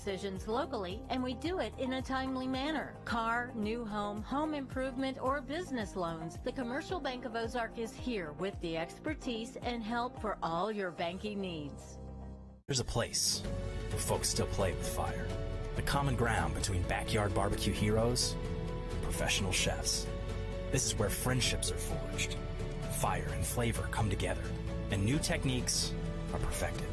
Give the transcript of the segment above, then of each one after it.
decisions locally, and we do it in a timely manner. Car, new home, home improvement, or business loans, the Commercial Bank of Ozark is here with the expertise and help for all your banking needs. There's a place where folks still play with fire. The common ground between backyard barbecue heroes and professional chefs. This is where friendships are forged. Fire and flavor come together, and new techniques are perfected.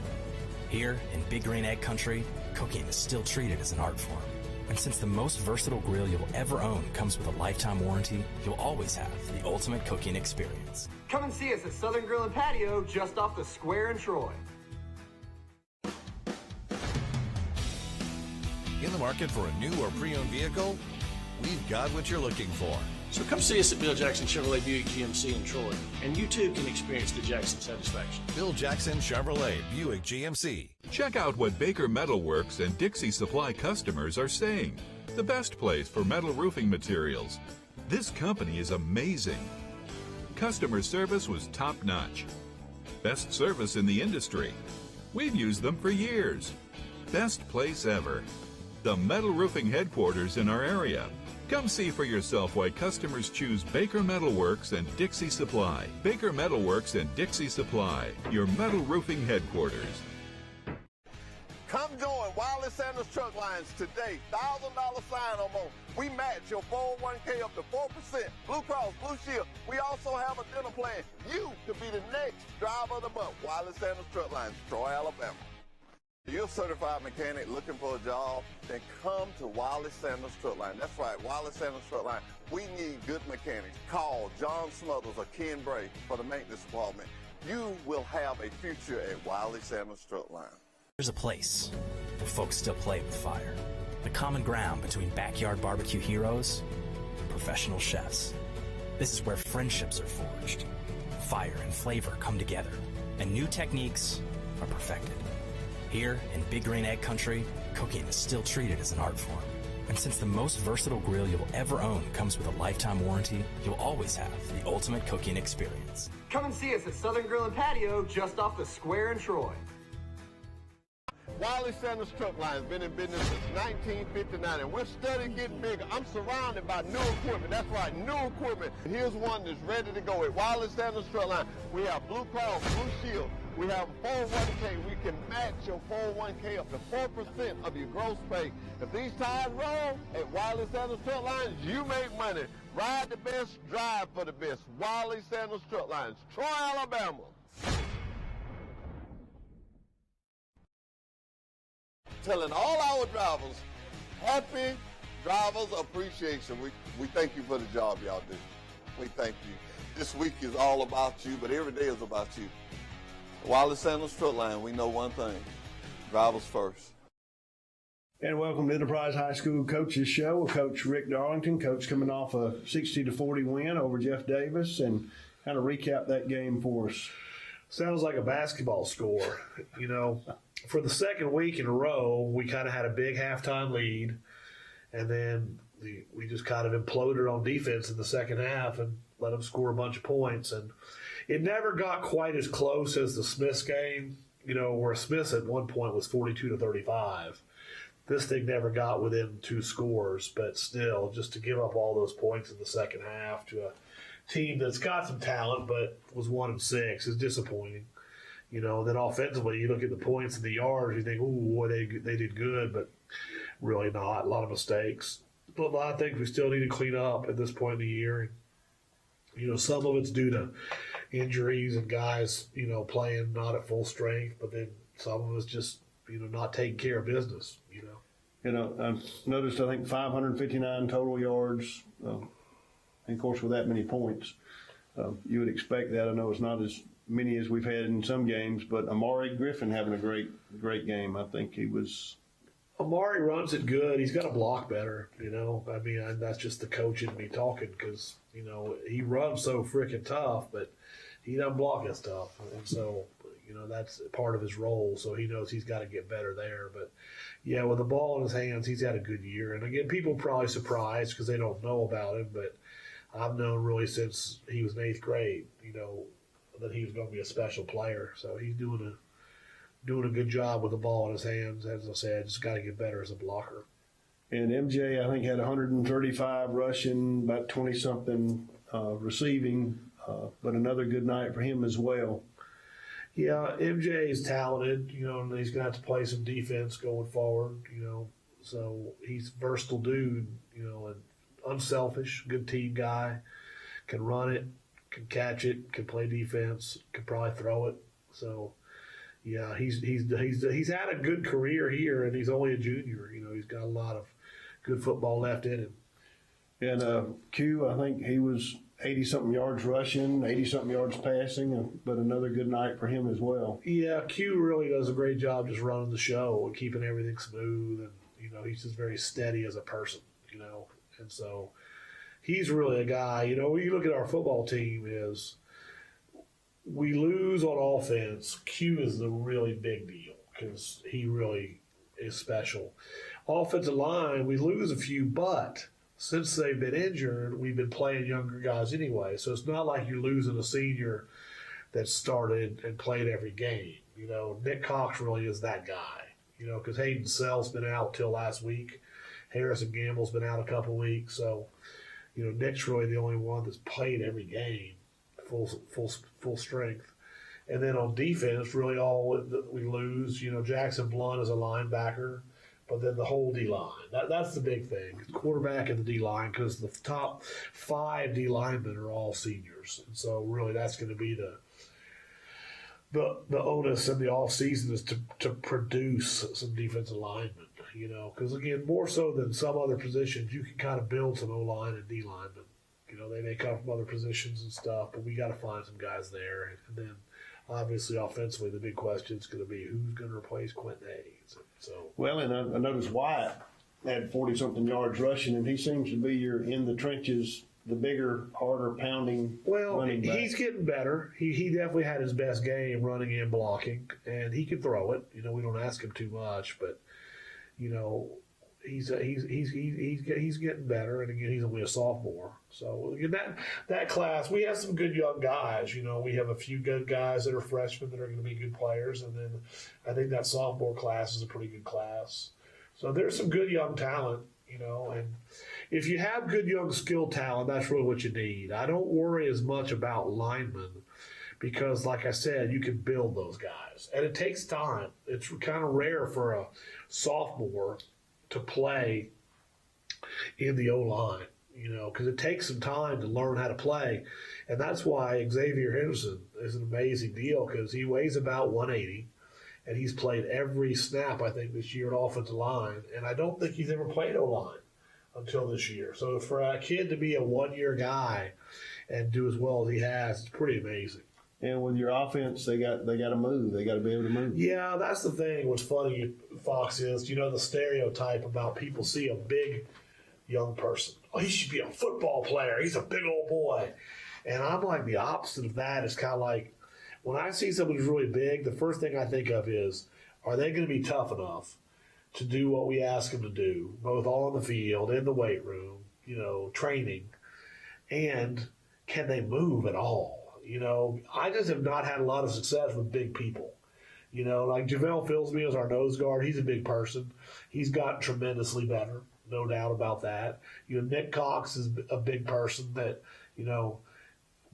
Here in Big Green Egg Country, cooking is still treated as an art form. And since the most versatile grill you'll ever own comes with a lifetime warranty, you'll always have the ultimate cooking experience. Come and see us at Southern Grill and Patio just off the square in Troy. In the market for a new or pre-owned vehicle? We've got what you're looking for. So come see us at Bill Jackson Chevrolet Buick GMC in Troy, and you too can experience the Jackson satisfaction. Bill Jackson Chevrolet Buick GMC. Check out what Baker Metal Works and Dixie Supply customers are saying. The best place for metal roofing materials. This company is amazing. Customer service was top-notch. Best service in the industry. We've used them for years. Best place ever. The metal roofing headquarters in our area. Come see for yourself why customers choose Baker Metal Works and Dixie Supply. Baker Metal Works and Dixie Supply, your metal roofing headquarters. Come join Wiley Sanders Truck Lines today. $1,000 sign-on bonus. We match your 401k up to 4%. Blue Cross, Blue Shield. We also have a dental plan. You could be the next driver of the month. Wiley Sanders Truck Lines, Troy, Alabama. If you're a certified mechanic looking for a job, then come to Wiley Sanders Truck Line. That's right, Wiley Sanders Truck Line. We need good mechanics. Call John Smothers or Ken Bray for the maintenance department. You will have a future at Wiley Sanders Truck Line. There's a place where folks still play with fire. The common ground between backyard barbecue heroes and professional chefs. This is where friendships are forged. Fire and flavor come together, and new techniques are perfected. Here in Big Green Egg Country, cooking is still treated as an art form. And since the most versatile grill you'll ever own comes with a lifetime warranty, you'll always have the ultimate cooking experience. Come and see us at Southern Grill and Patio just off the square in Troy. Wiley Sanders Truck Line has been in business since 1959, and we're steadily getting bigger. I'm surrounded by new equipment. That's right, new equipment. Here's one that's ready to go at Wiley Sanders Truck Line. We have Blue Cross, Blue Shield. We have a 401k. We can match your 401k up to 4% of your gross pay. If these tires roll at Wiley Sanders Truck Lines, you make money. Ride the best, drive for the best. Wiley Sanders Truck Lines, Troy, Alabama. Telling all our drivers, happy Drivers Appreciation Week. We thank you for the job y'all do. We thank you. This week is all about you, but every day is about you. Wiley Sanders Truck Line, we know one thing, drivers first. And welcome to Enterprise High School Coaches Show with Coach Rick Darlington. Coach coming off a 60-40 win over Jeff Davis, and kind of recap that game for us. Sounds like a basketball score. You know, for the second week in a row, we kind of had a big halftime lead, and then we just kind of imploded on defense in the second half and let them score a bunch of points. And it never got quite as close as the Smiths game, you know, where Smiths at one point was 42-35. This thing never got within two scores, but still, just to give up all those points in the second half to a team that's got some talent but was 1-6 is disappointing. You know, then offensively, you look at the points and the yards, you think, ooh, boy, they did good, but really not. A lot of mistakes. But a lot of things we still need to clean up at this point in the year. And, you know, some of it's due to injuries and guys, you know, playing not at full strength, but then some of it's just, you know, not taking care of business, you know. You know, I've noticed, I think, 559 total yards. And, of course, with that many points, you would expect that. I know it's not as many as we've had in some games, but Amari Griffin having a great game. I think he was. Amari runs it good. He's got to block better, you know. I mean, that's just the coach in me talking because, you know, he runs so freaking tough, but he doesn't block his stuff. And so, you know, that's part of his role. So he knows he's got to get better there. But, yeah, with the ball in his hands, he's had a good year. And, again, people are probably surprised because they don't know about him, but I've known really since he was in 8th grade, you know, that he was going to be a special player. So he's doing doing a good job with the ball in his hands. As I said, just got to get better as a blocker. And MJ, I think, had 135 rushing, about 20-something receiving, but another good night for him as well. Yeah, MJ is talented, and he's going to have to play some defense going forward, So he's a versatile dude, and unselfish, good team guy, can run it, can catch it, can play defense, can probably throw it. So, yeah, he's had a good career here, and he's only a junior. He's got a lot of good football left in him. And Q, I think he was 80-something yards rushing, 80-something yards passing, but another good night for him as well. Yeah, Q really does a great job just running the show and keeping everything smooth, and he's just very steady as a person, and so he's really a guy. When you look at our football team, is we lose on offense. Q is the really big deal because he really is special. Offensive line, we lose a few, but since they've been injured, we've been playing younger guys anyway. So it's not like you're losing a senior that started and played every game. Nick Cox really is that guy, because Hayden Sell's been out till last week. Harrison Gamble's been out a couple weeks. So, Nick's really the only one that's played every game, full strength. And then on defense, really all that we lose, Jackson Blunt is a linebacker. But then the whole D-line, that's the big thing. Quarterback and the D-line, because the top 5 D-linemen are all seniors. And so really that's going to be the onus in the offseason is to produce some defensive linemen, Because, again, more so than some other positions, you can kind of build some O-line and D-linemen. They may come from other positions and stuff, but we got to find some guys there. And then, obviously, offensively, the big question is going to be who's going to replace Quentin Hayes. So, well, and I noticed Wyatt had 40-something yards rushing, and he seems to be your in the trenches, the bigger, harder pounding running back. He's getting better. He definitely had his best game running and blocking, and he can throw it. We don't ask him too much, but he's getting better, and again, he's only a sophomore. So again, that class, we have some good young guys. We have a few good guys that are freshmen that are going to be good players, and then I think that sophomore class is a pretty good class. So there's some good young talent, and if you have good young skill talent, that's really what you need. I don't worry as much about linemen because, like I said, you can build those guys, and it takes time. It's kind of rare for a sophomore to play in the O-line, because it takes some time to learn how to play. And that's why Xavier Henderson is an amazing deal, because he weighs about 180, and he's played every snap, I think, this year at offensive line. And I don't think he's ever played O-line until this year. So for a kid to be a one-year guy and do as well as he has, it's pretty amazing. And with your offense, they got to move. They got to be able to move. Yeah, that's the thing. What's funny, Fox, is the stereotype about people see a big young person. Oh, he should be a football player. He's a big old boy. And I'm like the opposite of that. It's kind of like when I see someone who's really big, the first thing I think of is, are they going to be tough enough to do what we ask them to do, both on the field, in the weight room, training, and can they move at all? I just have not had a lot of success with big people. Like JaVale Filsby is our nose guard. He's a big person. He's gotten tremendously better, no doubt about that. Nick Cox is a big person that,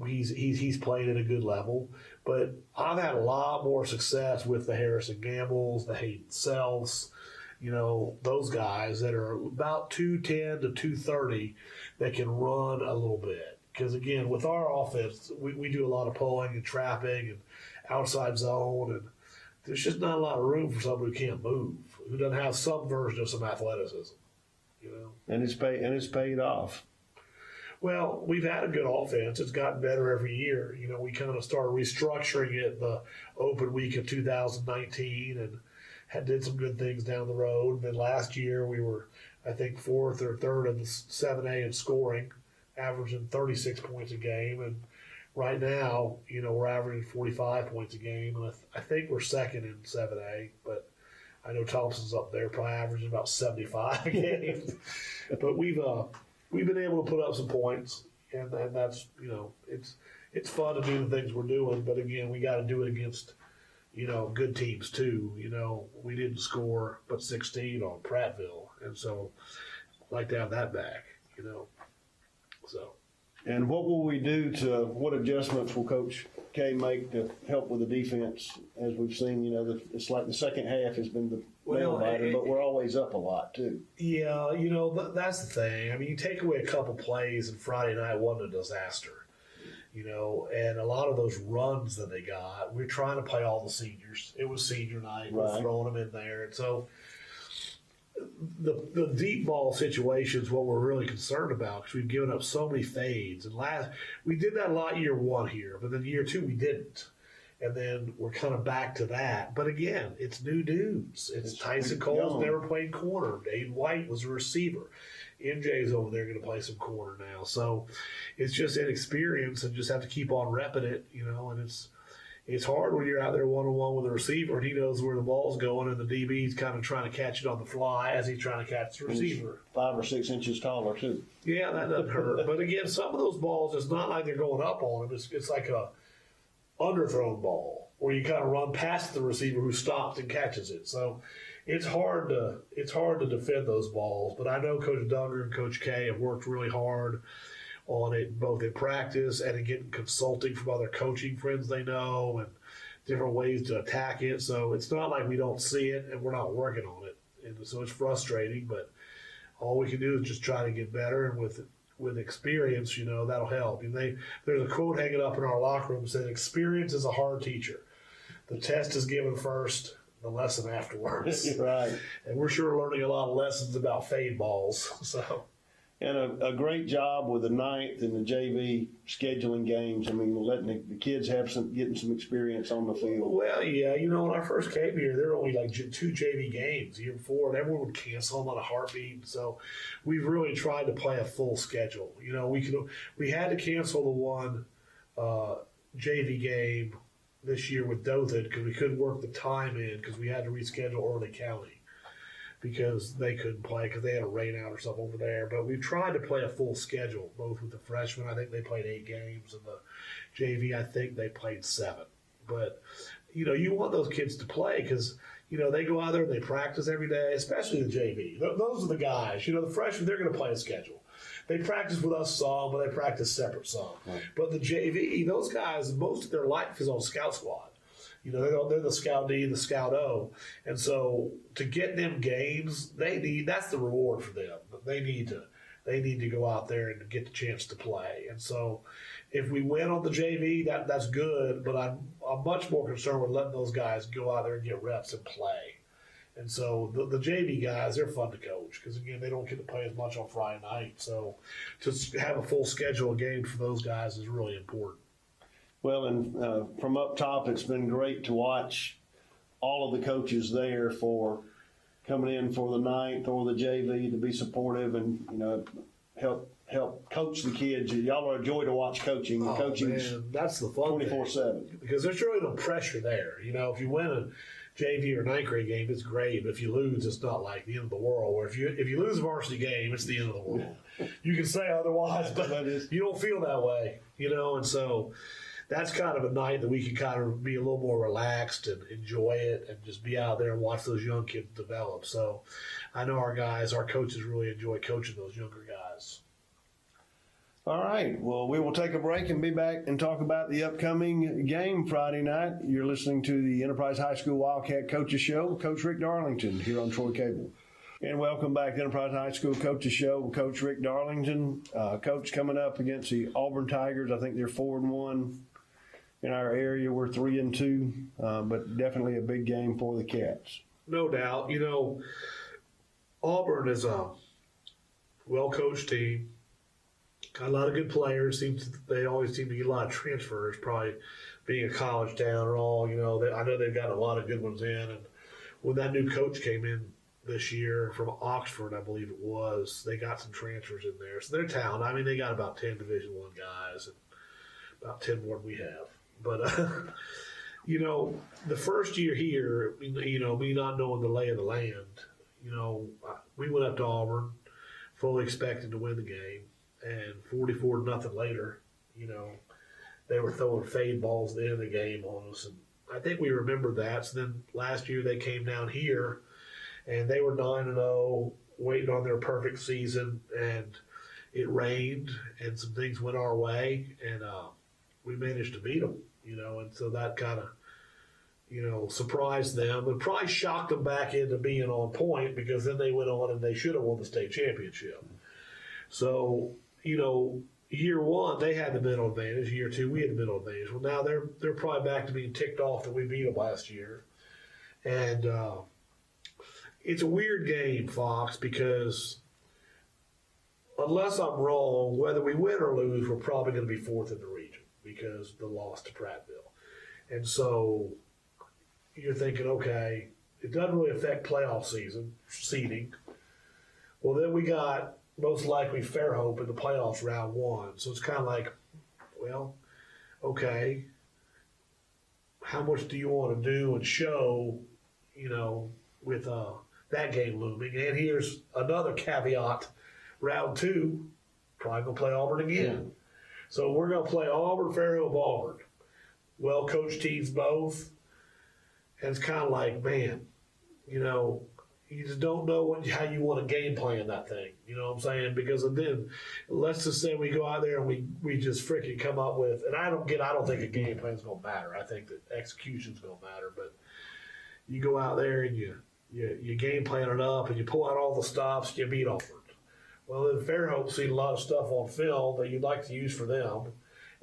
he's played at a good level. But I've had a lot more success with the Harrison Gambles, the Hayden Sells, those guys that are about 210 to 230 that can run a little bit. Because, again, with our offense, we do a lot of pulling and trapping and outside zone, and there's just not a lot of room for somebody who can't move, who doesn't have some version of some athleticism. And it's paid off. Well, we've had a good offense. It's gotten better every year. We kind of started restructuring it the open week of 2019 and did some good things down the road. And then last year we were, I think, 4th or 3rd in the 7A in scoring, averaging 36 points a game. And right now, we're averaging 45 points a game. And I think we're 2nd in 7A, but I know Thompson's up there, probably averaging about 75 a game. But we've been able to put up some points, and that's, it's fun to do the things we're doing. But again, we got to do it against, good teams too. We didn't score but 16 on Prattville, and so I'd like to have that back. So. And what will we do what adjustments will Coach K make to help with the defense? As we've seen, it's like the second half has been the nail biter, but we're always up a lot too. Yeah, that's the thing. I mean, you take away a couple plays, and Friday night wasn't a disaster. And a lot of those runs that they got, we're trying to play all the seniors. It was senior night. Right. We're throwing them in there. And so the deep ball situation is what we're really concerned about because we've given up so many fades. And we did that a lot year one here, but then year two we didn't. And then we're kind of back to that. But again, it's new dudes. It's Tyson Cole's never played corner. Dave White was a receiver. MJ's over there going to play some corner now. So it's just inexperience and just have to keep on repping it, and it's hard when you're out there one-on-one with a receiver and he knows where the ball's going and the DB's kind of trying to catch it on the fly as he's trying to catch the receiver. 5 or 6 inches taller, too. Yeah, that doesn't hurt. But again, some of those balls, it's not like they're going up on him. It's like a underthrown ball where you kind of run past the receiver who stops and catches it. So it's hard to defend those balls. But I know Coach Duggar and Coach K have worked really hard on it, both in practice and in getting consulting from other coaching friends they know and different ways to attack it. So it's not like we don't see it and we're not working on it. And so it's frustrating, but all we can do is just try to get better. And with experience, that'll help. And there's a quote hanging up in our locker room that says, "Experience is a hard teacher. The test is given first, the lesson afterwards." Right. And we're sure learning a lot of lessons about fade balls. So. And a great job with the 9th and the JV scheduling games. I mean, letting the kids getting some experience on the field. Well, yeah, when I first came here, there were only like 2 JV games the year before, and everyone would cancel them on a heartbeat. So we've really tried to play a full schedule. We had to cancel the one JV game this year with Dothan because we couldn't work the time in because we had to reschedule Early County because they couldn't play because they had a rain out or something over there. But we tried to play a full schedule, both with the freshmen. I think they played 8 games, and the JV, I think they played 7. But, you want those kids to play because, they go out there and they practice every day, especially the JV. Those are the guys. The freshmen, they're going to play a schedule. They practice with us some, but they practice separate some. Right. But the JV, those guys, most of their life is on scout squad. They're the Scout D, the Scout O. And so to get them games, that's the reward for them. They need to go out there and get the chance to play. And so if we win on the JV, that's good, but I'm much more concerned with letting those guys go out there and get reps and play. And so the JV guys, they're fun to coach because, again, they don't get to play as much on Friday night. So to have a full schedule of games for those guys is really important. Well, and from up top, it's been great to watch all of the coaches there for coming in for the 9th or the JV to be supportive and, help coach the kids. Y'all are a joy to watch coaching. The coaching's that's the fun 24/7. Because there's really no pressure there. If you win a JV or 9th grade game, it's great. But if you lose, it's not like the end of the world. Or if you lose a varsity game, it's the end of the world. You can say otherwise, but you don't feel that way. And so that's kind of a night that we can kind of be a little more relaxed and enjoy it and just be out there and watch those young kids develop. So I know our coaches really enjoy coaching those younger guys. All right. Well, we will take a break and be back and talk about the upcoming game Friday night. You're listening to the Enterprise High School Wildcat Coaches Show with Coach Rick Darlington here on Troy Cable. And welcome back to Enterprise High School Coaches Show with Coach Rick Darlington. Coach, coming up against the Auburn Tigers. I think they're 4-1. In our area, we're 3-2, but definitely a big game for the Cats. No doubt. Auburn is a well-coached team. Got a lot of good players. They always seem to get a lot of transfers, probably being a college town and all. I know they've got a lot of good ones in. And when that new coach came in this year from Oxford, I believe it was, they got some transfers in there. So their town, they got about 10 Division I guys and about 10 more than we have. But, the first year here, me not knowing the lay of the land, we went up to Auburn fully expecting to win the game. And 44-0 later, they were throwing fade balls at the end of the game on us. I think we remember that. So then last year they came down here, and they were 9-0, waiting on their perfect season, and it rained, and some things went our way, and we managed to beat them, and so that kind of, surprised them and probably shocked them back into being on point, because then they went on and they should have won the state championship. So, year one, they had the mental advantage. Year two, we had the mental advantage. Well, now they're probably back to being ticked off that we beat them last year. And it's a weird game, Fox, because unless I'm wrong, whether we win or lose, we're probably going to be fourth in the region because of the loss to Prattville. And so you're thinking, okay, it doesn't really affect playoff seeding. Well, then we got most likely Fairhope in the playoffs round one. So it's kind of like, well, okay, how much do you want to do and show, with that game looming? And here's another caveat. Round two, probably going to play Auburn again. Yeah. So we're going to play Auburn, Fairhope, Auburn. Well-coached teams both. And it's kind of like, man, you just don't know how you want to game plan that thing. You know what I'm saying? Because then, let's just say we go out there and we just freaking come up with, and I don't think a game plan's going to matter. I think that execution's going to matter. But you go out there and you game plan it up and you pull out all the stops, you beat Auburn. Well, then Fairhope's seen a lot of stuff on film that you'd like to use for them.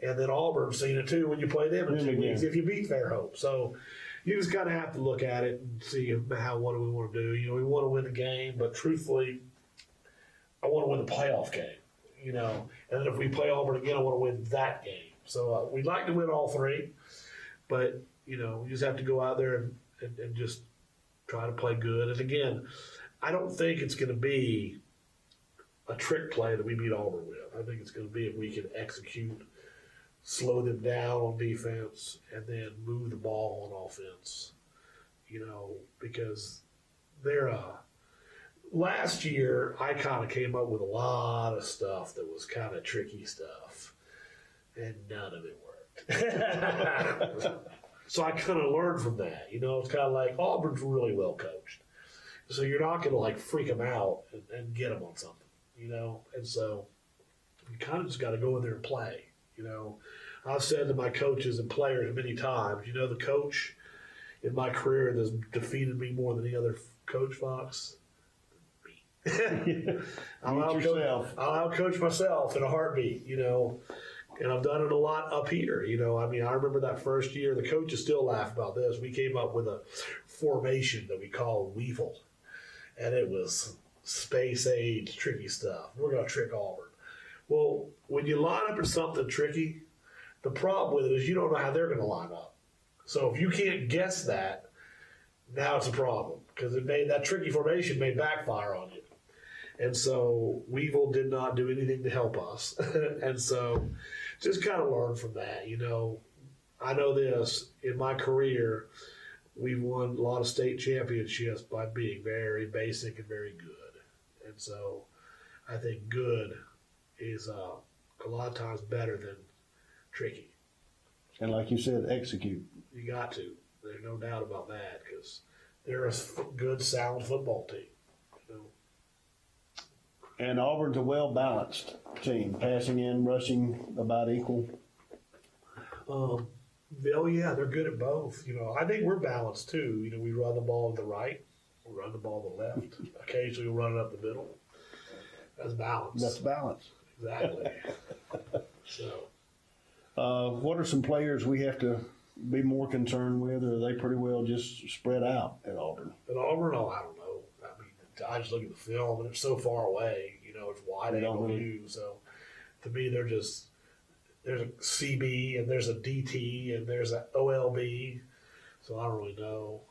And then Auburn's seen it too when you play them in 2 weeks if you beat Fairhope. So you just kind of have to look at it and see what do we want to do. We want to win the game, but truthfully, I want to win the playoff game. And then if we play Auburn again, I want to win that game. So we'd like to win all three, but you just have to go out there and just try to play good. And again, I don't think it's going to be a trick play that we beat Auburn with. I think it's going to be if we can execute, slow them down on defense, and then move the ball on offense. Because they're last year I kind of came up with a lot of stuff that was kind of tricky stuff, and none of it worked. So I kind of learned from that. It's kind of like Auburn's really well coached, so you're not going to like freak them out and get them on something. And so you kind of just got to go in there and play. I've said to my coaches and players many times, the coach in my career that's defeated me more than any other coach, Fox, me. I'll out-coach myself in a heartbeat, and I've done it a lot up here. I remember that first year, the coaches still laugh about this. We came up with a formation that we called Weevil, and it was space-age tricky stuff. We're going to trick Auburn. Well, when you line up in something tricky, the problem with it is you don't know how they're going to line up. So if you can't guess that, now it's a problem because that tricky formation may backfire on you. And so Weevil did not do anything to help us. And so just kind of learn from that. I know this, in my career, we've won a lot of state championships by being very basic and very good. And so I think good is a lot of times better than tricky. And like you said, execute. You got to. There's no doubt about that because they're a good, sound football team. And Auburn's a well-balanced team, passing in, rushing about equal. They're good at both. I think we're balanced too. We run the ball to the right, we run the ball to the left. Occasionally we run it up the middle. That's balance. Exactly. So, what are some players we have to be more concerned with, or are they pretty well just spread out at Auburn? At Auburn, I don't know. I just look at the film, and it's so far away. It's wide angle view. So, to me, there's a CB, and there's a DT, and there's a OLB. So I don't really know.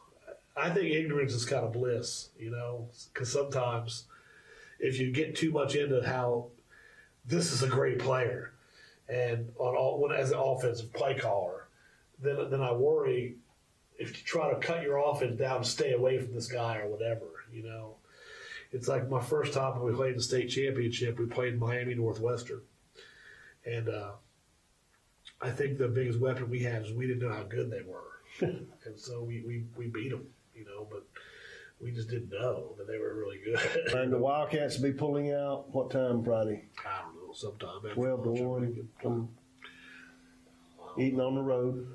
I think ignorance is kind of bliss, because sometimes if you get too much into how this is a great player, and as an offensive play caller, then I worry if you try to cut your offense down to stay away from this guy or whatever. It's like my first time when we played the state championship, we played Miami Northwestern, and I think the biggest weapon we had is we didn't know how good they were. And so we beat them, but we just didn't know that they were really good. And the Wildcats will be pulling out what time Friday? I don't know, sometime after 12 to lunch. 1. Eating on the road.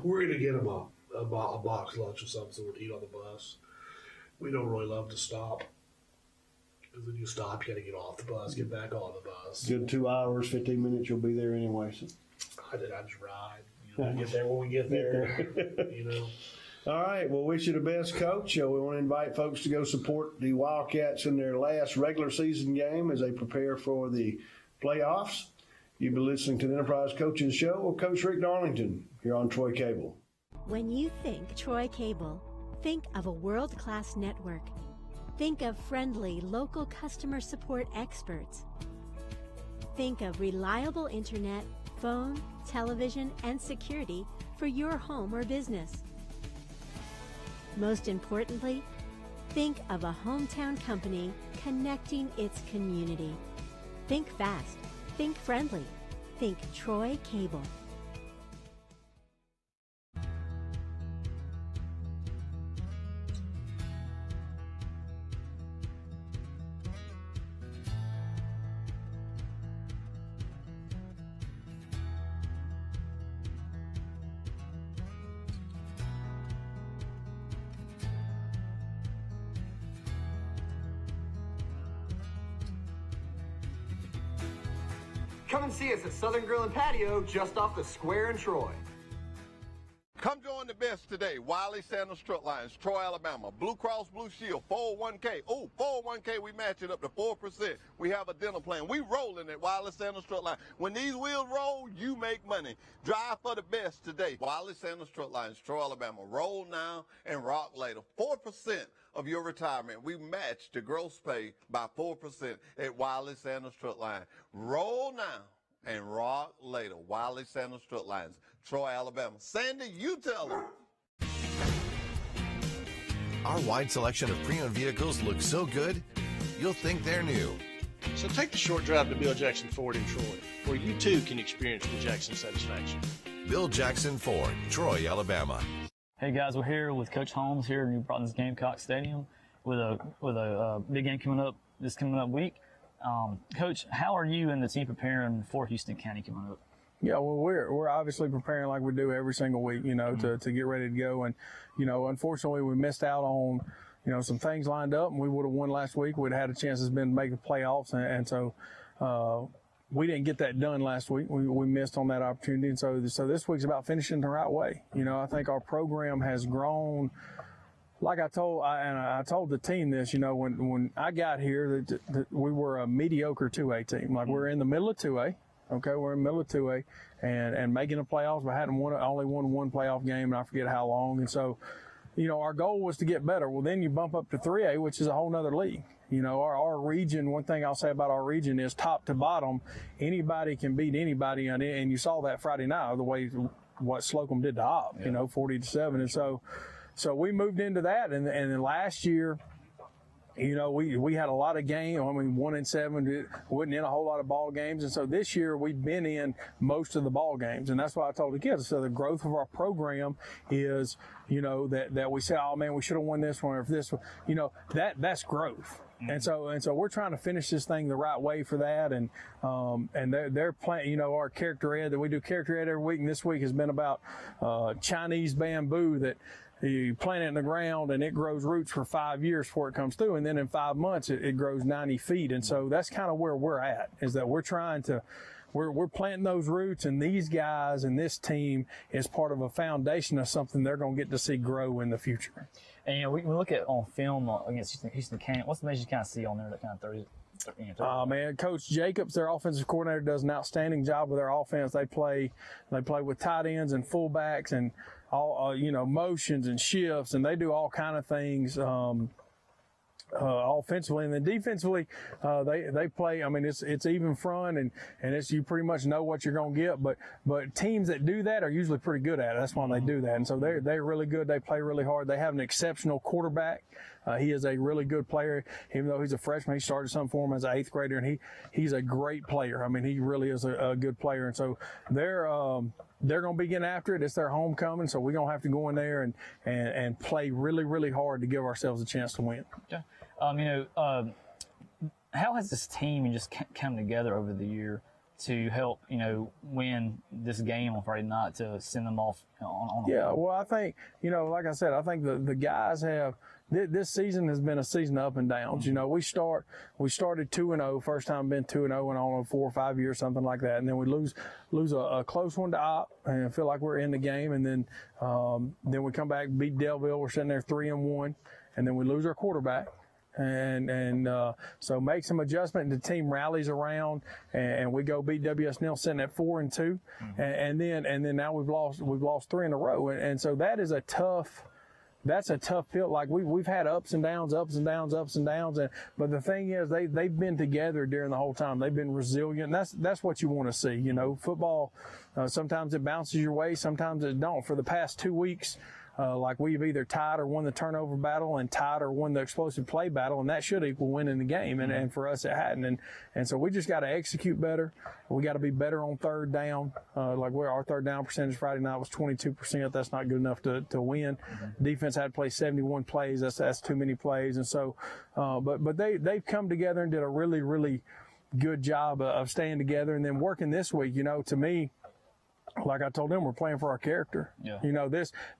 We're going to get them a box lunch or something so we'll eat on the bus. We don't really love to stop. Because when you stop, you got to get off the bus, get back on the bus. Good 2 hours, 15 minutes, you'll be there anyway. So. I just ride. Get there when we get there. All right. Well, wish you the best, Coach. We want to invite folks to go support the Wildcats in their last regular season game as they prepare for the playoffs. You've been listening to the Enterprise Coaches Show with Coach Rick Darlington here on Troy Cable. When you think Troy Cable, think of a world-class network. Think of friendly, local customer support experts. Think of reliable internet, phone, television, and security for your home or business. Most importantly, think of a hometown company connecting its community. Think fast. Think friendly. Think Troy Cable. Come and see us at Southern Grill and Patio just off the square in Troy. Come join the best today. Wiley Sanders Truck Lines, Troy, Alabama. Blue Cross Blue Shield, 401k. Oh, 401k, we match it up to 4%. We have a dental plan. We rolling at Wiley Sanders Truck Line. When these wheels roll, you make money. Drive for the best today. Wiley Sanders Truck Lines, Troy, Alabama. Roll now and rock later. 4% of your retirement. We match the gross pay by 4% at Wiley Sanders Truck Line. Roll now and rock later. Wiley Sanders Truck Lines, Troy, Alabama. Sandy, you tell them. Our wide selection of pre-owned vehicles looks so good, you'll think they're new. So take the short drive to Bill Jackson Ford in Troy, where you too can experience the Jackson satisfaction. Bill Jackson Ford, Troy, Alabama. Hey guys, we're here with Coach Holmes here in New Providence Gamecock Stadium with a big game coming up this coming up week. Coach, how are you and the team preparing for Houston County coming up? Yeah, well, we're obviously preparing like we do every single week, to get ready to go. And, unfortunately, we missed out on, some things lined up, and we would have won last week. We'd had a chance to make the playoffs, and so we didn't get that done last week. We missed on that opportunity, and so this week's about finishing the right way. I think our program has grown. Like I told the team this, when I got here, that we were a mediocre 2A team. Like we're in the middle of 2A. Okay, we're in the middle of 2A and making the playoffs, but only won one playoff game, and I forget how long. And so, our goal was to get better. Well, then you bump up to 3A, which is a whole nother league. Our region, one thing I'll say about our region is top to bottom, anybody can beat anybody. And you saw that Friday night, the way what Slocum did to Opp, 40-7. And so we moved into that. And then last year, we had a lot of games. 1-7, wasn't in a whole lot of ball games. And so this year we've been in most of the ball games. And that's why I told the kids. So the growth of our program is, that we say, oh man, we should have won this one or if this one, that's growth. Mm-hmm. And so we're trying to finish this thing the right way for that. And they're playing, our character ed that we do character ed every week. And this week has been about, Chinese bamboo that, you plant it in the ground and it grows roots for 5 years before it comes through. And then in 5 months, it grows 90 feet. And so that's kind of where we're at, is that we're planting those roots, and these guys and this team is part of a foundation of something they're going to get to see grow in the future. And we look at on film against Houston County. What's the measure you kind of see on there that kind of throws it? Man, Coach Jacobs, their offensive coordinator, does an outstanding job with their offense. They play with tight ends and fullbacks and all motions and shifts, and they do all kind of things all offensively, and then defensively, they play. I mean, it's even front, and it's you pretty much know what you're going to get. But teams that do that are usually pretty good at it. That's why they do that, and so they're really good. They play really hard. They have an exceptional quarterback. He is a really good player, even though he's a freshman. He started something for him as an 8th grader, and he's a great player. I mean, he really is a good player, and so they're going to be getting after it. It's their homecoming, so we're going to have to go in there and play really, really hard to give ourselves a chance to win. Yeah. How has this team just come together over the year to help, win this game on Friday night to send them off on a Yeah, well, I think, like I said, I think the guys have – this season has been a season of up and downs. We started 2-0, first time been 2-0 in, I don't know, 4 or 5 years, something like that. And then we lose a close one to Opp and feel like we're in the game. And then we come back, beat Delville. We're sitting there 3-1. And then we lose our quarterback. And so make some adjustment. The team rallies around, and we go beat WS Neal, sitting at 4-2, and then now we've lost 3 in a row, and so that is a tough. That's a tough field. Like we've had ups and downs, but the thing is, they've been together during the whole time. They've been resilient. That's what you want to see. Football. Sometimes it bounces your way, sometimes it don't. For the past 2 weeks. Like we've either tied or won the turnover battle and tied or won the explosive play battle, and that should equal winning the game. And for us, it hadn't. And so we just got to execute better. We got to be better on third down. Like our third down percentage Friday night was 22%. That's not good enough to win. Defense had to play 71 plays. That's too many plays. And so, but they've come together and did a really, really good job of staying together. And then working this week, to me, like I told them, we're playing for our character. Yeah.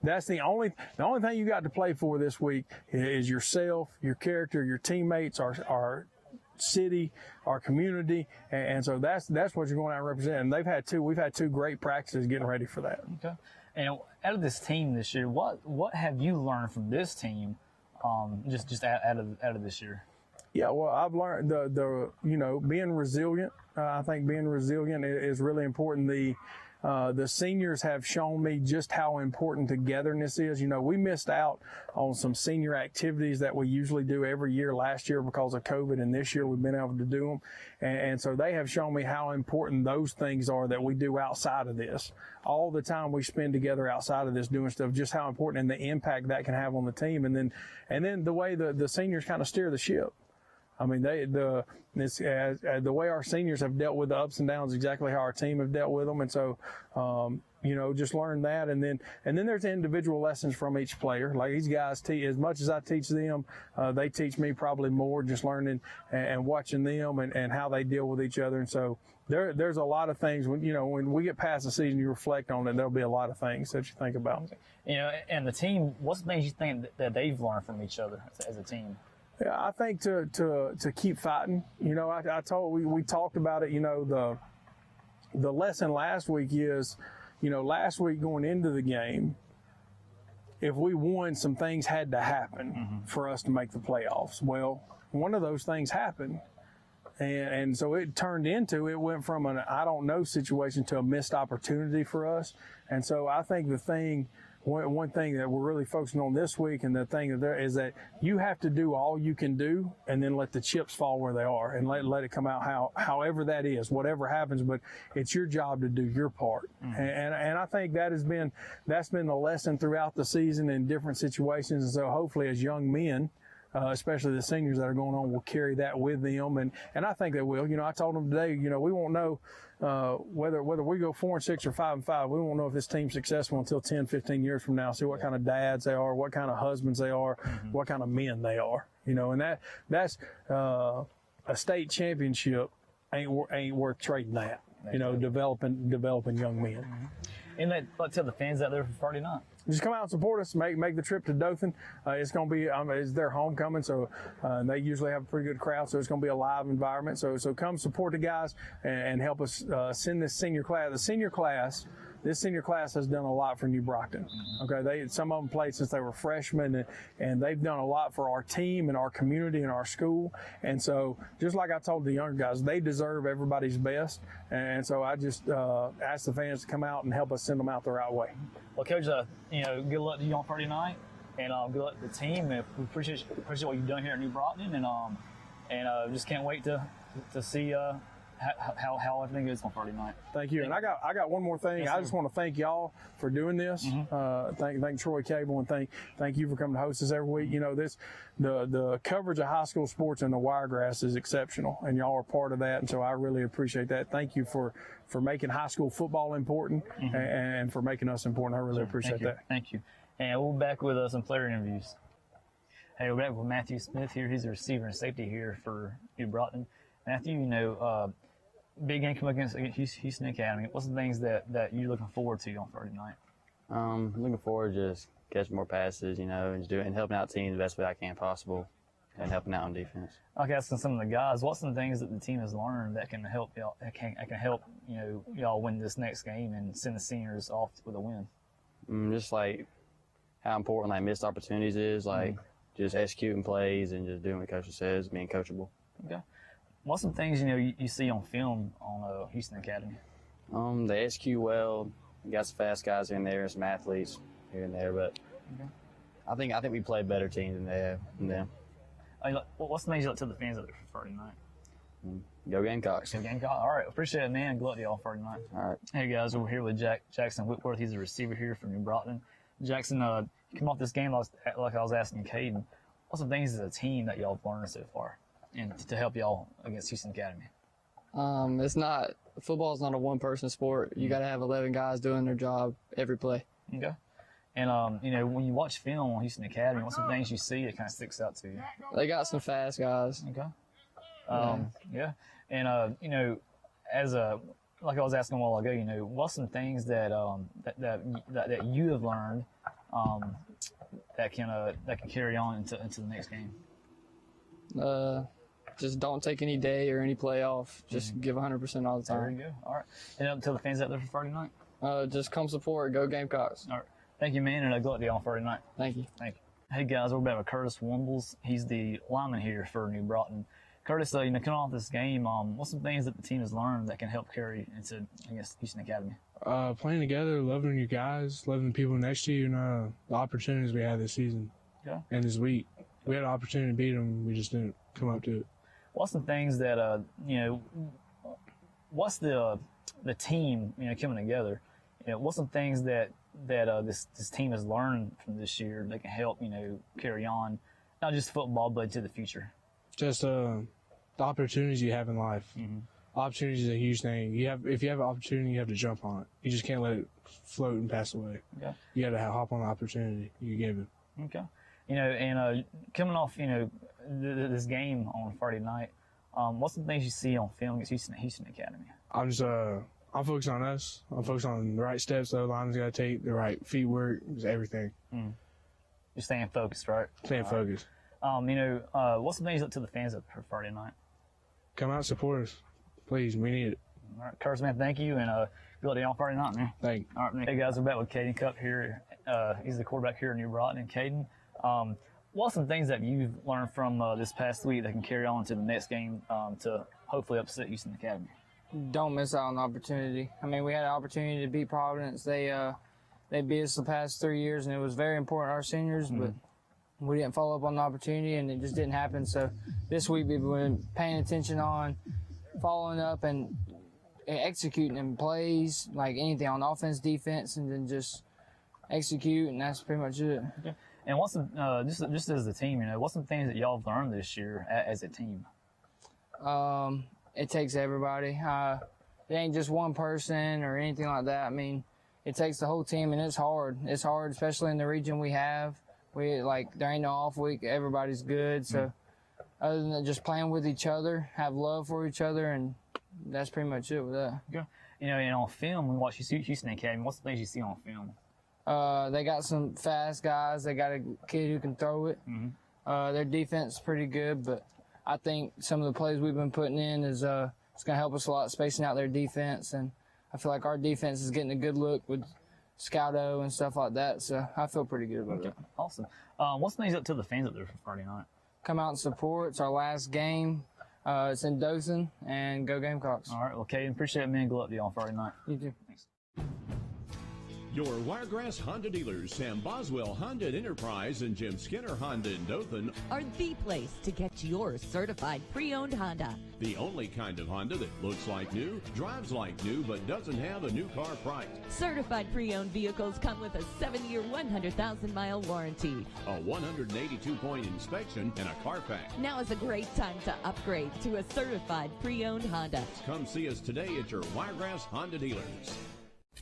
That's the only thing you got to play for this week is yourself, your character, your teammates, our city, our community, and so that's what you're going out and represent. And we've had 2 great practices getting ready for that. Okay. And out of this team this year, what have you learned from this team, just out of this year? Yeah, well, I've learned the being resilient. I think being resilient is really important. The seniors have shown me just how important togetherness is. We missed out on some senior activities that we usually do every year last year because of COVID, and this year we've been able to do them. And so they have shown me how important those things are that we do outside of this. All the time we spend together outside of this doing stuff, just how important and the impact that can have on the team. And then the way the seniors kind of steer the ship. I mean, the way our seniors have dealt with the ups and downs, exactly how our team have dealt with them, and so just learn that, and then there's individual lessons from each player. Like these guys as much as I teach them, they teach me probably more, just learning and watching them and how they deal with each other, and so there's a lot of things when we get past the season, you reflect on it. There'll be a lot of things that you think about. And the team, what's the things you think that they've learned from each other as a team? Yeah, I think to keep fighting. We talked about it. The lesson last week is, last week going into the game, if we won, some things had to happen for us to make the playoffs. Well, one of those things happened. And so it went from an I don't know situation to a missed opportunity for us. And so I think one thing that we're really focusing on this week, and the thing that there is that you have to do all you can do, and then let the chips fall where they are, and let it come out however that is, whatever happens. But it's your job to do your part, and I think that's been the lesson throughout the season in different situations. And so hopefully, as young men, especially the seniors that are going on, will carry that with them, and I think they will. I told them today, we won't know whether we go 4-6 or 5-5. We won't know if this team's successful until 10, 15 years from now. See what kind of dads they are, what kind of husbands they are, what kind of men they are. And that's a state championship ain't worth trading that. Developing young men. And let's tell the fans out there for Friday night. Just come out and support us. Make the trip to Dothan. It's going to be it's their homecoming, so they usually have a pretty good crowd. So it's going to be a live environment. So come support the guys and help us send this senior class. This senior class has done a lot for New Brockton. Okay, some of them played since they were freshmen, and they've done a lot for our team and our community and our school. And so, just like I told the younger guys, they deserve everybody's best. And so I just ask the fans to come out and help us send them out the right way. Well, Coach, good luck to you on Friday night. And good luck to the team. And we appreciate what you've done here at New Brockton, and just can't wait to see how everything goes on Friday night. Thank you. And I got one more thing. Yes, I just want to thank y'all for doing this. Thank Troy Cable, and thank you for coming to host us every week. You know, the coverage of high school sports in the Wiregrass is exceptional, and y'all are part of that. And so I really appreciate that. Thank you for making high school football important and for making us important. I really appreciate that. Thank you. And we'll be back with some player interviews. Hey, we're back with Matthew Smith here. He's the receiver and safety here for New Brockton. Matthew, you know, big game coming against Houston Academy. What's the things that you're looking forward to on Friday night? Looking forward to just catching more passes, you know, and helping out the team the best way I can possible, and helping out on defense. Like asking some of the guys, what's some things that the team has learned that can help y'all, can help y'all win this next game and send the seniors off with a win? Just like how important like missed opportunities is, like just executing plays and just doing what coach says, being coachable. Okay. What's some things you see on film on Houston Academy? They execute well. You got some fast guys in there, some athletes here and there, but I think we play better teams than they have. Than them. What's the things you like to the fans out there for Friday night? Go Gamecocks. Go Gamecocks. All right, appreciate it, man. Good luck to y'all Friday night. All right. Hey guys, we're here with Jackson Whitworth. He's a receiver here from New Brockton. Jackson, you come off this game like I was asking Caden. What's some things as a team that y'all have learned so far, and to help y'all against Houston Academy? Football's not a one-person sport. You got to have 11 guys doing their job every play. Okay. And when you watch film on Houston Academy, what's some things you see that kind of sticks out to you? They got some fast guys. Okay. Yeah. And like I was asking a while ago, what's some things that you have learned that can carry on into the next game? Just don't take any day or any play off. Just give 100% all the time. There you go. All right. And up to the fans out there for Friday night? Just come support. Go Gamecocks. All right. Thank you, man, and good luck to you on Friday night. Thank you. Thank you. Hey, guys, we're back with Curtis Wombles. He's the lineman here for New Brockton. Curtis, coming off this game, what's some things that the team has learned that can help carry into, Houston Academy? Playing together, loving your guys, loving the people next to you, and the opportunities we had this season and this week. We had an opportunity to beat them. We just didn't come up to it. What's some things that, what's the team, coming together? What's some things that this team has learned from this year that can help, carry on, not just football, but to the future? Just the opportunities you have in life. Opportunity is a huge thing. If you have an opportunity, you have to jump on it. You just can't let it float and pass away. Okay. You got to hop on the opportunity you give it. Okay. And coming off, this game on Friday night, what's some things you see on film against Houston Academy? I'm focused on us. I'm focused on the right steps the line's got to take, the right feet work, just everything. You're staying focused, right? Staying focused. What's some things up to the fans up for Friday night? Come out and support us. Please, we need it. All right, Curtis, man, thank you, and good luck to you on Friday night, man. Thank you. All right, man. Hey, guys, we're back with Caden Cup here. He's the quarterback here in New Brockton. And Caden, what's some things that you've learned from this past week that can carry on to the next game to hopefully upset Houston Academy? Don't miss out on the opportunity. I mean, we had an opportunity to beat Providence. They beat us the past 3 years, and it was very important to our seniors, but we didn't follow up on the opportunity, and it just didn't happen. So this week we've been paying attention on following up and executing in plays, like anything on offense, defense, and then just execute, and that's pretty much it. Okay. And what's some, just as a team, what's some things that y'all have learned this year as a team? It takes everybody. It ain't just one person or anything like that. I mean, it takes the whole team, and it's hard. It's hard, especially in the region we have. There ain't no off week. Everybody's good. So other than just playing with each other, have love for each other, and that's pretty much it with that. Okay. And on film, we watch Houston Academy. What's the things you see on film? They got some fast guys. They got a kid who can throw it. Their defense is pretty good, but I think some of the plays we've been putting in is it's going to help us a lot, spacing out their defense. And I feel like our defense is getting a good look with Scouto and stuff like that. So I feel pretty good about it. Awesome. What's the things up to the fans up there for Friday night? Come out and support. It's our last game. It's in Dothan, and go Gamecocks. All right. Well, Caden, appreciate it, man. Good luck to you on Friday night. You too. Thanks. Your Wiregrass Honda dealers, Sam Boswell Honda at Enterprise and Jim Skinner Honda in Dothan, are the place to get your certified pre-owned Honda. the only kind of Honda that looks like new, drives like new, but doesn't have a new car price. Certified pre-owned vehicles come with a 7-year, 100,000-mile warranty. A 182-point inspection and a Carfax. Now is a great time to upgrade to a certified pre-owned Honda. Come see us today at your Wiregrass Honda dealers.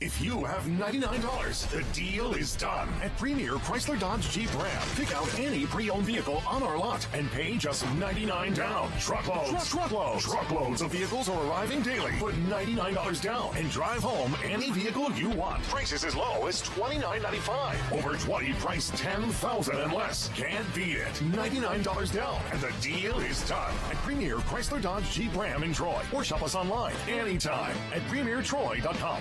If you have $99, the deal is done at Premier Chrysler Dodge Jeep Ram. Pick out any pre-owned vehicle on our lot and pay just $99 down. Truckloads of vehicles are arriving daily. Put $99 down and drive home any vehicle you want. Prices as low as $29.95. Over 20 price $10,000 and less. Can't beat it. $99 down and the deal is done at Premier Chrysler Dodge Jeep Ram in Troy. Or shop us online anytime at premiertroy.com.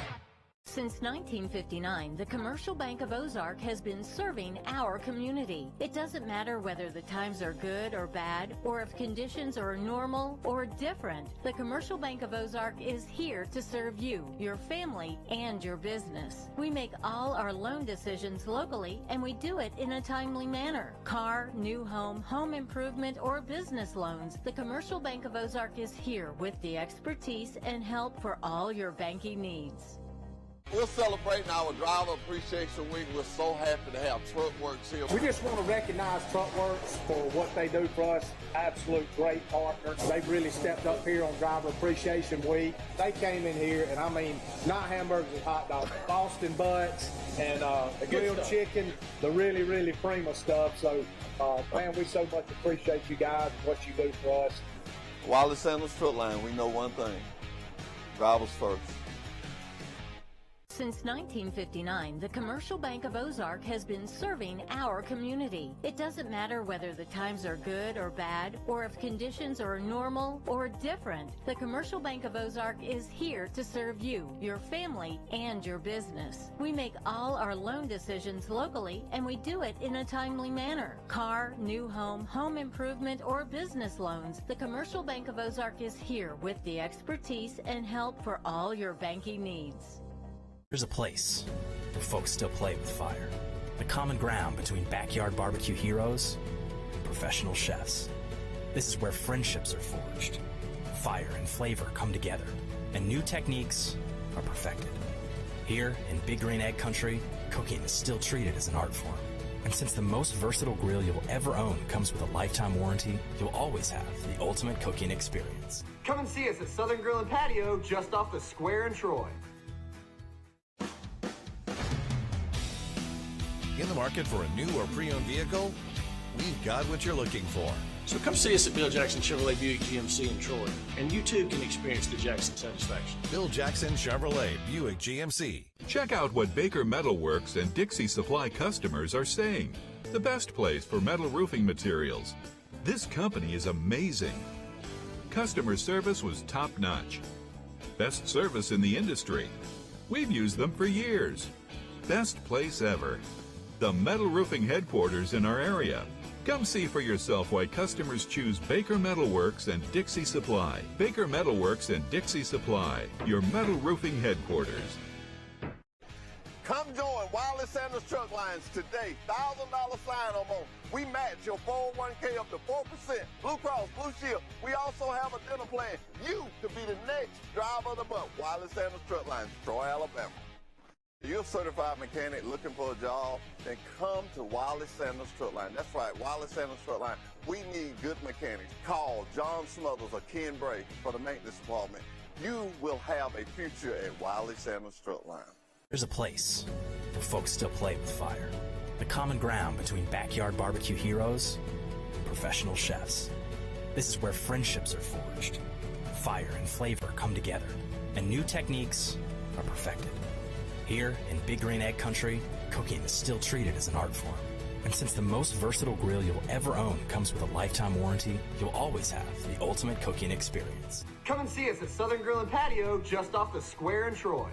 Since 1959, the Commercial Bank of Ozark has been serving our community. It doesn't matter whether the times are good or bad, or if conditions are normal or different. The Commercial Bank of Ozark is here to serve you, your family, and your business. We make all our loan decisions locally, and we do it in a timely manner. Car, new home, home improvement, or business loans, the Commercial Bank of Ozark is here with the expertise and help for all your banking needs. We're celebrating our Driver Appreciation Week. We're so happy to have TruckWorks here. We just want to recognize TruckWorks for what they do for us. Absolute great partner. They've really stepped up here on Driver Appreciation Week. They came in here, and I mean, not hamburgers and hot dogs, Boston butts and grilled chicken, the really, really prima stuff. So, man, we so much appreciate you guys and what you do for us. Wallace Sanders Truck Line, we know one thing: drivers first. Since 1959, the Commercial Bank of Ozark has been serving our community. It doesn't matter whether the times are good or bad, or if conditions are normal or different. The Commercial Bank of Ozark is here to serve you, your family, and your business. We make all our loan decisions locally, and we do it in a timely manner. Car, new home, home improvement, or business loans, the Commercial Bank of Ozark is here with the expertise and help for all your banking needs. There's a place where folks still play with fire. The common ground between backyard barbecue heroes and professional chefs. This is where friendships are forged. Fire and flavor come together, and new techniques are perfected. Here in Big Green Egg Country, cooking is still treated as an art form. And since the most versatile grill you'll ever own comes with a lifetime warranty, you'll always have the ultimate cooking experience. Come and see us at Southern Grill and Patio just off the square in Troy. In the market for a new or pre-owned vehicle? We've got what you're looking for. So come see us at Bill Jackson Chevrolet Buick GMC in Troy, and you too can experience the Jackson satisfaction. Bill Jackson Chevrolet Buick GMC. Check out what Baker Metal Works and Dixie Supply customers are saying. The best place for metal roofing materials. This company is amazing. Customer service was top-notch. Best service in the industry. We've used them for years. Best place ever. The metal roofing headquarters in our area. Come see for yourself why customers choose Baker Metal Works and Dixie Supply. Baker Metal Works and Dixie Supply, your metal roofing headquarters. Come join Wiley Sanders Truck Lines today. $1,000 sign-on bonus. We match your 401k up to 4%. Blue Cross, Blue Shield. We also have a dental plan. You could be the next driver of the month. Wiley Sanders Truck Lines, Troy, Alabama. If you're a certified mechanic looking for a job, then come to Wiley Sanders Truck Line. That's right, Wiley Sanders Truck Line. We need good mechanics. Call John Smothers or Ken Bray for the maintenance department. You will have a future at Wiley Sanders Truck Line. There's a place where folks still play with fire. The common ground between backyard barbecue heroes and professional chefs. This is where friendships are forged. Fire and flavor come together, and new techniques are perfected. Here in Big Green Egg Country, cooking is still treated as an art form. And since the most versatile grill you'll ever own comes with a lifetime warranty, you'll always have the ultimate cooking experience. Come and see us at Southern Grill and Patio just off the square in Troy.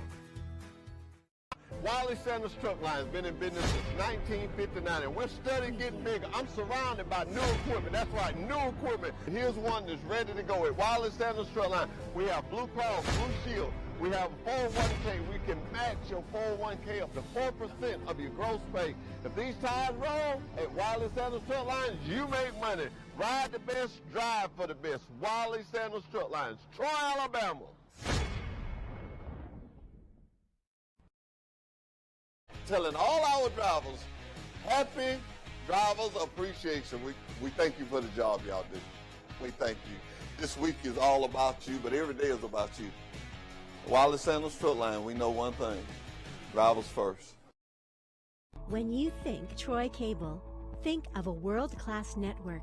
Wiley Sanders Truck Line has been in business since 1959, and we're steadily getting bigger. I'm surrounded by new equipment. That's right, new equipment. Here's one that's ready to go. At Wiley Sanders Truck Line, we have Blue Cross, Blue Shield. We have a 401k. We can match your 401k up to 4% of your gross pay. If these tires roll at Wiley Sanders Truck Lines, you make money. Ride the best, drive for the best. Wiley Sanders Truck Lines, Troy, Alabama. Telling all our drivers, happy Drivers Appreciation Week. We thank you for the job y'all do. We thank you. This week is all about you, but every day is about you. Wiley Sanders Truck Line, we know one thing, drivers first. When you think Troy Cable, think of a world-class network.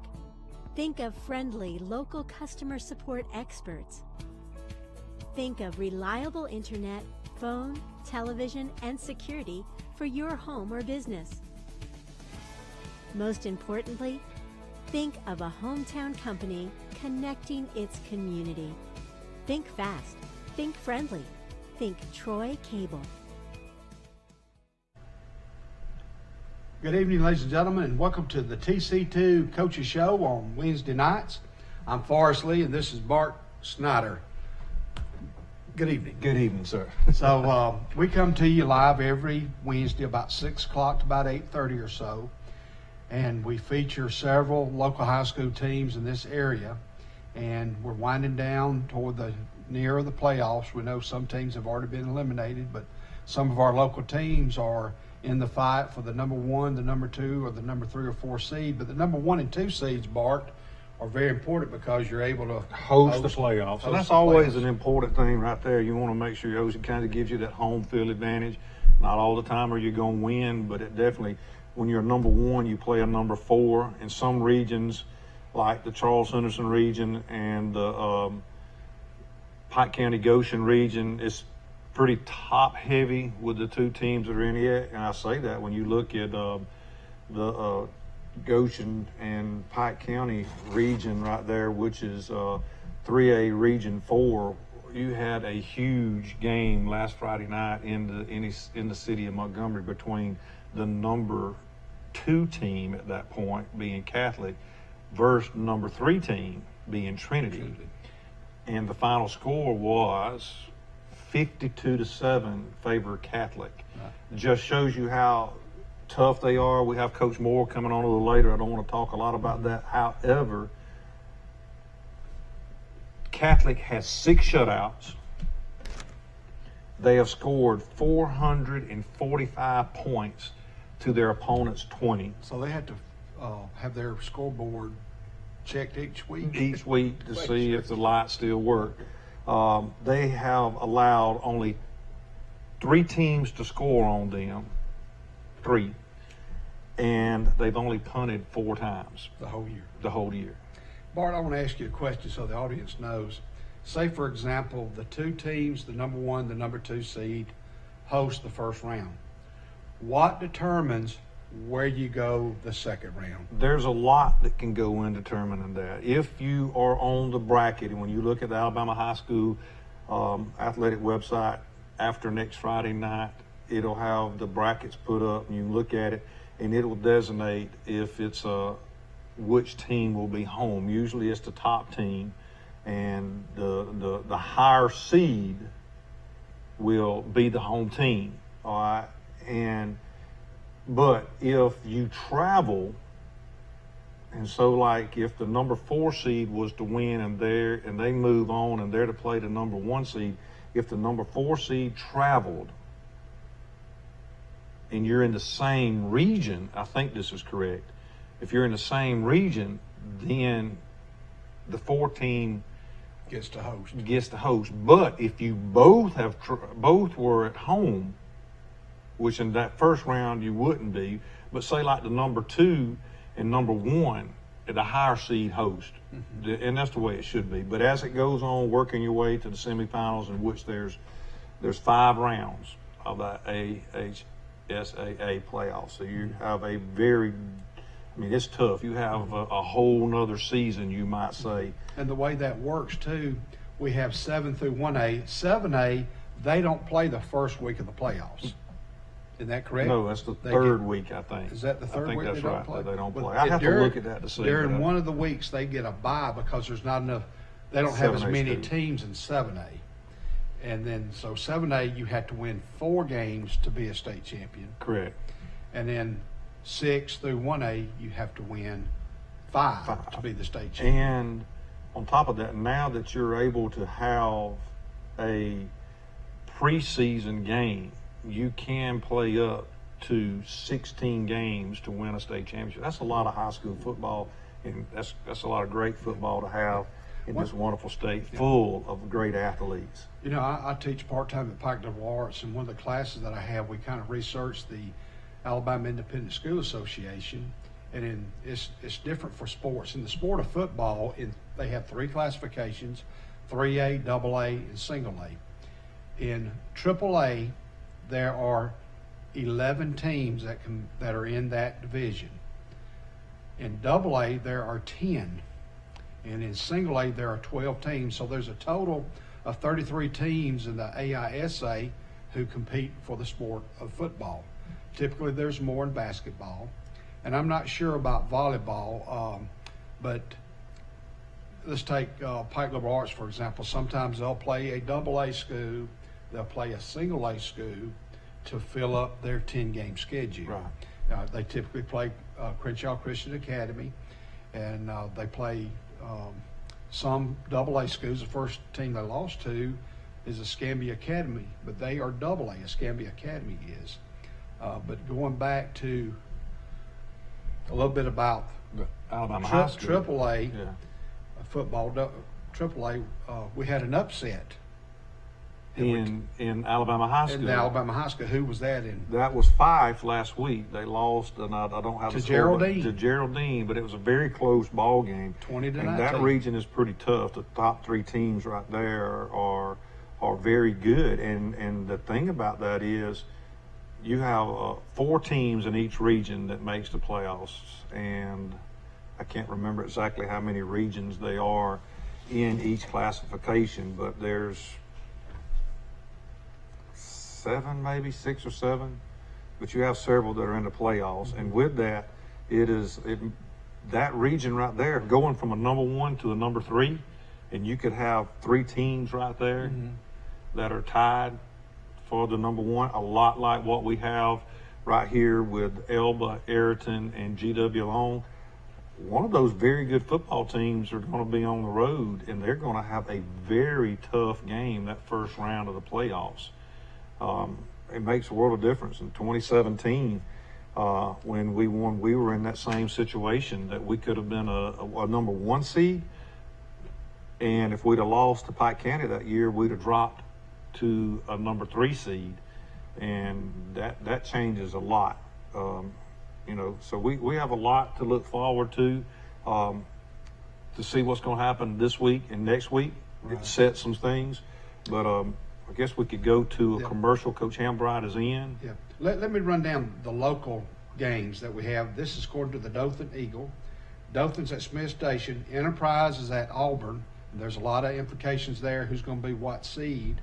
Think of friendly local customer support experts. Think of reliable internet, phone, television, and security for your home or business. Most importantly, think of a hometown company connecting its community. Think fast. Think friendly. Think Troy Cable. Good evening, ladies and gentlemen, and welcome to the TC2 Coaches Show on Wednesday nights. I'm Forrest Lee, and this is Bart Snyder. Good evening. Good evening, sir. So we come to you live every Wednesday about 6 o'clock to about 8:30 or so, and we feature several local high school teams in this area, and we're winding down toward the near the playoffs. We know some teams have already been eliminated, but some of our local teams are in the fight for the number 1, the number 2, or the number 3 or 4 seed. But the number 1 and 2 seeds, Bart, are very important because you're able to host the playoffs. And that's always an important thing right there. You want to make sure you host. It kind of gives you that home field advantage. Not all the time are you going to win, but it definitely, when you're number 1, you play a number 4. In some regions, like the Charles Henderson region and the Pike County Goshen region, it's pretty top heavy with the 2 teams that are in it. And I say that when you look at the Goshen and Pike County region right there, which is 3A Region 4, you had a huge game last Friday night in the city of Montgomery between the number 2 team at that point being Catholic versus number 3 team being Trinity. And the final score was 52-7 favor Catholic. Just shows you how tough they are. We have Coach Moore coming on a little later. I don't want to talk a lot about that. However, Catholic has 6 shutouts. They have scored 445 points to their opponent's 20. So they had to have their scoreboard checked each week? Each week to see if the lights still work. They have allowed only 3 teams to score on them, 3, and they've only punted 4 times. The whole year? The whole year. Bart, I want to ask you a question so the audience knows. Say, for example, the 2 teams, the number 1, the number 2 seed, host the first round. What determines where you go the second round? There's a lot that can go in determining that. If you are on the bracket, and when you look at the Alabama High School athletic website after next Friday night, it'll have the brackets put up, and you look at it, and it will designate if it's which team will be home. Usually it's the top team, and the higher seed will be the home team. All right, but if you travel, and so like if the number 4 seed was to win and they move on and they're to play the number 1 seed, if the number 4 seed traveled and you're in the same region, I think this is correct. If you're in the same region, then the 4 team gets to host. But if you both were at home, which in that first round you wouldn't be, but say like the number 2 and number 1, the higher seed host, and that's the way it should be. But as it goes on, working your way to the semifinals, in which there's 5 rounds of that AHSAA playoffs, so you have a very, it's tough. You have a whole nother season, you might say. And the way that works too, we have 7 through 1A. 7A, they don't play the first week of the playoffs. Isn't that correct? No, that's the third week, I think. Is that the third week? I think they that's don't right. Play? They don't play. I have to look at that to see. During one of the weeks, they get a bye because there's not enough. They don't have as many teams in 7A, And then, so 7A, you had to win 4 games to be a state champion. Correct. And then 6 through 1A, you have to win 5 to be the state champion. And on top of that, now that you're able to have a preseason game, you can play up to 16 games to win a state championship. That's a lot of high school football, and that's a lot of great football to have in this wonderful state full of great athletes. You know, I teach part-time at Pike Liberal Arts, and one of the classes that I have, we kind of research the Alabama Independent School Association, and it's different for sports. In the sport of football, they have 3 classifications, 3A, AA, and single A. In AAA, there are 11 teams that are in that division. In AA, there are 10. And in single A, there are 12 teams. So there's a total of 33 teams in the AISA who compete for the sport of football. Typically, there's more in basketball. And I'm not sure about volleyball, but let's take Pike Liberal Arts, for example. Sometimes they'll play a AA school, they'll play a single A school to fill up their 10-game schedule. Right. They typically play Crenshaw Christian Academy, and they play some AA schools. The first team they lost to is Escambia Academy, but they are AA. Escambia Academy is. But going back to a little bit about Alabama High School. AAA football, AAA, we had an upset in Alabama High School. In the Alabama High School. Who was that in? That was Fife last week. They lost, and I don't have to the score, Geraldine. To Geraldine, but it was a very close ball game. 20 to 19. And that region is pretty tough. The top 3 teams right there are very good. And the thing about that is, you have 4 teams in each region that makes the playoffs, and I can't remember exactly how many regions they are in each classification, but there's 7, maybe 6 or 7, but you have several that are in the playoffs. And with that, that region right there going from a number 1 to a number 3, and you could have 3 teams right there that are tied for the number 1, a lot like what we have right here with Elba, Ayrton, and GW Long. One of those very good football teams are going to be on the road, and they're going to have a very tough game that first round of the playoffs. It makes a world of difference. In 2017, when we won, we were in that same situation that we could have been a number 1 seed, and if we'd have lost to Pike County that year, we'd have dropped to a number 3 seed, and that changes a lot. So we have a lot to look forward to see what's going to happen this week and next week. Right. Set some things, but I guess we could go to a commercial. Coach Hambright is in. Yeah. Let me run down the local games that we have. This is according to the Dothan Eagle. Dothan's at Smith Station. Enterprise is at Auburn. There's a lot of implications there. Who's going to be what seed?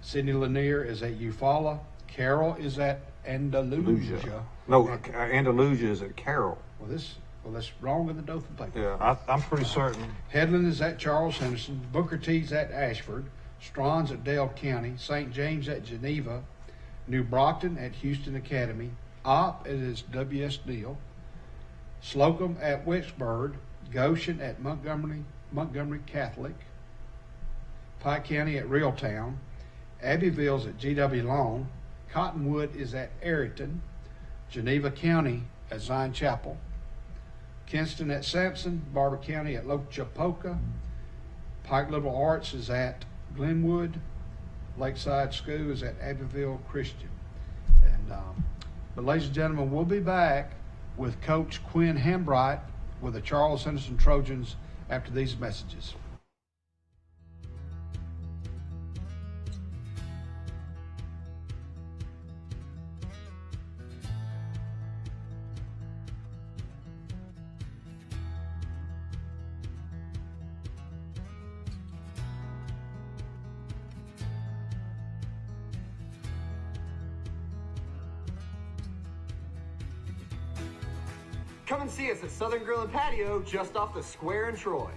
Sidney Lanier is at Eufaula. Carroll is at Andalusia. No, Andalusia is at Carroll. Well, that's wrong in the Dothan paper. Yeah, I'm pretty certain. Headland is at Charles Henderson. Booker T's at Ashford. Strawn's at Dale County. St. James at Geneva. New Brockton at Houston Academy. Opp is W.S. Neal. Slocum at Wicksburg. Goshen at Montgomery Catholic. Pike County at Reeltown. Abbeville's at G.W. Long. Cottonwood is at Ayrton. Geneva County at Zion Chapel. Kinston at Sampson. Barber County at Lochapoka. Pike Liberal Arts is at Glenwood. Lakeside School is at Abbeville Christian. But ladies and gentlemen, we'll be back with Coach Quinn Hambright with the Charles Henderson Trojans after these messages. Come and see us at Southern Grill and Patio just off the square in Troy.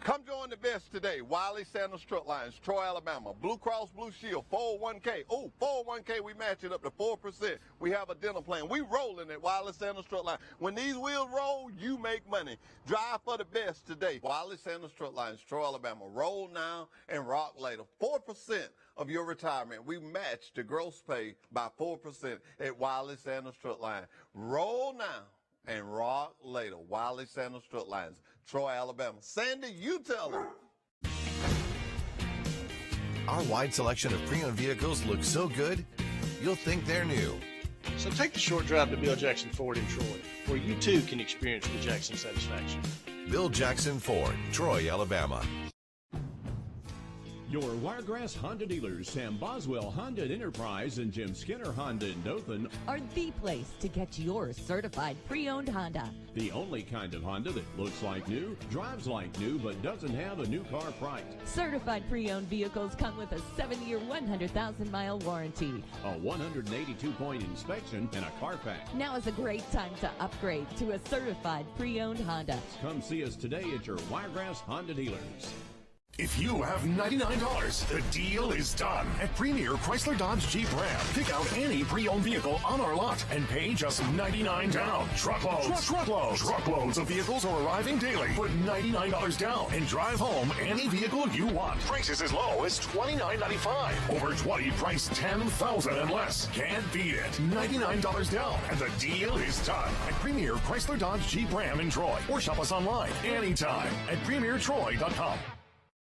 Come join doing the best today. Wiley Sanders Truck Lines, Troy, Alabama. Blue Cross Blue Shield, 401k. Oh, 401k, we match it up to 4%. We have a dental plan. We rolling at Wiley Sanders Truck Line. When these wheels roll, you make money. Drive for the best today. Wiley Sanders Truck Lines, Troy, Alabama. Roll now and rock later. 4% of your retirement. We match the gross pay by 4% at Wiley Sanders Truck Line. Roll now and rock later. Wiley Sanders Truck Lines, Troy, Alabama. Sandy, you tell them. Our wide selection of pre-owned vehicles looks so good, you'll think they're new. So take the short drive to Bill Jackson Ford in Troy, where you too can experience the Jackson satisfaction. Bill Jackson Ford, Troy, Alabama. Your Wiregrass Honda dealers, Sam Boswell Honda at Enterprise and Jim Skinner Honda in Dothan, are the place to get your certified pre-owned Honda. the only kind of Honda that looks like new, drives like new, but doesn't have a new car price. Certified pre-owned vehicles come with a 7-year, 100,000-mile warranty. A 182-point inspection and a Carfax. Now is a great time to upgrade to a certified pre-owned Honda. Come see us today at your Wiregrass Honda dealers. If you have $99, the deal is done at Premier Chrysler Dodge Jeep Ram. Pick out any pre-owned vehicle on our lot and pay just $99 down. Truckloads. Truckloads of vehicles are arriving daily. Put $99 down and drive home any vehicle you want. Prices as low as $29.95. Over 20 priced $10,000 and less. Can't beat it. $99 down and the deal is done at Premier Chrysler Dodge Jeep Ram in Troy. Or shop us online anytime at premiertroy.com.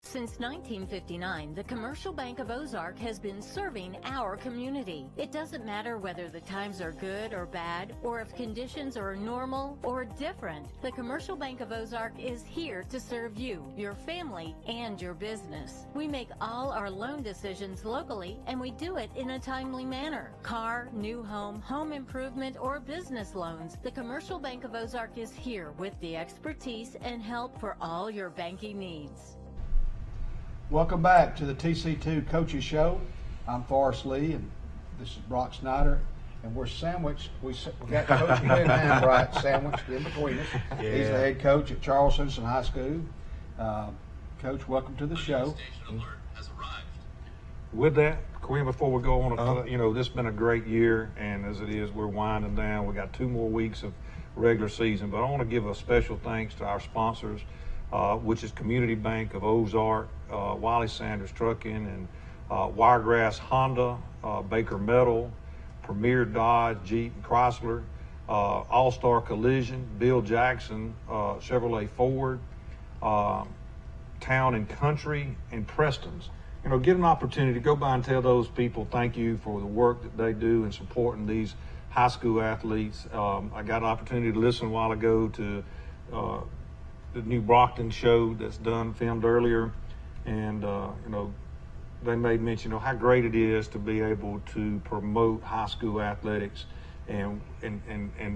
Since 1959, the Commercial Bank of Ozark has been serving our community. It doesn't matter whether the times are good or bad, or if conditions are normal or different. The Commercial Bank of Ozark is here to serve you, your family, and your business. We make all our loan decisions locally, and we do it in a timely manner. Car, new home, home improvement, or business loans, the Commercial Bank of Ozark is here with the expertise and help for all your banking needs. Welcome back to the TC2 Coaches Show. I'm Forrest Lee, and this is Brock Snyder, and we're sandwiched. We got Coach Glenn Hambright sandwiched in between us. Yeah. He's the head coach at Charles Simpson High School. Coach, welcome to the show. With that, Quinn, before we go on, this has been a great year, and as it is, we're winding down. We got 2 more weeks of regular season, but I want to give a special thanks to our sponsors, which is Community Bank of Ozark, Wiley Sanders Trucking, and Wiregrass Honda, Baker Metal, Premier Dodge, Jeep, and Chrysler, All-Star Collision, Bill Jackson, Chevrolet Ford, Town and Country, and Preston's. Get an opportunity to go by and tell those people thank you for the work that they do in supporting these high school athletes. I got an opportunity to listen a while ago to the new Brockton show that's filmed earlier, and they made mention of how great it is to be able to promote high school athletics, and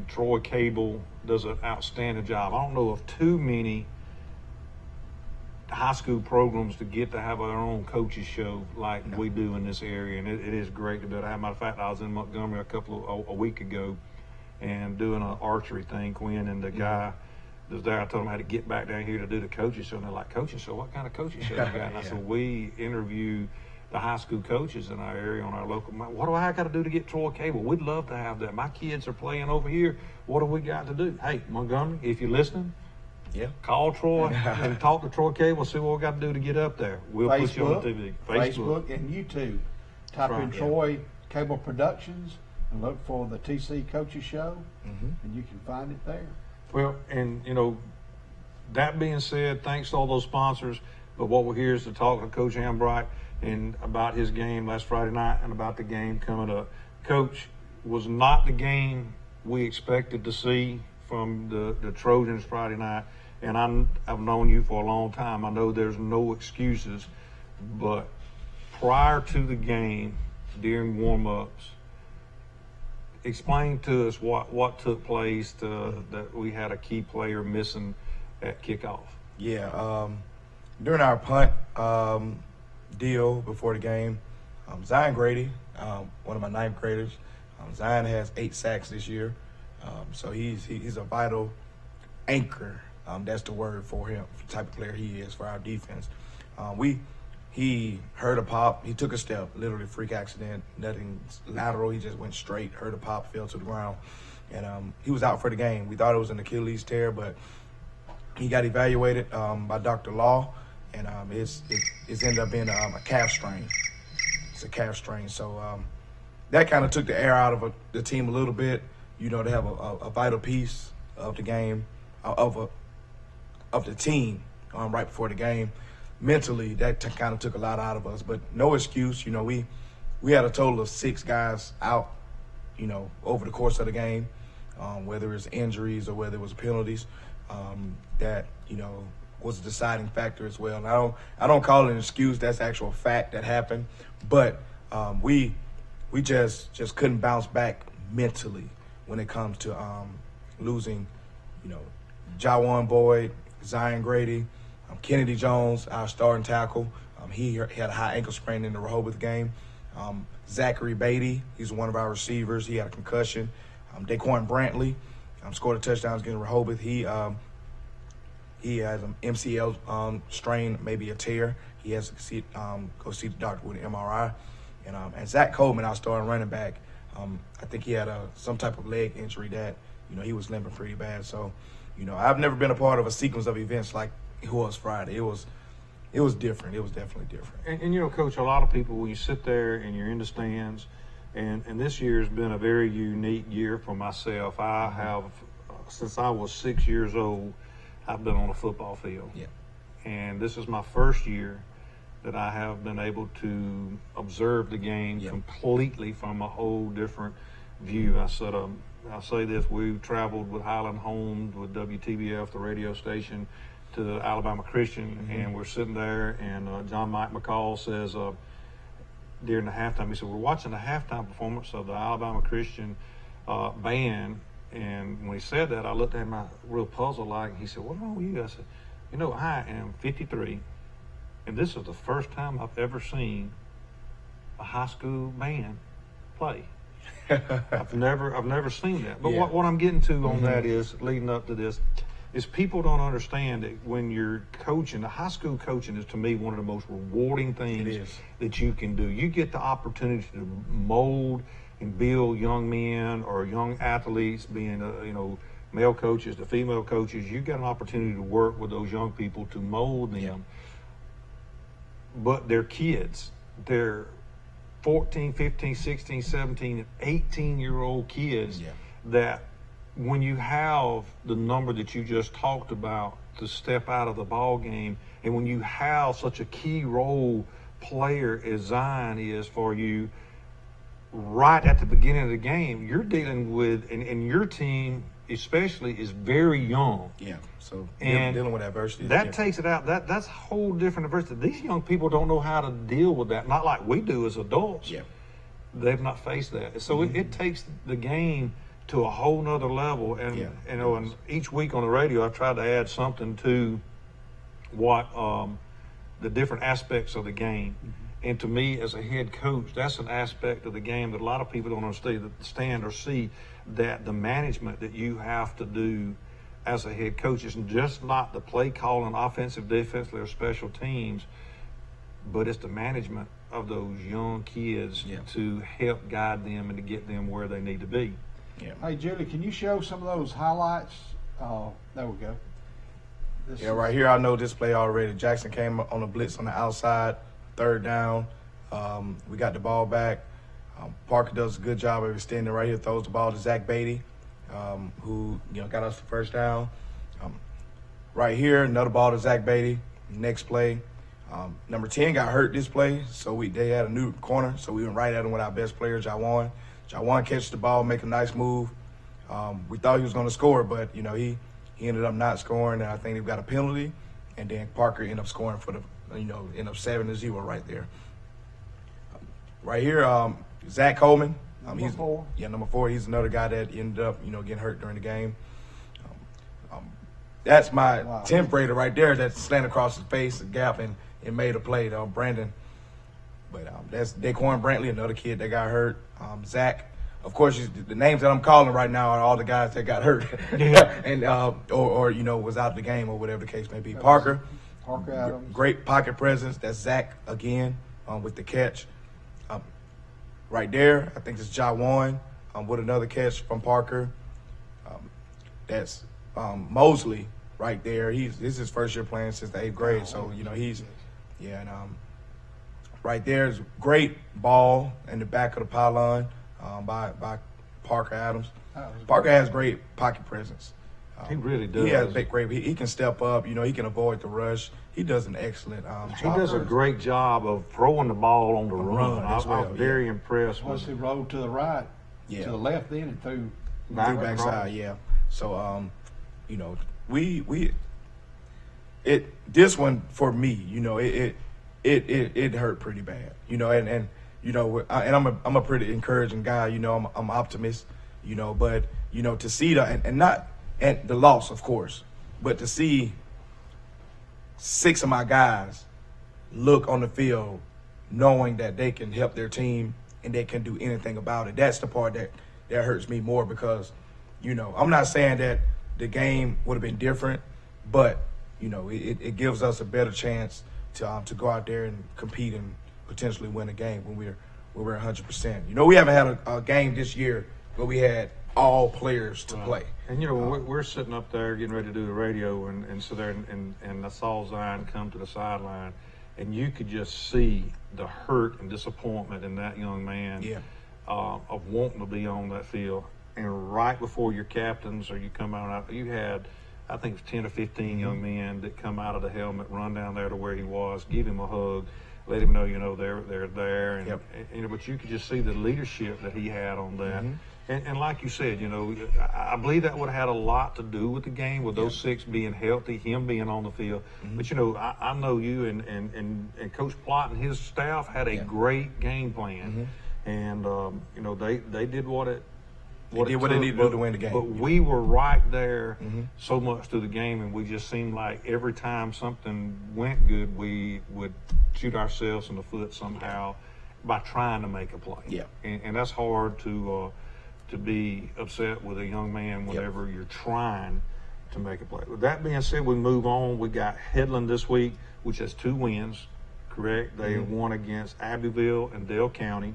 Troy Cable does an outstanding job. I don't know of too many high school programs to get to have our own coaches show like we do in this area, and it is great to be able to have. Matter of fact, I was in Montgomery a week ago and doing an archery thing, Quinn, and the guy was there. I told him I had to get back down here to do the coaches show, and they're like, coaches show? What kind of coaches show you got? And I said, we interview the high school coaches in our area on our local. What do I got to do to get Troy Cable? We'd love to have that. My kids are playing over here. What do we got to do? Hey, Montgomery, if you're listening, call Troy and talk to Troy Cable, see what we got to do to get up there. We'll put you on TV. Facebook and YouTube. Type in Troy Cable Productions and look for the TC Coaches Show, and you can find it there. Well, and that being said, thanks to all those sponsors, but what we're here is to talk to Coach Hambright and about his game last Friday night and about the game coming up. Coach, was not the game we expected to see from the Trojans Friday night, and I've known you for a long time. I know there's no excuses, but prior to the game, during warm-ups, explain to us what took place that we had a key player missing at kickoff. Yeah, during our punt deal before the game, Zion Grady, one of my 9th graders, Zion has 8 sacks this year, so he's a vital anchor That's the word for him, the type of player he is for our defense. He heard a pop. He took a step, literally freak accident, nothing lateral. He just went straight, heard a pop, fell to the ground. And he was out for the game. We thought it was an Achilles tear, but he got evaluated by Dr. Law, and it's ended up being a calf strain. It's a calf strain. So that kind of took the air out of the team a little bit. You know, they have a vital piece of the game, of the team right before the game. Mentally, that kind of took a lot out of us, but no excuse. You know, we had a total of 6 guys out, you know, over the course of the game, whether it's injuries or whether it was penalties, that, you know, was a deciding factor as well. And I don't call it an excuse. That's actual fact that happened, but we just couldn't bounce back mentally when it comes to losing, you know, Jawan Boyd, Zion Grady, Kennedy Jones, our starting tackle. He had a high ankle sprain in the Rehoboth game. Zachary Beatty, he's one of our receivers. He had a concussion. Daquan Brantley scored a touchdown against Rehoboth. He has an MCL strain, maybe a tear. He has to go see the doctor with an MRI. And Zach Coleman, our starting running back, I think he had some type of leg injury that, you know, he was limping pretty bad. So, you know, I've never been a part of a sequence of events like it was Friday. It was different. It was definitely different. And you know, Coach, a lot of people, when you sit there and you're in the stands, and this year has been a very unique year for myself. I have, since I was 6 years old, I've been on a football field. Yeah. And this is my first year that I have been able to observe the game completely from a whole different view. I say this, we've traveled with Highland Homes, with WTBF, the radio station, to the Alabama Christian, and we're sitting there, and John Mike McCall says during the halftime, he said, we're watching the halftime performance of the Alabama Christian band, and when he said that, I looked at him real puzzled like. He said, what's wrong with you? I said, you know, I am 53, and this is the first time I've ever seen a high school band play. I've never seen that. But what I'm getting to on that is, leading up to this, is people don't understand that when you're coaching, the high school coaching is, to me, one of the most rewarding things that you can do. You get the opportunity to mold and build young men or young athletes, being, you know, male coaches, the female coaches. You get an opportunity to work with those young people to mold them. But they're kids. They're 14, 15, 16, 17, 18-year-old kids that, when you have the number that you just talked about to step out of the ball game, and when you have such a key role player as Zion is for you right at the beginning of the game, you're dealing with, and your team especially is very young. Yeah, so and dealing with adversity. That takes it out. That's a whole different adversity. These young people don't know how to deal with that, not like we do as adults. Yeah. They've not faced that. So it takes the game to a whole nother level, and you know, and each week on the radio, I've tried to add something to what the different aspects of the game. And to me, as a head coach, that's an aspect of the game that a lot of people don't understand or see, that the management that you have to do as a head coach is just not the play calling, offensive, defensive, or special teams, but it's the management of those young kids to help guide them and to get them where they need to be. Yeah. Hey, Julie, can you show some of those highlights? There we go. Right here, I know this play already. Jackson came on a blitz on the outside, third down. We got the ball back. Parker does a good job of extending right here, throws the ball to Zach Beatty, who, you know, got us the first down. Right here, another ball to Zach Beatty. Next play, number 10 got hurt this play, so they had a new corner, so we went right at him with our best player, Jawan. Jawan catches the ball, make a nice move. We thought he was going to score, but, you know, he ended up not scoring, and I think they got a penalty, and then Parker ended up scoring for the, you know, ended up 7-0 right there. Right here, Zach Coleman. Number 4. Yeah, number 4. He's another guy that ended up, you know, getting hurt during the game. That's my 10th grader right there that slanted across his face, a gap, and made a play, Brandon. But that's Daquan Brantley, another kid that got hurt. Zach of course, the names that I'm calling right now are all the guys that got hurt, and or you know was out the game or whatever the case may be. Parker Adams. Great pocket presence. That's Zach again with the catch. Right there, I think it's Jawan with another catch from Parker. That's Mosley right there. This is his first year playing since the 8th grade, so you know and right there is great ball in the back of the pylon by Parker Adams. Parker has great pocket presence. He really does. He has great. He can step up. You know, he can avoid the rush. He does an excellent job. He does a great job of throwing the ball on the run. I was very impressed. Once he rolled to the right, to the left, then and threw backside. Yeah. So you know, this one for me, you know, it hurt pretty bad. You know, and you know, I'm a pretty encouraging guy. You know, I'm optimist. You know, but you know, to see and the loss, of course, but to see 6 of my guys look on the field knowing that they can help their team and they can do anything about it. That's the part that hurts me more because, you know, I'm not saying that the game would have been different, but, you know, it gives us a better chance to go out there and compete and potentially win a game when we're 100%. You know, we haven't had a game this year where we had all players to play. And, you know, we're sitting up there getting ready to do the radio and so there and I saw Zion come to the sideline and you could just see the hurt and disappointment in that young man of wanting to be on that field. And right before your captains or you come out, you had, I think, 10 or 15 young men that come out of the helmet, run down there to where he was, give him a hug, let him know, you know, they're there. And, you know, but you could just see the leadership that he had on that. And like you said, you know, I believe that would have had a lot to do with the game, with those 6 being healthy, him being on the field. But, you know, I know you and Coach Plott and his staff had a great game plan. And, you know, they did what they needed to do to win the game. But we were right there so much through the game, and we just seemed like every time something went good, we would shoot ourselves in the foot somehow by trying to make a play. And that's hard to be upset with a young man whenever you're trying to make a play. With that being said, we move on. We got Headland this week, which has 2 wins, correct? They won against Abbeville and Dale County.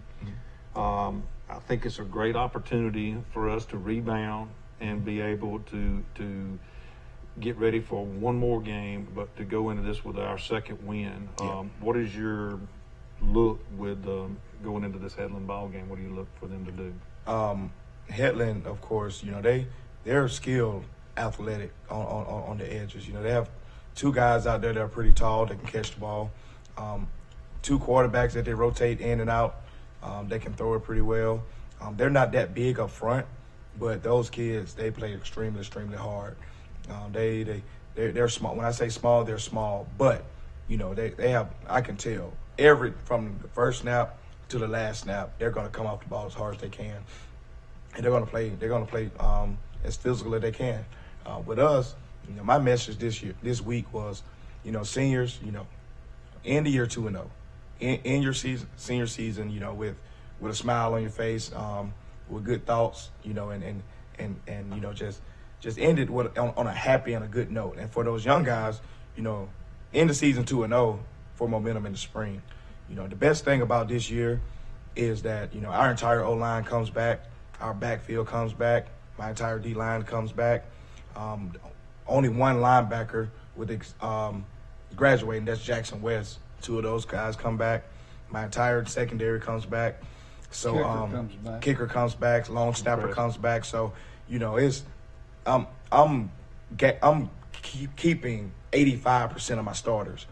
I think it's a great opportunity for us to rebound and be able to get ready for one more game, but to go into this with our 2nd win. What is your look with going into this Headland ball game? What do you look for them to do? Headland, of course, you know, they're skilled, athletic on the edges. You know, they have 2 guys out there that are pretty tall that can catch the ball. 2 quarterbacks that they rotate in and out. They can throw it pretty well. They're not that big up front, but those kids, they play extremely, extremely hard. They're small. When I say small, they're small. But, you know, they have, I can tell, from the first snap to the last snap, they're going to come off the ball as hard as they can. And they're going to play as physical as they can. With us, you know, my message this week was, you know, seniors, you know, end the year 2-0. In your senior season, you know, with a smile on your face, with good thoughts, you know, and you know, just end it on a happy and a good note. And for those young guys, you know, end the season 2-0 for momentum in the spring. You know, the best thing about this year is that, you know, our entire O-line comes back, our backfield comes back, my entire D-line comes back. Only one linebacker with graduating, that's Jackson West. 2 of those guys come back. My entire secondary comes back. So kicker comes back, long snapper comes back. So, you know, it's I'm keeping 85% of my starters,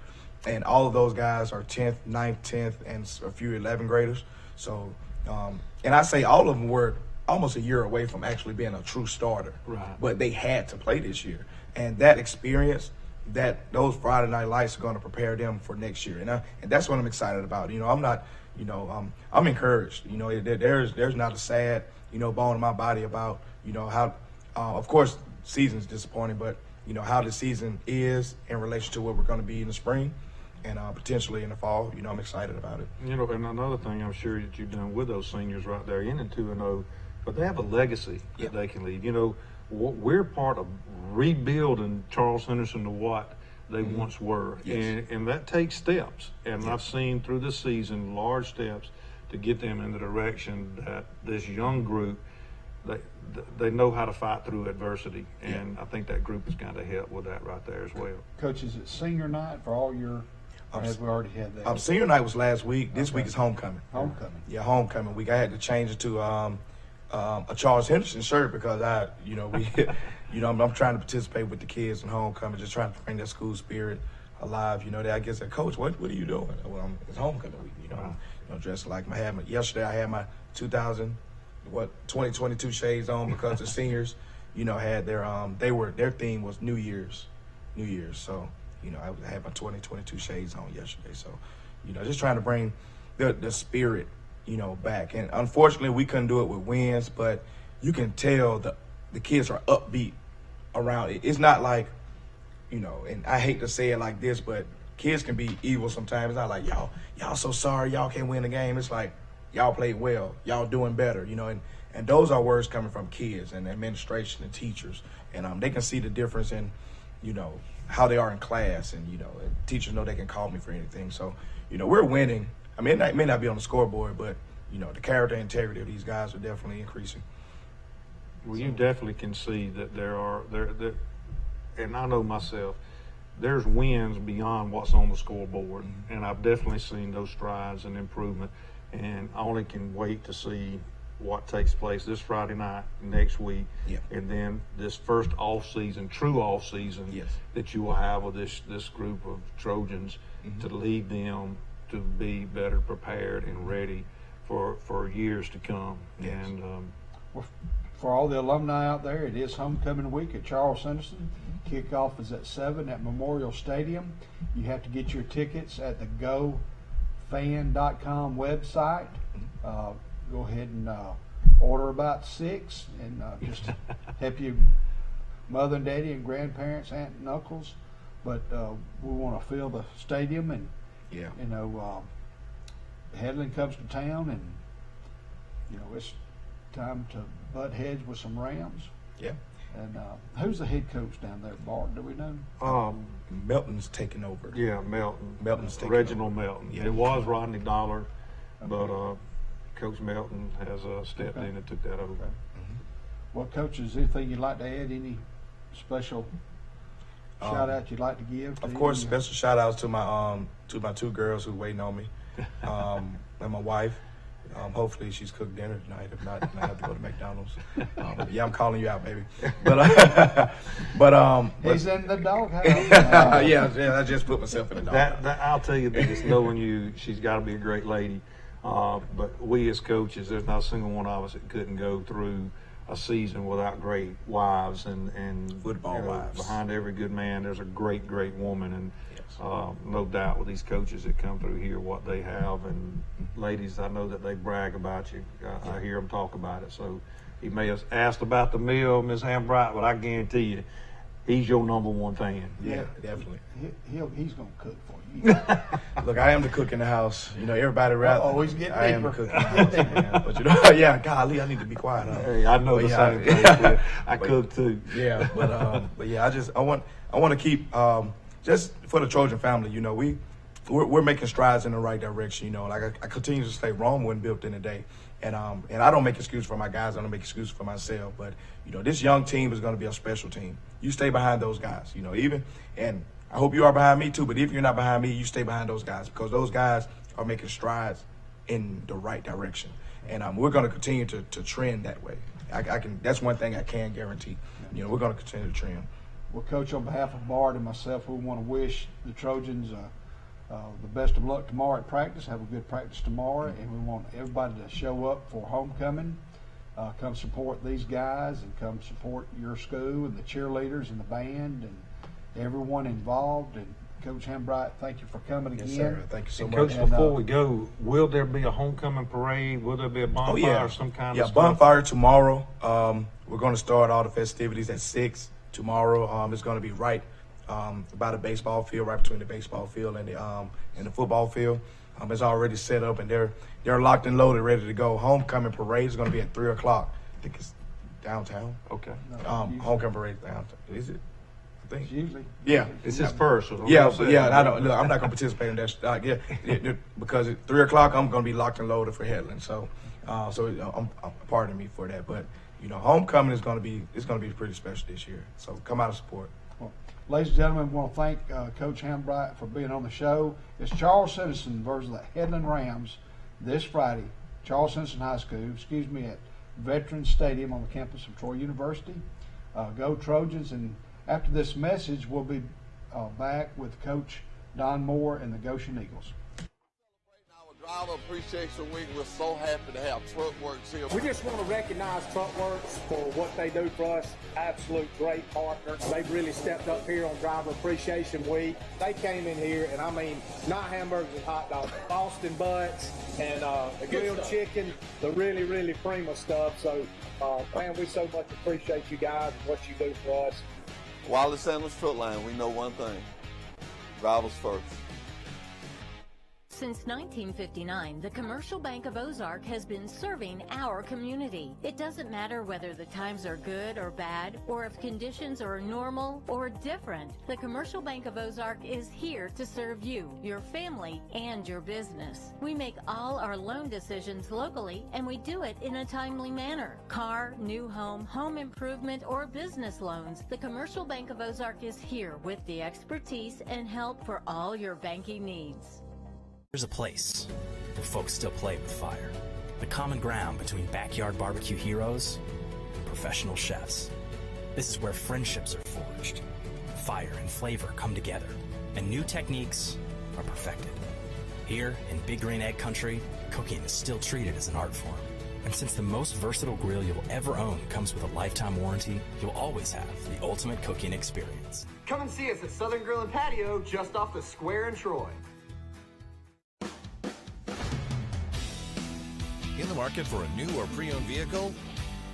and all of those guys are 10th, 9th, 10th, and a few 11th graders. So, and I say all of them were almost a year away from actually being a true starter. But they had to play this year, and that experience, those Friday Night Lights are going to prepare them for next year, and that's what I'm excited about. You know, I'm not, you know, I'm encouraged. You know, there's not a sad, you know, bone in my body about, you know, how, of course, season's disappointing, but you know how the season is in relation to what we're going to be in the spring and potentially in the fall. You know, I'm excited about it. You know, and another thing I'm sure that you've done with those seniors right there, in 2-0, but they have a legacy that they can leave. You know, we're part of rebuilding Charles Henderson to what they once were, and that takes steps. And I've seen through this season large steps to get them in the direction that this young group, they know how to fight through adversity, and I think that group is going to help with that right there as well. Coach, is it senior night for all your? Or have we already had that? Senior night was last week. This week is homecoming. Homecoming. Yeah, homecoming week. I had to change it to a Charles Henderson shirt because I'm trying to participate with the kids in homecoming, just trying to bring that school spirit alive. You know, I guess that coach, what are you doing? Well, it's homecoming week. You know, dressed like yesterday I had my 2022 shades on because the seniors, had their theme was New Year's. So, I had my 2022 shades on yesterday. So, just trying to bring the spirit, back. And unfortunately, we couldn't do it with wins, but you can tell the kids are upbeat around it. It's not like, and I hate to say it like this, but kids can be evil sometimes. It's not like, y'all so sorry, y'all can't win the game. It's like, y'all played well, y'all doing better, and those are words coming from kids and administration and teachers. And they can see the difference in, how they are in class, and, and teachers know they can call me for anything. So, we're winning. I mean, it may not be on the scoreboard, but, the character and integrity of these guys are definitely increasing. Well, you definitely can see that there, and I know myself, there's wins beyond what's on the scoreboard, and I've definitely seen those strides and improvement, and I only can wait to see what takes place this Friday night, next week, and then this first true off season that you will have with this group of Trojans to lead them to be better prepared and ready for years to come. And for all the alumni out there, it is homecoming week at Charles Henderson. Kickoff is at 7 at Memorial Stadium. You have to get your tickets at the GoFan.com website. Go ahead and order about 6 and just help your mother and daddy and grandparents, aunt and uncles. But we want to fill the stadium, and Headland comes to town, and it's time to butt heads with some Rams. Yeah. And who's the head coach down there, Bart? Do we know? Melton's taking over. Yeah, Melton. Melton's taking Reginald over. Melton. Yeah. It was Rodney Dollar, but Coach Melton has stepped in and took that over. Well, Coach, is there anything you'd like to add? Any special shout out you'd like to give? Of course, special shout outs to my two girls who waiting on me, and my wife. Hopefully she's cooked dinner tonight. If not, then I have to go to McDonald's. I'm calling you out, baby. But he's in the doghouse. I just put myself in the doghouse. That I'll tell you this, knowing you, she's got to be a great lady. But we as coaches, there's not a single one of us that couldn't go through a season without great wives and football wives. Behind every good man, there's a great woman, and no doubt with these coaches that come through here, what they have. And ladies, I know that they brag about you. I hear them talk about it. So he may have asked about the meal, Ms. Hambright, but I guarantee you, he's your number one fan. Yeah, definitely. He's gonna cook for you. Look, I am the cook in the house. Everybody rather. Always get deeper. I am the cook in the house, man. But golly, I need to be quiet. Hey, I know the same thing. I cook too. Yeah, but I want to keep just for the Trojan family. We're making strides in the right direction. Like I continue to say, Rome wasn't built in a day, and I don't make excuses for my guys. I don't make excuses for myself. But this young team is going to be a special team. You stay behind those guys. And I hope you are behind me too. But if you're not behind me, you stay behind those guys, because those guys are making strides in the right direction, and we're going to continue to trend that way. I can. That's one thing I can guarantee. We're going to continue to trend. Well, Coach, on behalf of Bart and myself, we want to wish the Trojans the best of luck tomorrow at practice. Have a good practice tomorrow, and we want everybody to show up for homecoming. Come support these guys, and come support your school and the cheerleaders and the band and everyone involved. And Coach Hambright, thank you for coming again. Yes, sir. Thank you so much. Coach, before we go, will there be a homecoming parade? Will there be a bonfire or some kind of stuff? Bonfire tomorrow. We're going to start all the festivities at 6 tomorrow. It's going to be right by the baseball field, right between the baseball field and the football field. It's already set up, and they're locked and loaded, ready to go. Homecoming parade is going to be at 3 o'clock think it's downtown. Okay. Homecoming parade downtown. Is it? I think. Usually. Yeah. It's his first. So Yeah, but I don't. Look, I'm not gonna participate in that. Because at 3 o'clock I'm gonna be locked and loaded for Headland. So, pardon me for that. But homecoming is gonna be pretty special this year. So come out and support. Well, ladies and gentlemen, we want to thank Coach Hambright for being on the show. It's Charles Citizen versus the Headland Rams this Friday. Charles Citizen High School, at Veterans Stadium on the campus of Troy University. Go Trojans! And after this message, we'll be back with Coach Don Moore and the Goshen Eagles. Driver Appreciation Week, we're so happy to have Truckworks here. We just want to recognize Truckworks for what they do for us. Absolute great partner. They've really stepped up here on Driver Appreciation Week. They came in here, and I mean, not hamburgers and hot dogs, Boston butts and the grilled chicken, the really, really prima stuff. So, man, we so much appreciate you guys and what you do for us. Wallace Sanders Truck Line, we know one thing: drivers first. Since 1959, the Commercial Bank of Ozark has been serving our community. It doesn't matter whether the times are good or bad, or if conditions are normal or different. The Commercial Bank of Ozark is here to serve you, your family, and your business. We make all our loan decisions locally, and we do it in a timely manner. Car, new home, home improvement, or business loans, the Commercial Bank of Ozark is here with the expertise and help for all your banking needs. There's a place where folks still play with fire. The common ground between backyard barbecue heroes and professional chefs. This is where friendships are forged. Fire and flavor come together, and new techniques are perfected. Here in Big Green Egg Country, cooking is still treated as an art form. And since the most versatile grill you'll ever own comes with a lifetime warranty, you'll always have the ultimate cooking experience. Come and see us at Southern Grill and Patio just off the square in Troy. In the market for a new or pre-owned vehicle?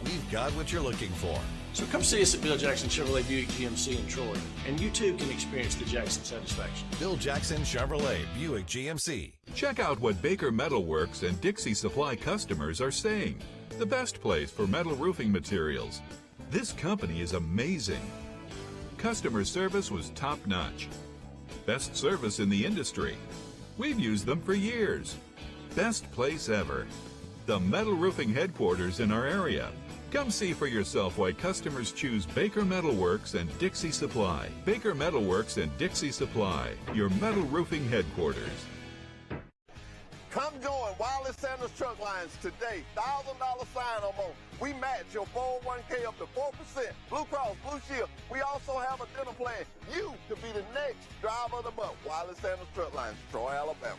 We've got what you're looking for. So come see us at Bill Jackson Chevrolet Buick GMC in Troy, and you too can experience the Jackson satisfaction. Bill Jackson Chevrolet Buick GMC. Check out what Baker Metalworks and Dixie Supply customers are saying. The best place for metal roofing materials. This company is amazing. Customer service was top-notch. Best service in the industry. We've used them for years. Best place ever. The metal roofing headquarters in our area. Come see for yourself why customers choose Baker Metalworks and Dixie Supply. Baker Metalworks and Dixie Supply, your metal roofing headquarters. Come join Wallace Sanders Truck Lines today. $1,000 sign-on bonus. We match your 401k up to 4%. Blue Cross Blue Shield. We also have a dental plan. You could be the next driver of the month. Wallace Sanders Truck Lines, Troy, Alabama.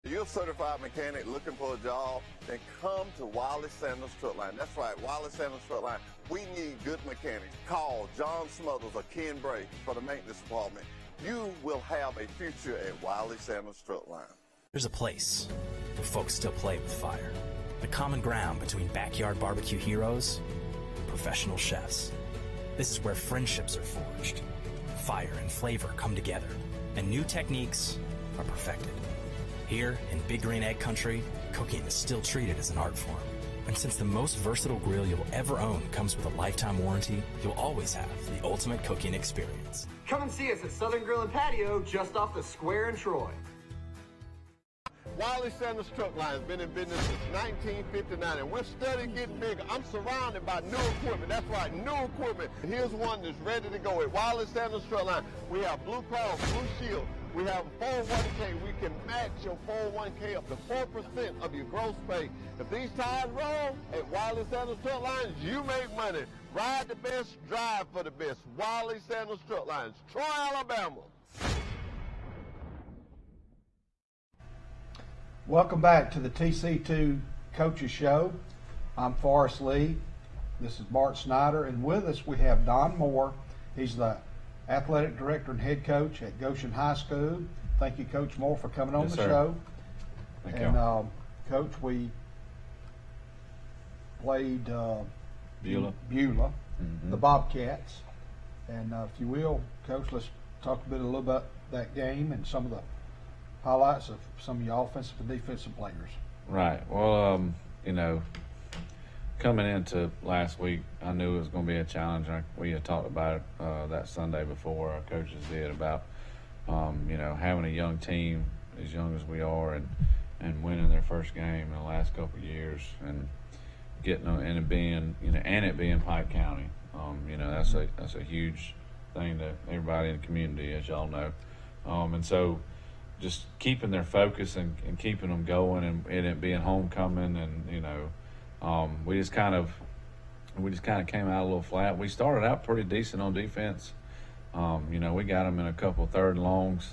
You're a certified mechanic looking for a job, then come to Wallace Sanders Truck Line. That's right, Wallace Sanders Truck Line. We need good mechanics. Call John Smothers or Ken Bray for the maintenance department. You will have a future at Wallace Sanders Truck Line. There's a place where folks still play with fire. The common ground between backyard barbecue heroes and professional chefs. This is where friendships are forged. Fire and flavor come together, and new techniques are perfected. Here in Big Green Egg Country, cooking is still treated as an art form. And since the most versatile grill you'll ever own comes with a lifetime warranty, you'll always have the ultimate cooking experience. Come and see us at Southern Grill and Patio just off the square in Troy. Wallace Sanders Truck Line has been in business since 1959, and we're steadily getting bigger. I'm surrounded by new equipment. That's right, new equipment. Here's one that's ready to go at Wallace Sanders Truck Line. We have Blue Cross Blue Shield. We have 401k. We can match your 401k up to 4% of your gross pay. If these tires roll at Wallace Sanders Truck Lines, you make money. Ride the best, drive for the best. Wallace Sanders Truck Lines, Troy, Alabama. Welcome back to the TC2 Coaches Show. I'm Forrest Lee. This is Bart Snyder, and with us we have Don Moore. He's the athletic director and head coach at Goshen High School. Thank you, Coach Moore, for coming on the show. Thank you. Coach, we played Beulah, the Bobcats. And if you will, Coach, let's talk a little about that game and some of the highlights of some of your offensive and defensive players. Right. Well, coming into last week, I knew it was going to be a challenge. We had talked about it that Sunday before. Our coaches did about having a young team as young as we are and winning their first game in the last couple of years and getting them and it being Pike County. That's a huge thing to everybody in the community, as y'all know. And so just keeping their focus and keeping them going and it being homecoming and we just kind of came out a little flat. We started out pretty decent on defense. We got them in a couple third and longs,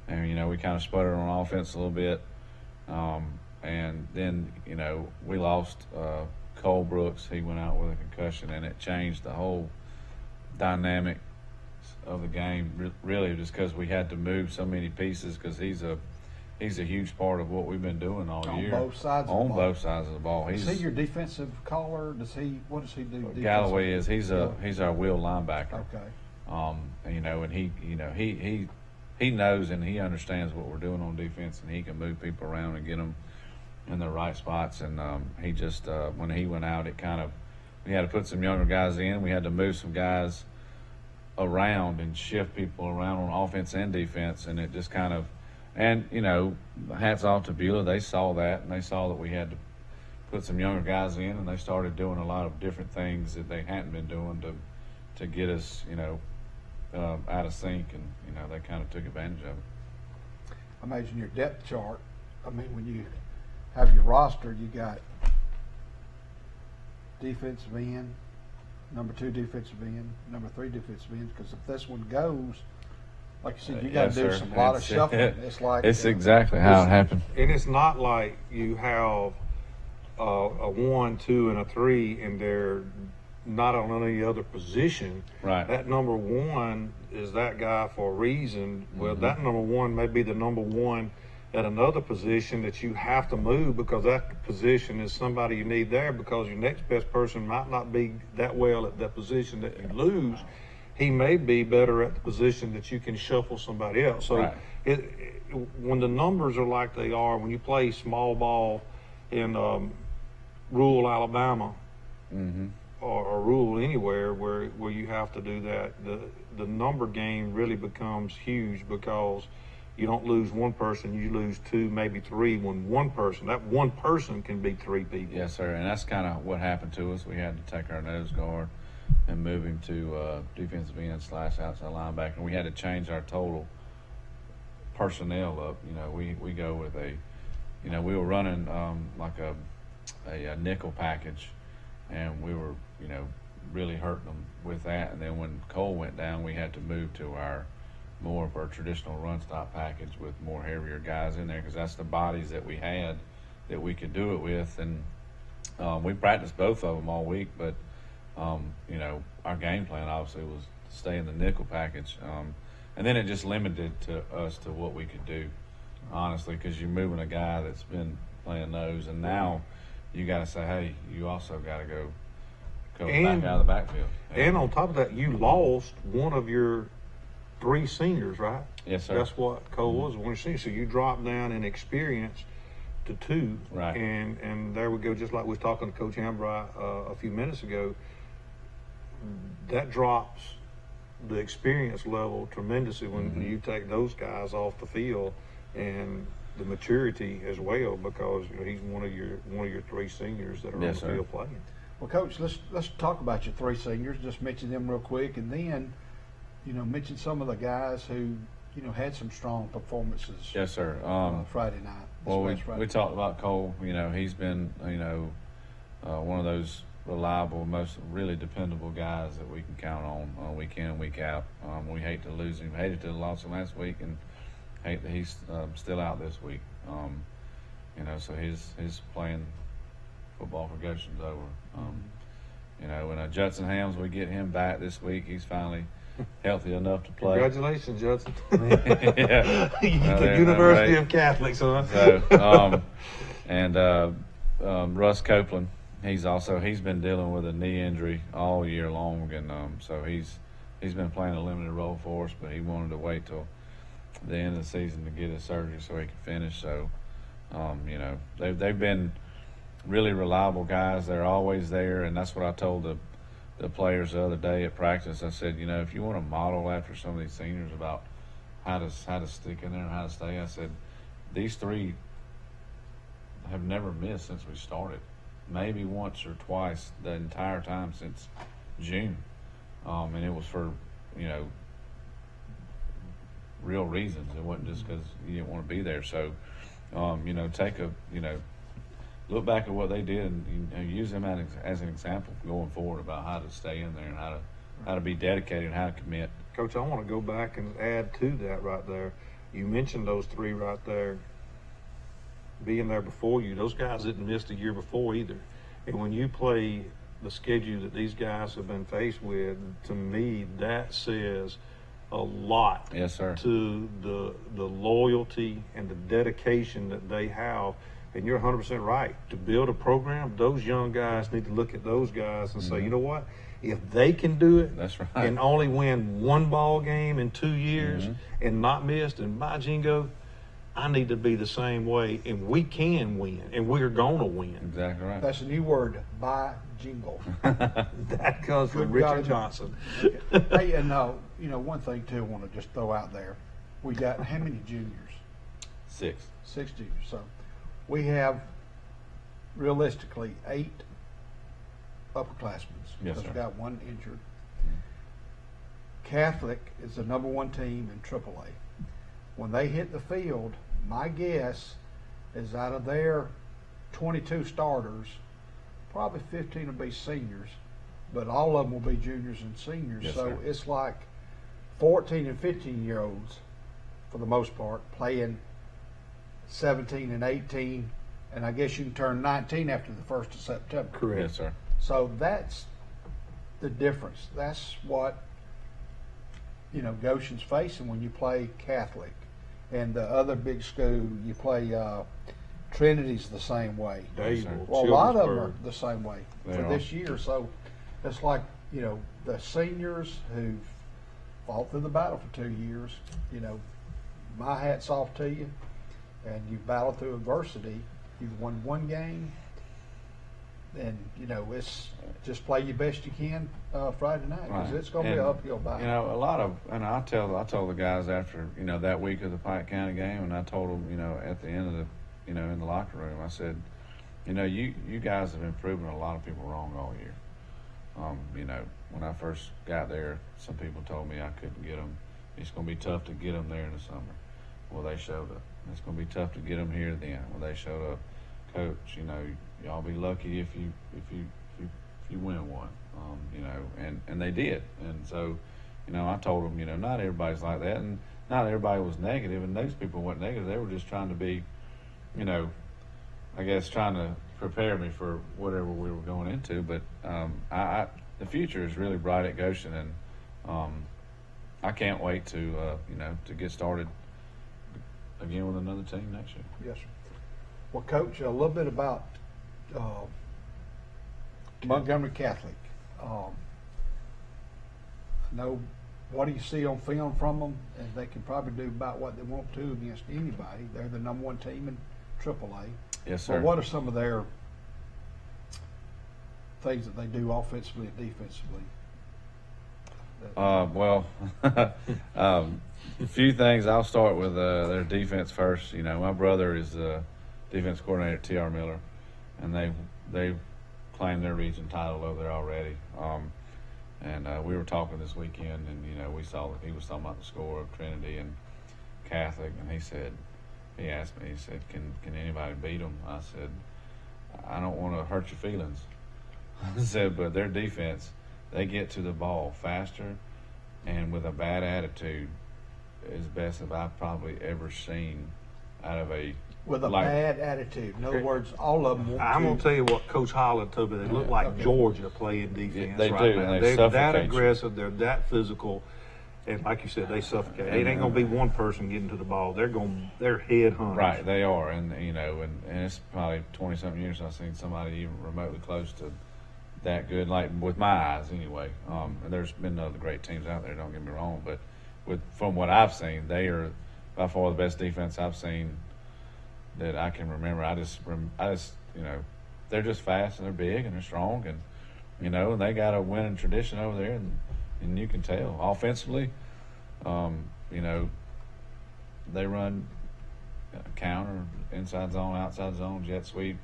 and we kind of sputtered on offense a little bit. And then we lost Cole Brooks. He went out with a concussion, and it changed the whole dynamic of the game. Really, just because we had to move so many pieces, because he's a huge part of what we've been doing all year. On both sides. On both sides of the ball. Is he your defensive caller? What does he do? Galloway is. He's our wheel linebacker. Okay. And he knows and he understands what we're doing on defense, and he can move people around and get them in the right spots. And he just when he went out, we had to put some younger guys in. We had to move some guys around and shift people around on offense and defense, and it just kind of. And, hats off to Beulah. They saw that, and they saw that we had to put some younger guys in, and they started doing a lot of different things that they hadn't been doing to get us, out of sync, and, they kind of took advantage of it. I imagine your depth chart, when you have your roster, you got defensive end, number 2 defensive end, number 3 defensive end, because if this one goes, like you said, you got to do a lot of shuffling. It's exactly how it happened. And it's not like you have a 1, 2, and a 3, and they're not on any other position. Right. That number 1 is that guy for a reason. Well, that number 1 may be the number 1 at another position that you have to move, because that position is somebody you need there, because your next best person might not be that well at that position that you lose. He may be better at the position that you can shuffle somebody else. So when the numbers are like they are, when you play small ball in rural Alabama or rural anywhere where you have to do that, the number game really becomes huge, because you don't lose one person, you lose 2, maybe 3 when that one person can be 3 people. Yes, sir, and that's kind of what happened to us. We had to take our nose guard and move him to defensive end / outside linebacker. And we had to change our total personnel up. We go with we were running like a nickel package, and we were, really hurting them with that. And then when Cole went down, we had to move to more of our traditional run stop package with more heavier guys in there, because that's the bodies that we had that we could do it with. And we practiced both of them all week, but our game plan obviously was to stay in the nickel package. And then it just limited us to what we could do, honestly, because you're moving a guy that's been playing nose, and now you got to say, hey, you also got to go back out of the backfield. And on top of that, you lost one of your 3 seniors, right? Yes, sir. That's what Cole was, one of your seniors. So you dropped down in experience to 2. Right. And there we go, just like we was talking to Coach Ambry a few minutes ago. That drops the experience level tremendously when you take those guys off the field, and the maturity as well, because he's one of your 3 seniors that are on the field playing. Well, Coach, let's talk about your 3 seniors. Just mention them real quick, and then mention some of the guys who had some strong performances. Yes, sir. Friday night. Well, we talked about Cole. He's been one of those reliable, most really dependable guys that we can count on week in and week out. We hate to lose him. Hated to lose him last week, and hate that he's still out this week. So his playing football for Goshen's over. When Judson Hams, we get him back this week. He's finally healthy enough to play. Congratulations, Judson. Yeah. The University of Catholics, huh? So, Russ Copeland. He's been dealing with a knee injury all year long, and so he's been playing a limited role for us, but he wanted to wait till the end of the season to get his surgery so he could finish. So, they've been really reliable guys. They're always there, and that's what I told the players the other day at practice. I said, you know, if you want to model after some of these seniors about how to stick in there and how to stay, I said, these three have never missed since we started. Maybe once or twice the entire time since June. And it was for, you know, real reasons. It wasn't just because you didn't want to be there. So, you know, look back at what they did and use them as an example going forward about how to stay in there and how to be dedicated and how to commit. Coach, I want to go back and add to that right there. You mentioned those three right there being there before you. Those guys didn't miss the year before either. And when you play the schedule that these guys have been faced with, to me, that says a lot. Yes, sir. To the loyalty and the dedication that they have. And you're 100% right. To build a program, those young guys need to look at those guys and say, you know what? If they can do it, that's right, and only win one ball game in 2 years and not miss, and by jingo, I need to be the same way, and we can win, and we're going to win. Exactly right. That's a new word, by jingle. That comes from Richard Johnson. Hey, and you know, one thing too, I want to just throw out there. We got how many juniors? 6. 6 juniors. So we have realistically 8 upperclassmen. Yes, because sir. we got 1 injured. Catholic is the #1 team in AAA. When they hit the field, my guess is out of their 22 starters, probably 15 will be seniors, but all of them will be juniors and seniors. Yes, so sir. it's like 14 and 15-year-olds, for the most part, playing 17 and 18, and I guess you can turn 19 after the 1st of September. Correct. Yes, sir. So that's the difference. That's what, you know, Goshen's facing when you play Catholic. And the other big school, you play Trinity's the same way. Well, a lot of them are the same way for this year. So it's like, you know, the seniors who've fought through the battle for 2 years, you know, my hat's off to you. And you battled through adversity. You've won 1 game. And, you know, it's just play your best you can Friday night, because it's going to be an uphill battle. You know, I told the guys after, you know, that week of the Pike County game, and I told them, you know, at the end of the, you know, in the locker room, I said, you know, you guys have been proving a lot of people wrong all year. You know, when I first got there, some people told me I couldn't get them. It's going to be tough to get them there in the summer. Well, they showed up. It's going to be tough to get them here then. Well, they showed up. Coach, you know, y'all be lucky if you win one, you know, and they did. And so, you know, I told them, you know, not everybody's like that, and not everybody was negative, and those people weren't negative. They were just trying to be, you know, I guess trying to prepare me for whatever we were going into. But the future is really bright at Goshen, and I can't wait to, you know, to get started again with another team next year. Yes, sir. Well, Coach, a little bit about Montgomery Catholic. I know, what do you see on film from them? And they can probably do about what they want to against anybody. They're the #1 team in AAA. Yes, sir. But what are some of their things that they do offensively and defensively? Well, a few things. I'll start with their defense first. You know, my brother is defense coordinator at T.R. Miller, and they claimed their region title over there already. And we were talking this weekend, and you know, we saw that he was talking about the score of Trinity and Catholic, and he asked me, he said, "Can anybody beat them?" I said, "I don't want to hurt your feelings." I said, "But their defense, they get to the ball faster and with a bad attitude is best that I've probably ever seen out of a." With a bad attitude. In other words, all of them want I'm going to tell you what Coach Holland told me. They look like Georgia playing defense they right do, now. and they They're that suffocate aggressive. They're that physical. And like you said, they suffocate. It ain't going to be one person getting to the ball. They're head hunters. Right, they are. And, you know, and it's probably 20-something years I've seen somebody even remotely close to that good, like with my eyes anyway. And there's been other great teams out there, don't get me wrong. But from what I've seen, they are by far the best defense I've seen that I can remember. I just you know, they're just fast and they're big and they're strong, and you know, and they got a winning tradition over there, and you can tell offensively. You know, they run counter, inside zone, outside zone, jet sweep,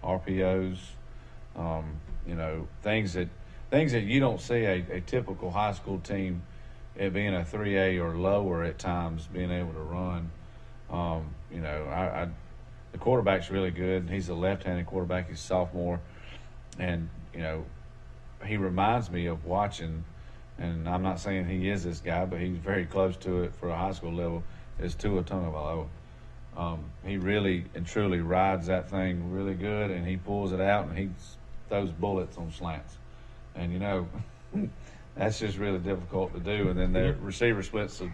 RPOs. You know, things that you don't see a typical high school team, it being a 3A or lower at times, being able to run. You know, the quarterback's really good. He's a left-handed quarterback. He's a sophomore, and you know, he reminds me of watching. And I'm not saying he is this guy, but he's very close to it for a high school level. Is Tua Tagovailoa. He really and truly rides that thing really good, and he pulls it out and he throws bullets on slants. And you know, that's just really difficult to do. And then the receiver splits the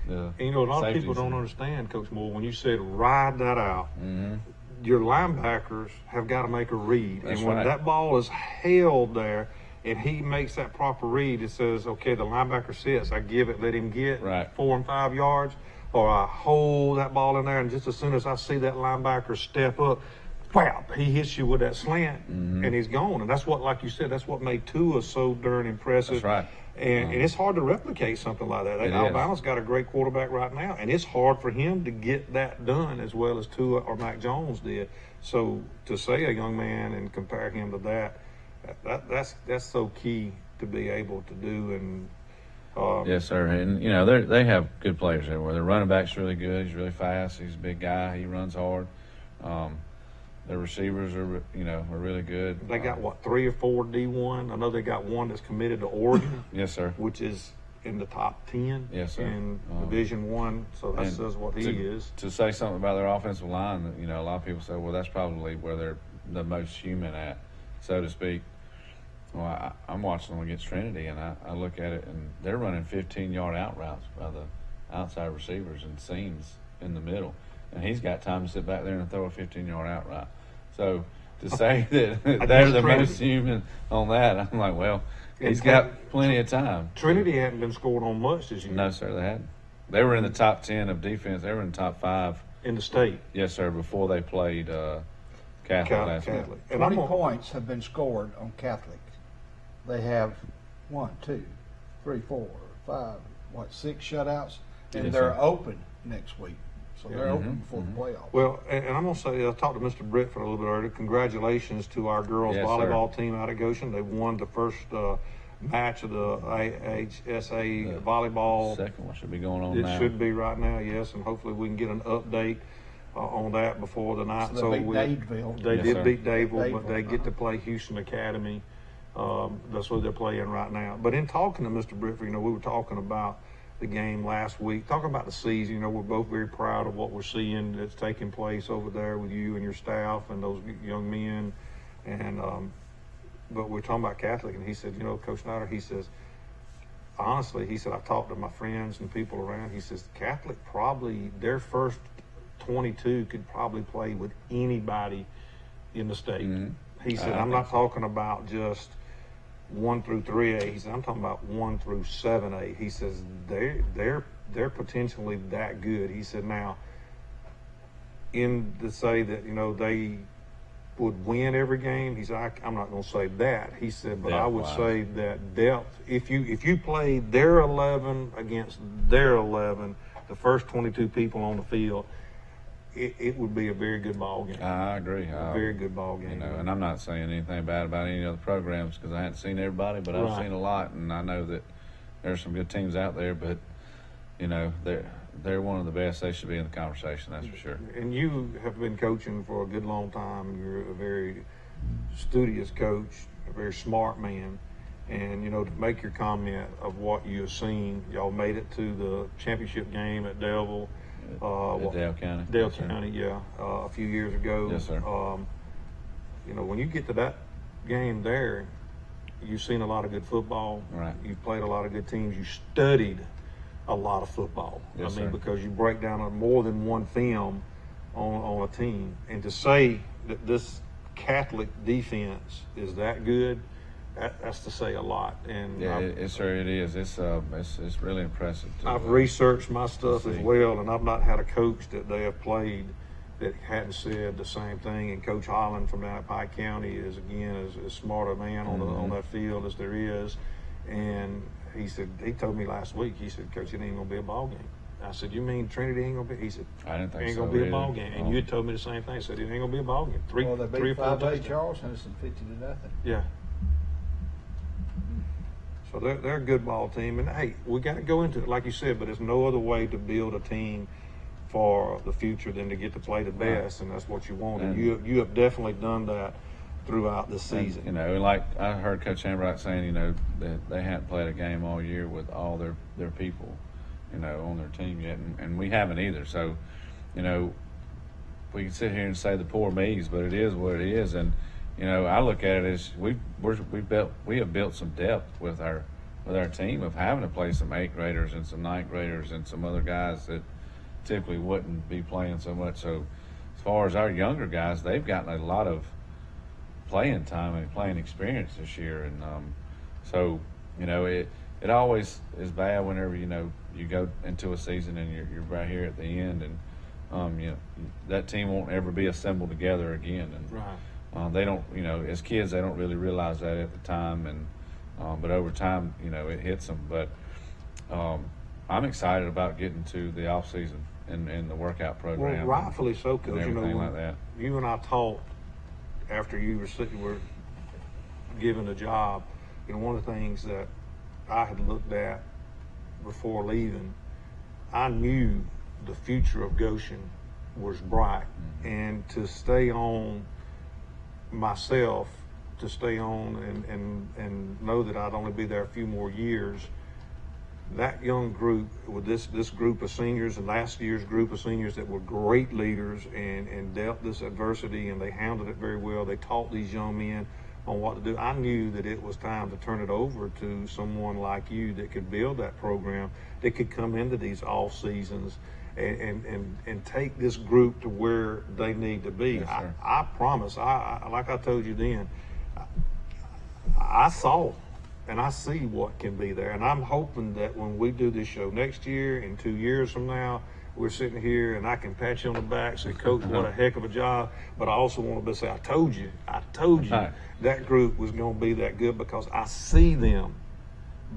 you know, a lot of people don't understand, Coach Moore, when you said ride that out, your linebackers have got to make a read. That's and when right. that ball is held there and he makes that proper read, it says, okay, the linebacker sits, I give it, let him get 4 and 5 yards, or I hold that ball in there, and just as soon as I see that linebacker step up, whap, he hits you with that slant, and he's gone. And that's what, like you said, that's what made Tua so darn impressive. That's right. And it's hard to replicate something like that. Alabama's got a great quarterback right now, and it's hard for him to get that done as well as Tua or Mac Jones did. So to say a young man and compare him to that's so key to be able to do. And yes, sir. And you know, they have good players there. Where their running back's really good. He's really fast. He's a big guy. He runs hard. Their receivers are really good. They got, 3 or 4 D1? I know they got one that's committed to Oregon. Yes, sir. Which is in the top 10 yes, sir. in Division I. So that says what he is. To say something about their offensive line, you know, a lot of people say, well, that's probably where they're the most human at, so to speak. Well, I'm watching them against Trinity, and I look at it, and they're running 15-yard out routes by the outside receivers and seams in the middle. And he's got time to sit back there and throw a 15-yard out route. So to say that they're the most human on that, I'm like, well, he's got plenty of time. Trinity hadn't been scored on much this year. No, sir, they hadn't. They were in the top 10 of defense. They were in the top 5. In the state? Yes, sir, before they played Catholic last week. And 20 points have been scored on Catholic. They have 1, 2, 3, 4, 5, 6 shutouts, and Yes, they're sir. open next week. So they're open before the playoffs. Well, and I'm going to say, I talked to Mr. Britt for a little bit earlier. Congratulations to our girls Yes, volleyball team out of Goshen. They won the first match of the IHSA volleyball. Second one should be going on now. It should be right now, yes, and hopefully we can get an update on that before the night. So they beat Dadeville. They Yes, did sir. beat Dadeville, Dadeville, but they get to play Houston Academy. That's what they're playing right now. But in talking to Mr. Britford, you know, we were talking about the game last week, talking about the season. You know, we're both very proud of what we're seeing that's taking place over there with you and your staff and those young men. And but we're talking about Catholic, and he said, you know, Coach Snyder, he says, honestly, he said, I've talked to my friends and people around. He says, Catholic probably, their first 22 could probably play with anybody in the state. He said, I'm not talking about just 1 through 3A. He said, I'm talking about 1 through 7A. He says, they're potentially that good. He said, now, in to say that, you know, they would win every game, he said, I'm not going to say that. He said, but I would say that depth, if you play their 11 against their 11, the first 22 people on the field, it would be a very good ball game. I agree. A very good ball game. You know, and I'm not saying anything bad about any other programs because I haven't seen everybody, but I've seen a lot, and I know that there's some good teams out there. But you know, they're one of the best. They should be in the conversation. That's for sure. And you have been coaching for a good long time. You're a very studious coach, a very smart man. And, you know, to make your comment of what you've seen, y'all made it to the championship game at Delville. Dale County. Dale County, yeah, a few years ago. Yes, sir. You know, when you get to that game there, you've seen a lot of good football. Right. You've played a lot of good teams. You studied a lot of football. Yes, I mean, sir. because you break down more than one film on a team. And to say that this Catholic defense is that good, that's to say a lot. And Yeah, it is. It's really impressive. I've researched my stuff as well, and I've not had a coach that they have played that hadn't said the same thing. And Coach Holland from down at Pike County is, again, as smart a man on that field as there is. And he told me last week, he said, Coach, it ain't going to be a ball game. I said, you mean Trinity ain't going to be? He said, I didn't think it ain't so going to be either. a ball game. And you had told me the same thing. I said, it ain't going to be a ball game. They Three beat or four 5A touchdowns. Charles Henderson 50-0. Yeah. So they're a good ball team. And, hey, we got to go into it, like you said, but there's no other way to build a team for the future than to get to play the best, and that's what you want. And you have definitely done that throughout the season. And, like I heard Coach Hambright saying, that they hadn't played a game all year with all their people, on their team yet, and we haven't either. So, we can sit here and say the poor me's, but it is what it is. And I look at it as we have built some depth with our team of having to play some 8th graders and some 9th graders and some other guys that typically wouldn't be playing so much. So as far as our younger guys, they've gotten a lot of playing time and playing experience this year. And so it always is bad whenever you go into a season and you're right here at the end, and that team won't ever be assembled together again. And right. They don't, as kids, they don't really realize that at the time, and but over time, it hits them. But I'm excited about getting to the off season and the workout program. Well, rightfully so, Coach. And everything like that. You and I talked after you were given the job. One of the things that I had looked at before leaving, I knew the future of Goshen was bright, and to stay on myself, to stay on and know that I'd only be there a few more years. That young group, with this group of seniors and last year's group of seniors that were great leaders and dealt this adversity, and they handled it very well. They taught these young men on what to do. I knew that it was time to turn it over to someone like you that could build that program, that could come into these off seasons and take this group to where they need to be. Yes, I promise, I like I told you then, I saw and I see what can be there. And I'm hoping that when we do this show next year and 2 years from now, we're sitting here and I can pat you on the back, say, Coach, what a heck of a job. But I also want to say, I told you that group was going to be that good, because I see them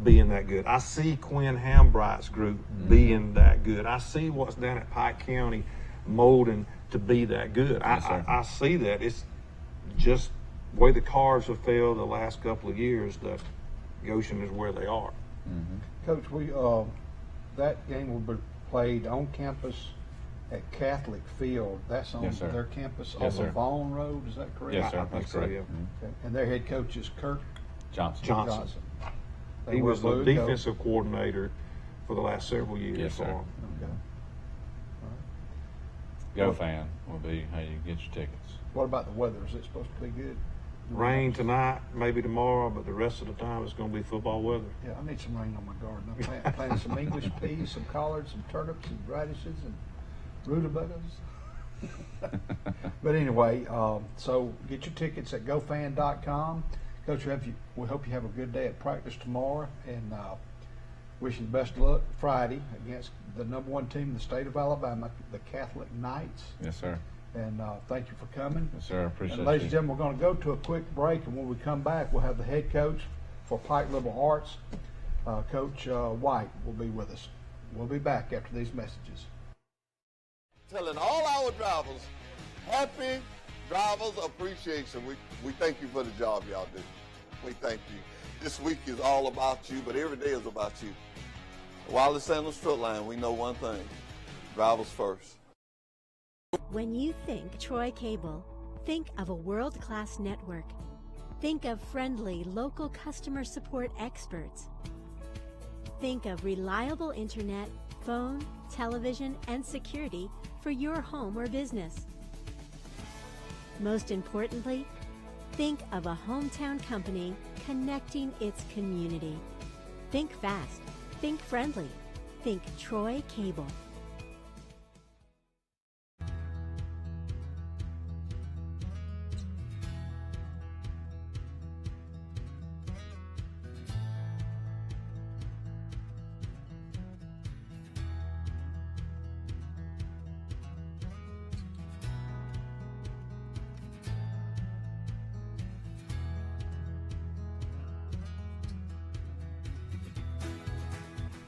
being that good. I see Quinn Hambright's group being that good. I see what's down at Pike County molding to be that good. Yes, I see that. It's just the way the cards have fell the last couple of years that Goshen is where they are. Coach, that game will be played on campus at Catholic Field. That's on their campus on the Vaughn Road. Is that correct? Yes, sir. I think so, yeah. Okay. And their head coach is Kirk Johnson. He was the defensive coordinator for the last several years. Yes, sir. Okay. Go fan will be how you get your tickets. What about the weather? Is it supposed to be good? Rain tonight, maybe tomorrow, but the rest of the time it's going to be football weather. Yeah, I need some rain on my garden. I'm planting some English peas, some collards, some turnips, and radishes, and rutabagas. But anyway, so get your tickets at gofan.com. Coach, we hope you have a good day at practice tomorrow, and wish you the best of luck Friday against the #1 team in the state of Alabama, the Catholic Knights. Yes, sir. And thank you for coming. Yes, sir. I appreciate it. And ladies and gentlemen, we're going to go to a quick break, and when we come back, we'll have the head coach for Pike Liberal Arts, Coach White, will be with us. We'll be back after these messages. Telling all our drivers, happy Drivers Appreciation Week. We thank you for the job y'all do. We thank you. This week is all about you, but every day is about you. Wallace Sandals Truck Line, we know one thing: drivers first. When you think Troy Cable, think of a world-class network. Think of friendly, local customer support experts. Think of reliable internet, phone, television, and security for your home or business. Most importantly, think of a hometown company connecting its community. Think fast. Think friendly. Think Troy Cable.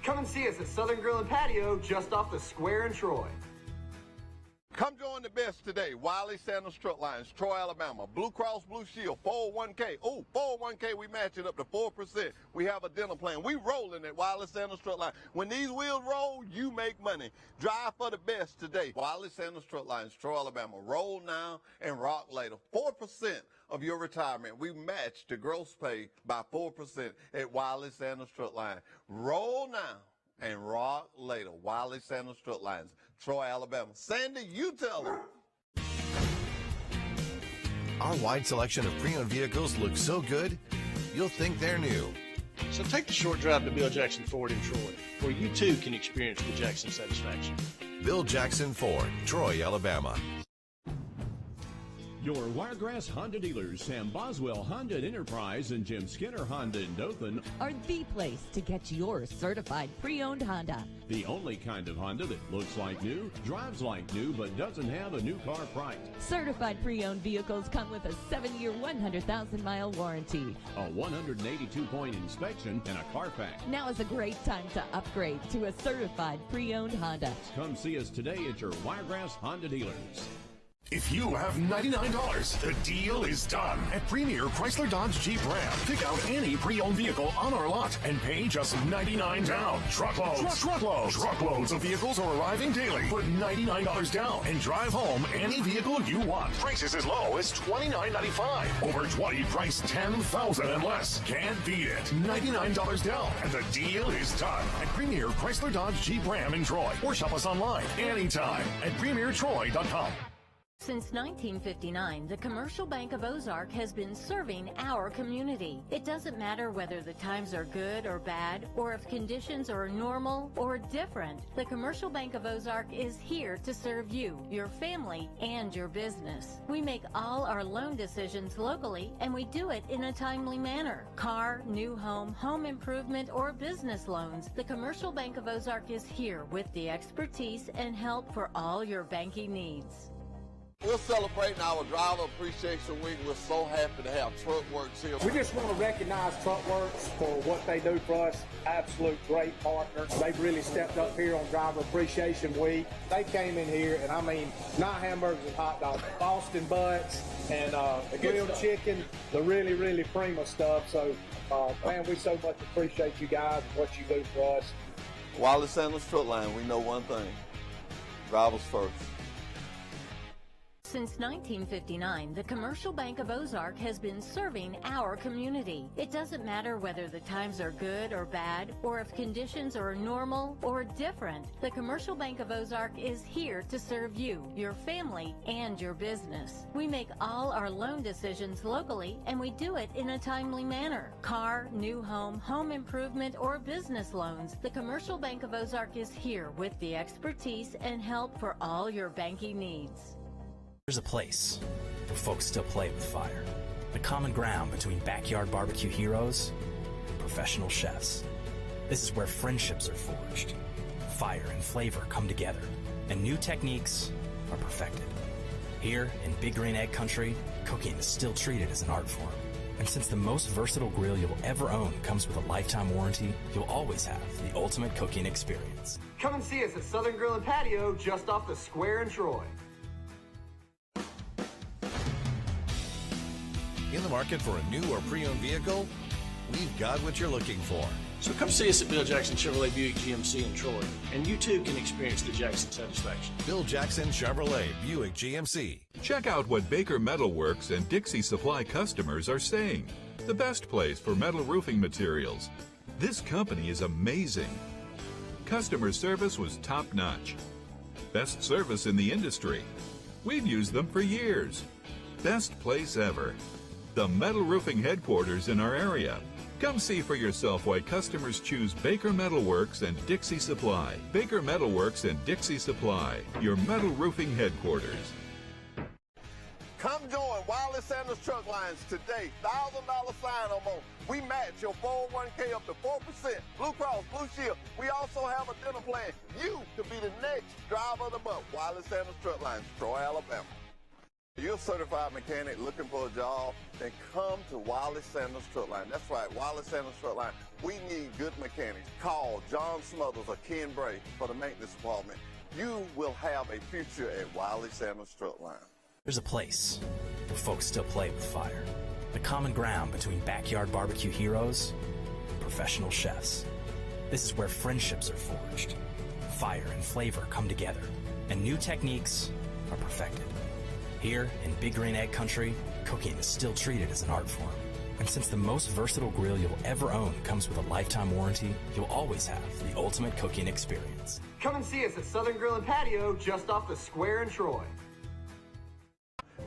Come and see us at Southern Grill and Patio just off the square in Troy. Come join the best today. Wiley Sanders Truck Lines, Troy, Alabama. Blue Cross Blue Shield, 401k. Oh, 401k, we match it up to 4%. We have a dental plan. We rolling at Wiley Sanders Truck Lines. When these wheels roll, you make money. Drive for the best today. Wiley Sanders Truck Lines, Troy, Alabama. Roll now and rock later. 4% of your retirement. We match the gross pay by 4% at Wiley Sanders Truck Line. Roll now and rock later. Wiley Sanders Truck Lines, Troy, Alabama. Sandy, you tell them. Our wide selection of pre-owned vehicles looks so good, you'll think they're new. So take the short drive to Bill Jackson Ford in Troy, where you too can experience the Jackson satisfaction. Bill Jackson Ford, Troy, Alabama. Your Wiregrass Honda dealers, Sam Boswell Honda and Enterprise and Jim Skinner Honda in Dothan, Are the place to get your certified pre-owned Honda. the only kind of Honda that looks like new, drives like new, but doesn't have a new car price. Certified pre-owned vehicles come with a 7-year, 100,000-mile warranty. A 182-point inspection and a Carfax. Now is a great time to upgrade to a certified pre-owned Honda. Come see us today at your Wiregrass Honda dealers. If you have $99, the deal is done. At Premier Chrysler Dodge Jeep Ram, pick out any pre-owned vehicle on our lot and pay just $99 down. Truckloads. Truckloads of vehicles are arriving daily. Put $99 down and drive home any vehicle you want. Prices as low as $29.95. Over 20 price $10,000 and less. Can't beat it. $99 down and the deal is done. At Premier Chrysler Dodge Jeep Ram in Troy. Or shop us online anytime at premiertroy.com. Since 1959, the Commercial Bank of Ozark has been serving our community. It doesn't matter whether the times are good or bad, or if conditions are normal or different. The Commercial Bank of Ozark is here to serve you, your family, and your business. We make all our loan decisions locally, and we do it in a timely manner. Car, new home, home improvement, or business loans, the Commercial Bank of Ozark is here with the expertise and help for all your banking needs. We're celebrating our Driver Appreciation Week. We're so happy to have TruckWorks here. We just want to recognize TruckWorks for what they do for us. Absolute great partners. They've really stepped up here on Driver Appreciation Week. They came in here, and I mean, not hamburgers and hot dogs, Boston butts and the grilled chicken, the really, really prima stuff. So, man, we so much appreciate you guys and what you do for us. Wiley Sanders Truck Line, we know one thing. Drivers first. Since 1959, the Commercial Bank of Ozark has been serving our community. It doesn't matter whether the times are good or bad, or if conditions are normal or different. The Commercial Bank of Ozark is here to serve you, your family, and your business. We make all our loan decisions locally, and we do it in a timely manner. Car, new home, home improvement, or business loans, the Commercial Bank of Ozark is here with the expertise and help for all your banking needs. There's a place where folks still play with fire. The common ground between backyard barbecue heroes and professional chefs. This is where friendships are forged. Fire and flavor come together, and new techniques are perfected. Here in Big Green Egg Country, cooking is still treated as an art form. And since the most versatile grill you'll ever own comes with a lifetime warranty, you'll always have the ultimate cooking experience. Come and see us at Southern Grill and Patio just off the square in Troy. In the market for a new or pre-owned vehicle? We've got what you're looking for. So come see us at Bill Jackson Chevrolet Buick GMC in Troy, and you too can experience the Jackson satisfaction. Bill Jackson Chevrolet Buick GMC. Check out what Baker Metal Works and Dixie Supply customers are saying. The best place for metal roofing materials. This company is amazing. Customer service was top-notch. Best service in the industry. We've used them for years. Best place ever. The metal roofing headquarters in our area. Come see for yourself why customers choose Baker Metal Works and Dixie Supply. Baker Metal Works and Dixie Supply, your metal roofing headquarters. Come join Wiley Sanders Truck Lines today. $1,000 sign-on bonus. We match your 401k up to 4%. Blue Cross Blue Shield. We also have a dental plan. You could be the next driver of the month. Wiley Sanders Truck Lines, Troy, Alabama. You're a certified mechanic looking for a job, then come to Wiley Sanders Truck Line. That's right, Wiley Sanders Truck Line. We need good mechanics. Call John Smothers or Ken Bray for the maintenance department. You will have a future at Wiley Sanders Truck Line. There's a place where folks still play with fire. The common ground between backyard barbecue heroes and professional chefs. This is where friendships are forged. Fire and flavor come together, and new techniques are perfected. Here in Big Green Egg Country, cooking is still treated as an art form. And since the most versatile grill you'll ever own comes with a lifetime warranty, you'll always have the ultimate cooking experience. Come and see us at Southern Grill and Patio just off the square in Troy.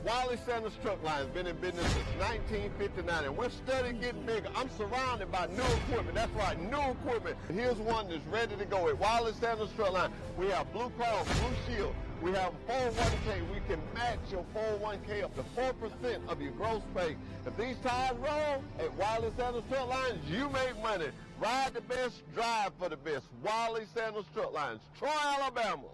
Wiley Sanders Truck Line has been in business since 1959, and we're steadily getting bigger. I'm surrounded by new equipment. That's right, new equipment. Here's one that's ready to go at Wiley Sanders Truck Line. We have Blue Cross Blue Shield. We have 401k. We can match your 401k up to 4% of your gross pay. If these tires roll at Wiley Sanders Truck Lines, you make money. Ride the best, drive for the best. Wiley Sanders Truck Lines, Troy, Alabama.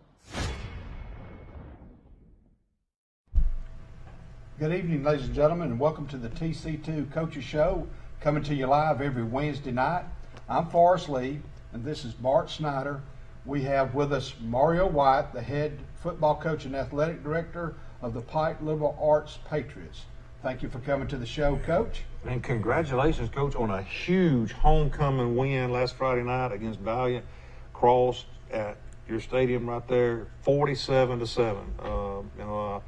Good evening, ladies and gentlemen, and welcome to the TC2 Coaches Show, coming to you live every Wednesday night. I'm Forrest Lee, and this is Bart Snyder. We have with us Mario White, the head football coach and athletic director of the Pike Liberal Arts Patriots. Thank you for coming to the show, Coach. And congratulations, Coach, on a huge homecoming win last Friday night against Valiant Cross at your stadium right there, 47-7.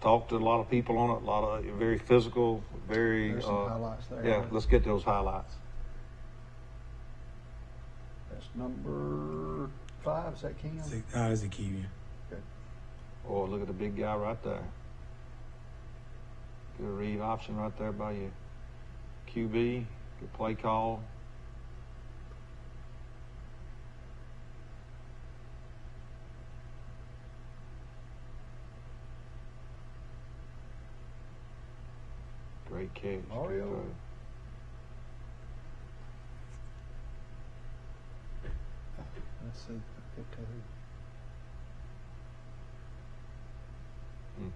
Talked to a lot of people on it, a lot of very physical, very. There's some highlights there. Yeah, let's get those highlights. That's number 5. Is that Ken? That's a key. Okay. Oh, look at the big guy right there. Good read option right there by your QB. Good play call. Great catch. Mario. Let's see. Get to who.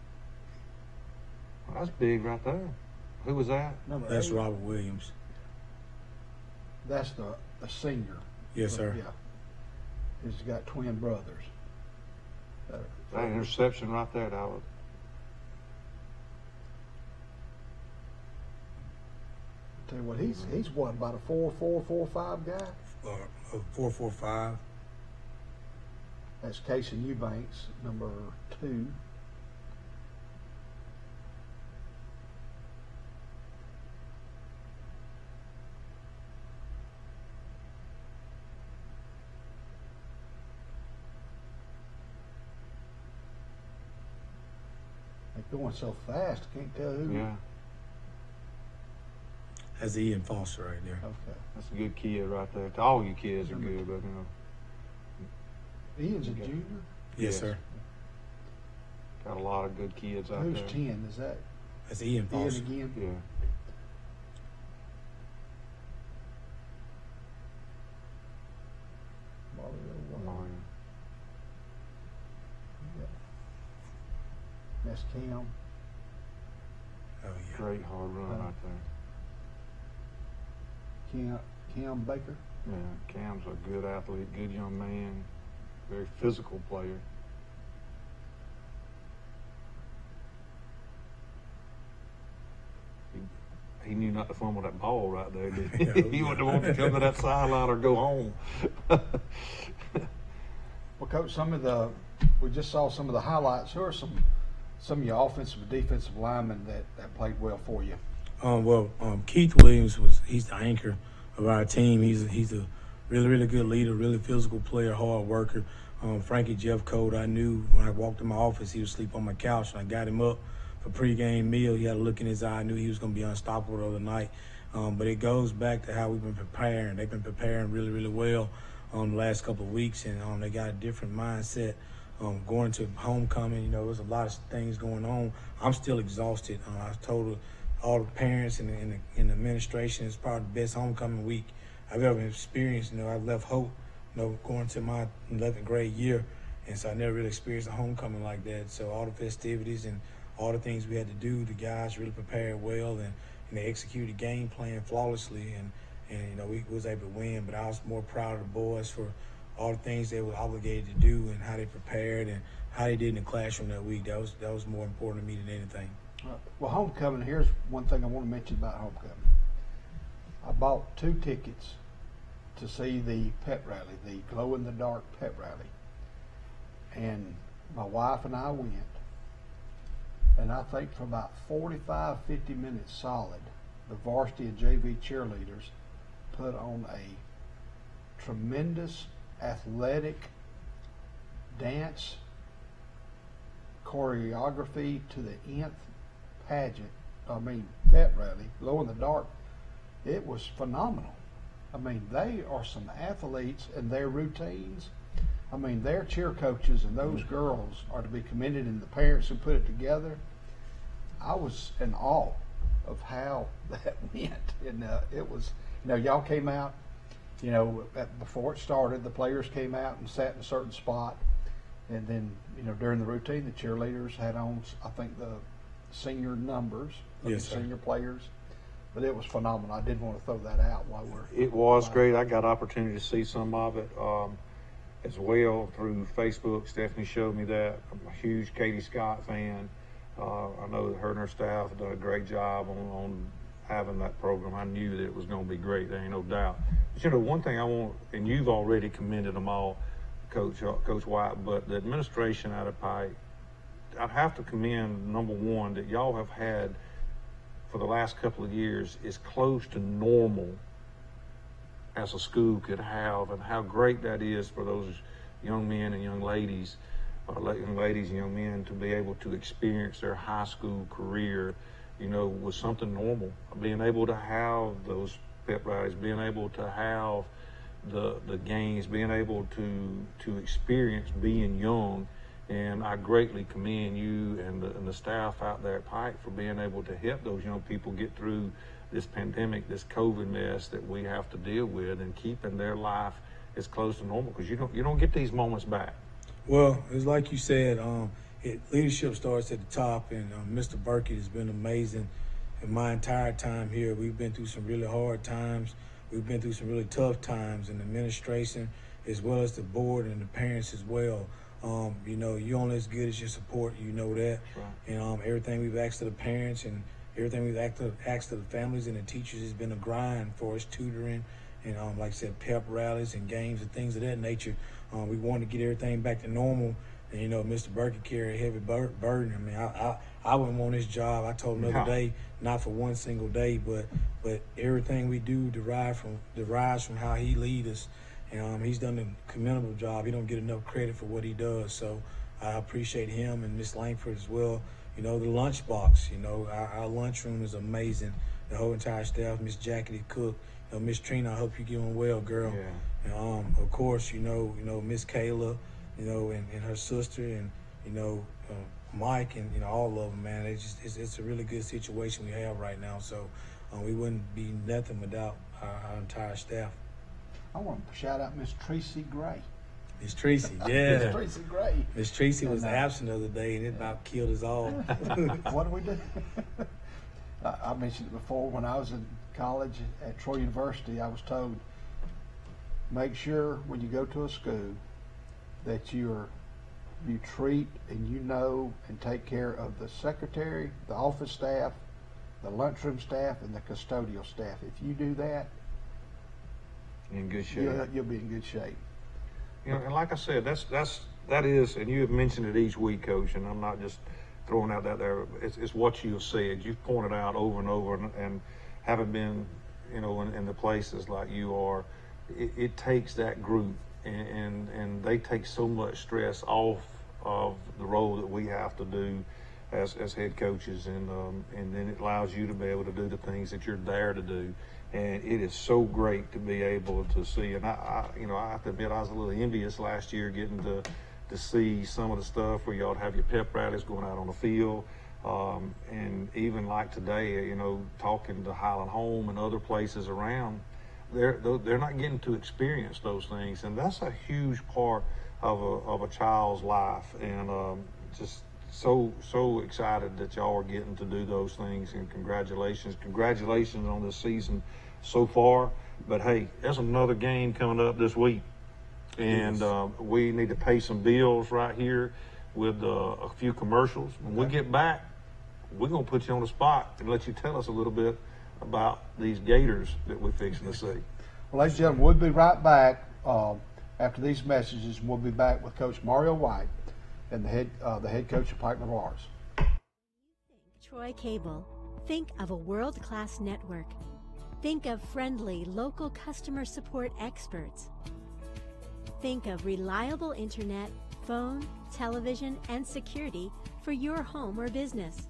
That's big right there. Who was that? That's 8. Robert Williams. That's the senior. Yes, sir. Yeah. He's got twin brothers. That interception right there, that was. Tell you what, he's what, about a 4.445 guy? 4.45. That's Casey Eubanks, number 2. They're going so fast, I can't tell who. Yeah. That's Ian Foster right there. Okay. That's a good kid right there. All you kids are good, but Ian's a junior? Yes, sir. Got a lot of good kids out Who's there. 10? Is that That's Ian Foster. Ian again? Yeah. Mario. Yeah. That's Cam. Oh, yeah. Great hard run right there. Cam Baker. Yeah, Cam's a good athlete, good young man, very physical player. He knew not to fumble that ball right there, did he? He wouldn't want to come to that sideline or go home. Well, Coach, we just saw some of the highlights. Who are some of your offensive and defensive linemen that played well for you? Keith Williams he's the anchor of our team. He's a really, really good leader, really physical player, hard worker. Frankie Jeffcoat, I knew when I walked in my office, he would sleep on my couch, and I got him up for pregame meal. He had a look in his eye. I knew he was going to be unstoppable the other night. But it goes back to how we've been preparing. They've been preparing really, really well the last couple of weeks, and they got a different mindset. Going to homecoming, there's a lot of things going on. I'm still exhausted. I told all the parents and the administration it's probably the best homecoming week I've ever experienced. I've left Hope, going to my 11th grade year, and so I never really experienced a homecoming like that. So all the festivities and all the things we had to do, the guys really prepared well, and they executed the game plan flawlessly, and we was able to win. But I was more proud of the boys for all the things they were obligated to do and how they prepared and how they did in the classroom that week. That was more important to me than anything. Well, homecoming, here's one thing I want to mention about homecoming. I bought 2 tickets to see the pep rally, the glow-in-the-dark pep rally. And my wife and I went. And I think for about 45, 50 minutes solid, the varsity and JV cheerleaders put on a tremendous athletic dance choreography to the nth pep rally, glow in the dark. It was phenomenal. I mean, they are some athletes, and their routines, I mean, their cheer coaches and those girls are to be commended, and the parents who put it together. I was in awe of how that went, and it was, y'all came out, before it started, the players came out and sat in a certain spot, and then, during the routine, the cheerleaders had on, I think, the senior numbers of the senior players. But it was phenomenal. I did want to throw that out while we're. It was great. I got opportunity to see some of it as well through Facebook. Stephanie showed me that. I'm a huge Katie Scott fan. I know that her and her staff have done a great job on having that program. I knew that it was going to be great. There ain't no doubt. But one thing I want, and you've already commended them all, Coach White, but the administration out of Pike, I'd have to commend, number one, that y'all have had for the last couple of years is close to normal as a school could have, and how great that is for those young men and young ladies, young ladies and young men, to be able to experience their high school career, with something normal. Being able to have those pep rallies, being able to have the games, being able to experience being young. And I greatly commend you and the staff out there at Pike for being able to help those young people get through this pandemic, this COVID mess that we have to deal with, and keeping their life as close to normal, because you don't get these moments back. Well, it's like you said, leadership starts at the top, and Mr. Burkett has been amazing in my entire time here. We've been through some really hard times. We've been through some really tough times, and the administration, as well as the board and the parents as well. You're only as good as your support, that. Right. And everything we've asked of the parents and everything we've asked of the families and the teachers has been a grind for us, tutoring and, like I said, pep rallies and games and things of that nature. We wanted to get everything back to normal. And, Mr. Burkett carried a heavy burden. I mean, I wouldn't want this job. I told him the other day, not for one single day, but everything we do derives from how he leads us. And he's done a commendable job. He don't get enough credit for what he does. So I appreciate him and Miss Langford as well. The lunchbox, our lunchroom is amazing. The whole entire staff, Miss Jackie Cook, Miss Trina, I hope you're doing well, girl. Yeah. And of course, Miss Kayla, and her sister, and Mike, and all of them, man. It's a really good situation we have right now. So we wouldn't be nothing without our entire staff. I want to shout out Miss Tracy Gray. Miss Tracy, yeah. Miss Tracy Gray. Miss Tracy was absent the other day, and it about killed us all. What do we do? I mentioned it before. When I was in college at Troy University, I was told, make sure when you go to a school that you treat and and take care of the secretary, the office staff, the lunchroom staff, and the custodial staff. If you do that, in good shape. You'll be in good shape. And like I said, that is, and you have mentioned it each week, Coach, and I'm not just throwing out that there. It's what you've said. You've pointed out over and over, and having been, in the places like you are, it takes that group, and they take so much stress off of the role that we have to do as head coaches, and then it allows you to be able to do the things that you're there to do. And it is so great to be able to see. And I have to admit, I was a little envious last year getting to see some of the stuff where y'all have your pep rallies going out on the field. And even like today, talking to Highland Home and other places around, they're not getting to experience those things. And that's a huge part of a child's life. And just so excited that y'all are getting to do those things, and congratulations on this season so far. But hey, there's another game coming up this week, and we need to pay some bills right here with a few commercials. When we get back, we're gonna put you on the spot and let you tell us a little bit about these Gators that we're fixing to see. Well, ladies and gentlemen, we'll be right back after these messages. We'll be back with Coach Mario White and the head coach of Pike Navarres. Troy Cable. Think of a world-class network. Think of friendly, local customer support experts. Think of reliable internet, phone, television, and security for your home or business.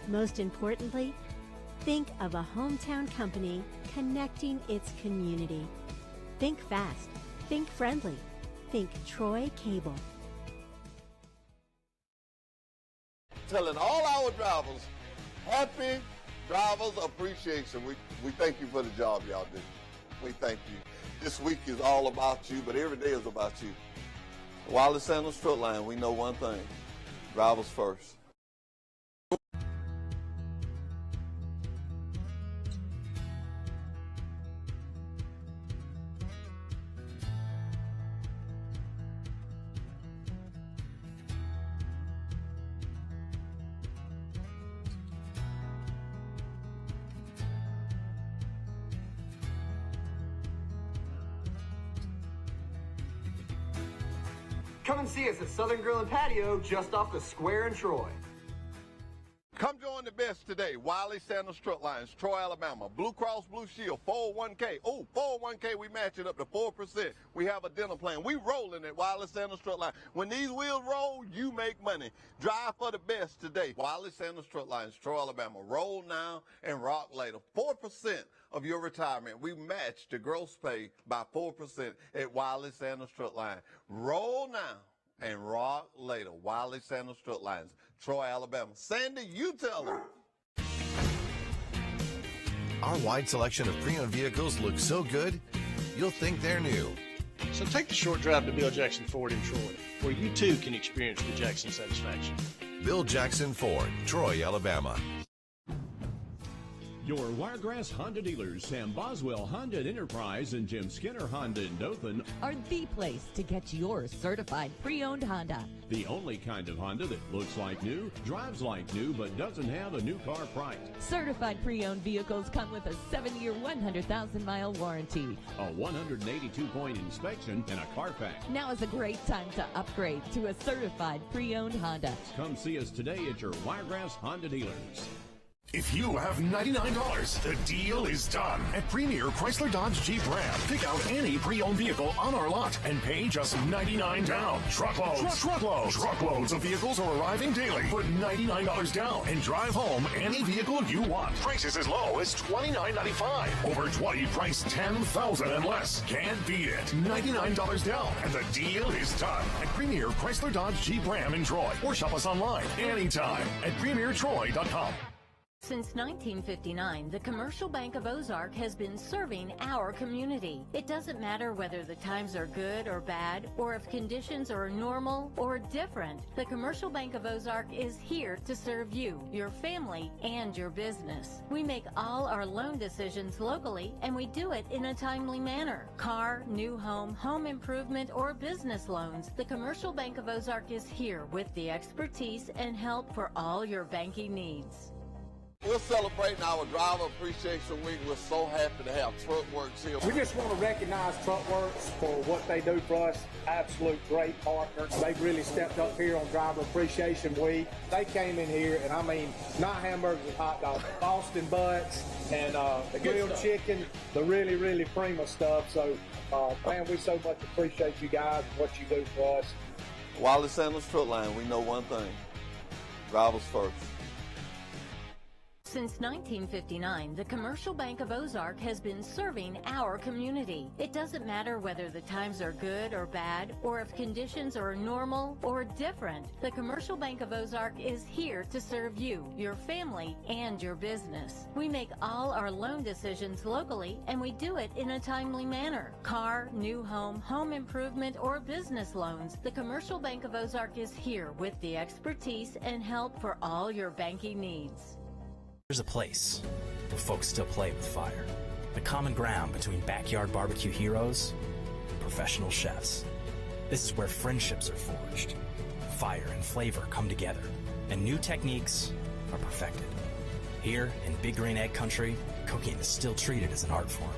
Most importantly, think of a hometown company connecting its community. Think fast. Think friendly. Think Troy Cable. Telling all our drivers, happy Drivers Appreciation. We thank you for the job y'all do. We thank you. This week is all about you, but every day is about you. Wiley Sanders Truck Line, we know one thing. Drivers first. Come and see us at Southern Grill and Patio just off the square in Troy. Come join the best today. Wiley Sanders Truck Lines, Troy, Alabama. Blue Cross Blue Shield, 401k. Oh, 401k, we match it up to 4%. We have a dental plan. We rolling at Wiley Sanders Truck Line. When these wheels roll, you make money. Drive for the best today. Wiley Sanders Truck Lines, Troy, Alabama. Roll now and rock later. 4% of your retirement. We match the gross pay by 4% at Wiley Sanders Truck Line. Roll now and rock later. Wiley Sanders Truck Lines, Troy, Alabama. Sandy, you tell them. Our wide selection of pre-owned vehicles looks so good, you'll think they're new. So take the short drive to Bill Jackson Ford in Troy, where you too can experience the Jackson satisfaction. Bill Jackson Ford, Troy, Alabama. Your Wiregrass Honda dealers, Sam Boswell Honda at Enterprise and Jim Skinner Honda in Dothan, are the place to get your certified pre-owned Honda. The only kind of Honda that looks like new, drives like new, but doesn't have a new car price. Certified pre-owned vehicles come with a 7-year, 100,000-mile warranty, a 182-point inspection, and a Carfax. Now is a great time to upgrade to a certified pre-owned Honda. Come see us today at your Wiregrass Honda dealers. If you have $99, the deal is done. At Premier Chrysler Dodge Jeep Ram, pick out any pre-owned vehicle on our lot and pay just $99 down. Truckloads of vehicles are arriving daily. Put $99 down and drive home any vehicle you want. Prices as low as $29.95. Over 20 priced $10,000 and less. Can't beat it. $99 down and the deal is done. At Premier Chrysler Dodge Jeep Ram in Troy. Or shop us online anytime at premiertroy.com. Since 1959, the Commercial Bank of Ozark has been serving our community. It doesn't matter whether the times are good or bad, or if conditions are normal or different. The Commercial Bank of Ozark is here to serve you, your family, and your business. We make all our loan decisions locally, and we do it in a timely manner. Car, new home, home improvement, or business loans, the Commercial Bank of Ozark is here with the expertise and help for all your banking needs. We're celebrating our Driver Appreciation Week. We're so happy to have TruckWorks here. We just want to recognize TruckWorks for what they do for us. Absolute great partners. They've really stepped up here on Driver Appreciation Week. They came in here, and I mean, not hamburgers and hot dogs, Boston butts and the grilled chicken, the really, really prima stuff. So, man, we so much appreciate you guys and what you do for us. Wiley Sanders Truck Line, we know one thing. Drivers first. Since 1959, the Commercial Bank of Ozark has been serving our community. It doesn't matter whether the times are good or bad, or if conditions are normal or different. The Commercial Bank of Ozark is here to serve you, your family, and your business. We make all our loan decisions locally, and we do it in a timely manner. Car, new home, home improvement, or business loans, the Commercial Bank of Ozark is here with the expertise and help for all your banking needs. There's a place where folks still play with fire. The common ground between backyard barbecue heroes and professional chefs. This is where friendships are forged. Fire and flavor come together, and new techniques are perfected. Here in Big Green Egg Country, cooking is still treated as an art form.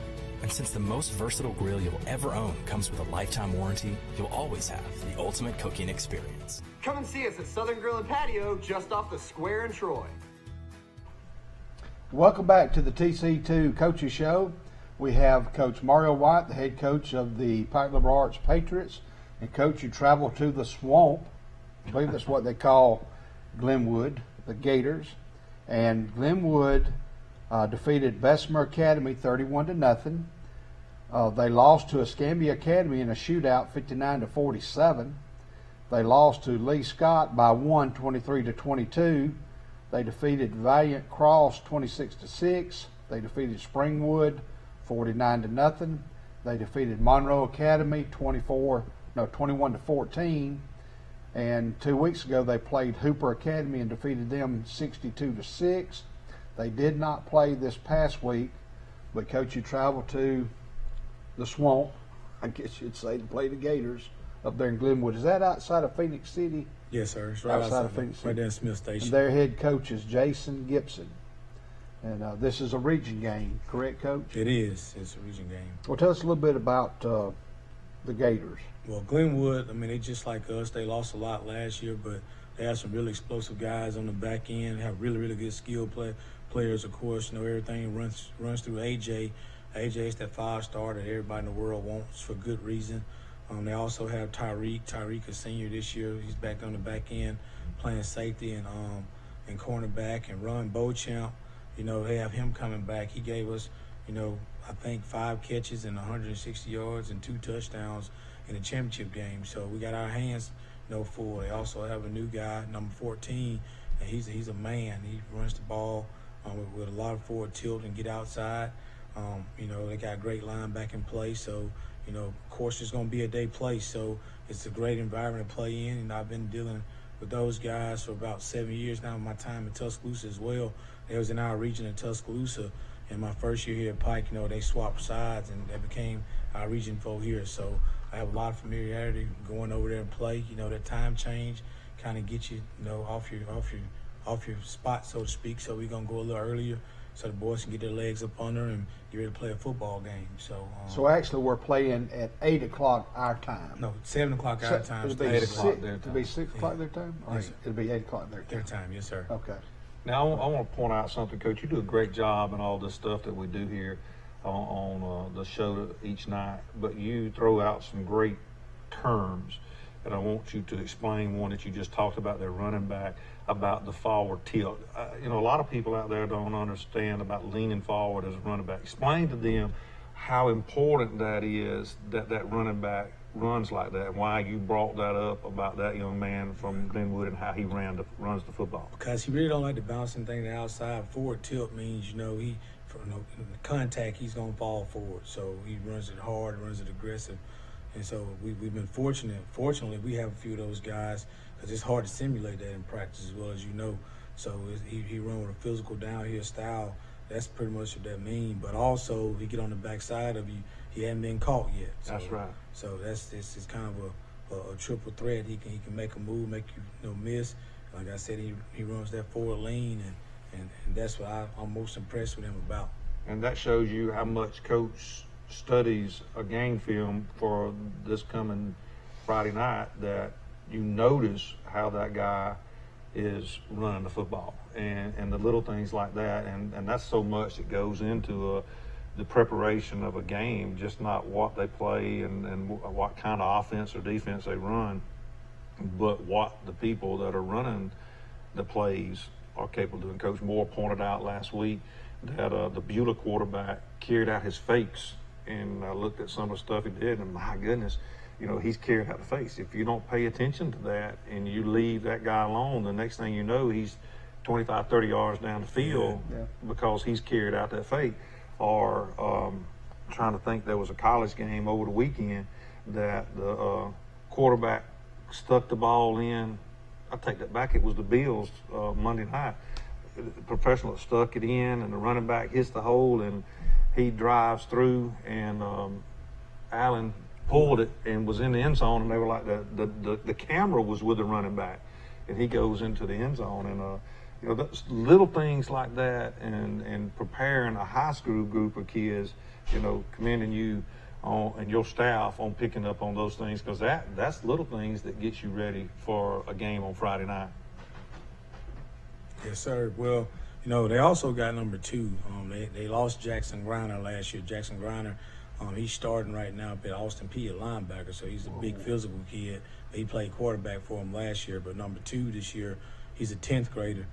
And since the most versatile grill you'll ever own comes with a lifetime warranty, you'll always have the ultimate cooking experience. Come and see us at Southern Grill and Patio just off the square in Troy. Welcome back to the TC2 Coaches Show. We have Coach Mario White, the head coach of the Pike Liberal Arts Patriots. And Coach, you travel to the Swamp. I believe that's what they call Glenwood, the Gators. And Glenwood defeated Bessemer Academy 31-0. They lost to Escambia Academy in a shootout 59-47. They lost to Lee Scott by 23-22. They defeated Valiant Cross 26-6. They defeated Springwood 49-0. They defeated Monroe Academy 21-14. And 2 weeks ago they played Hooper Academy and defeated them 62-6. They did not play this past week, but Coach, you traveled to the Swamp, I guess you'd say, to play the Gators up there in Glenwood. Is that outside of Phoenix City? Yes, sir. It's right outside of Phoenix City. Right there in Smith Station. And their head coach is Jason Gibson. And this is a region game, correct, Coach? It is. It's a region game. Well, tell us a little bit about the Gators. Well, Glenwood, I mean, they just like us. They lost a lot last year, but they have some really explosive guys on the back end. They have really, really good skill players, of course. You know, everything runs through AJ. AJ is that 5-star that everybody in the world wants for good reason. They also have Tyreek. Tyreek is senior this year. He's back on the back end playing safety and cornerback. And Ron Beauchamp, you know, they have him coming back. He gave us, you know, I think 5 catches and 160 yards and 2 touchdowns in the championship game. So we got our hands, you know, full. They also have a new guy, number 14, and he's a man. He runs the ball with a lot of forward tilt and get outside. You know, they got a great line back in play. So, you know, of course, it's going to be a day play, so it's a great environment to play in. And I've been dealing with those guys for about 7 years now. My time in Tuscaloosa as well. They was in our region in Tuscaloosa. And my first year here at Pike, you know, they swapped sides and they became our region folk here. So I have a lot of familiarity going over there and play. You know, that time change kind of gets you, you know, off your spot, so to speak. So we're gonna go a little earlier so the boys can get their legs up under and get ready to play a football game. So actually we're playing at 8 o'clock our time. No, 7 o'clock our time. It'll be 8 o'clock their time. It'll be 6 o'clock their time? Yes, sir. It'll be 8 o'clock their time, yes, sir. Okay. Now, I want to point out something, Coach. You do a great job in all this stuff that we do here on the show each night, but you throw out some great terms, and I want you to explain one that you just talked about, their running back, about the forward tilt. You know, a lot of people out there don't understand about leaning forward as a running back. Explain to them how important that is, that running back runs like that, why you brought that up about that young man from Glenwood and how he runs the football. Because he really don't like the bouncing thing to the outside. Forward tilt means, you know, in the contact, he's going to fall forward. So he runs it hard, runs it aggressive. And so we've been fortunate. Fortunately, we have a few of those guys because it's hard to simulate that in practice as well as you know. So he run with a physical downhill style. That's pretty much what that means. But also, he get on the backside of you. He hadn't been caught yet. So, that's right. So it's kind of a triple threat. He can make a move, make you miss. Like I said, he runs that forward lean, and that's what I'm most impressed with him about. And that shows you how much Coach studies a game film for this coming Friday night, that you notice how that guy is running the football and the little things like that. And that's so much that goes into the preparation of a game, just not what they play and what kind of offense or defense they run, but what the people that are running the plays are capable of doing. Coach Moore pointed out last week that the Beulah quarterback carried out his fakes, and I looked at some of the stuff he did, and my goodness, you know, he's carried out the fakes. If you don't pay attention to that and you leave that guy alone, the next thing you know, he's 25, 30 yards down the field because he's carried out that fake. Or trying to think, there was a college game over the weekend that the quarterback stuck the ball in. I take that back. It was the Bills Monday night. The professional stuck it in, and the running back hits the hole, and he drives through, and Allen pulled it and was in the end zone, and they were like, the camera was with the running back, and he goes into the end zone. And you know, that's little things like that, and preparing a high school group of kids, you know, commending you and your staff on picking up on those things, because that's little things that gets you ready for a game on Friday night. Yes, sir. Well, you know, they also got number 2. They lost Jackson Griner last year. Jackson Griner, he's starting right now up at Austin P at linebacker, so he's a big physical kid. He played quarterback for him last year, but number 2 this year, he's a 10th grader.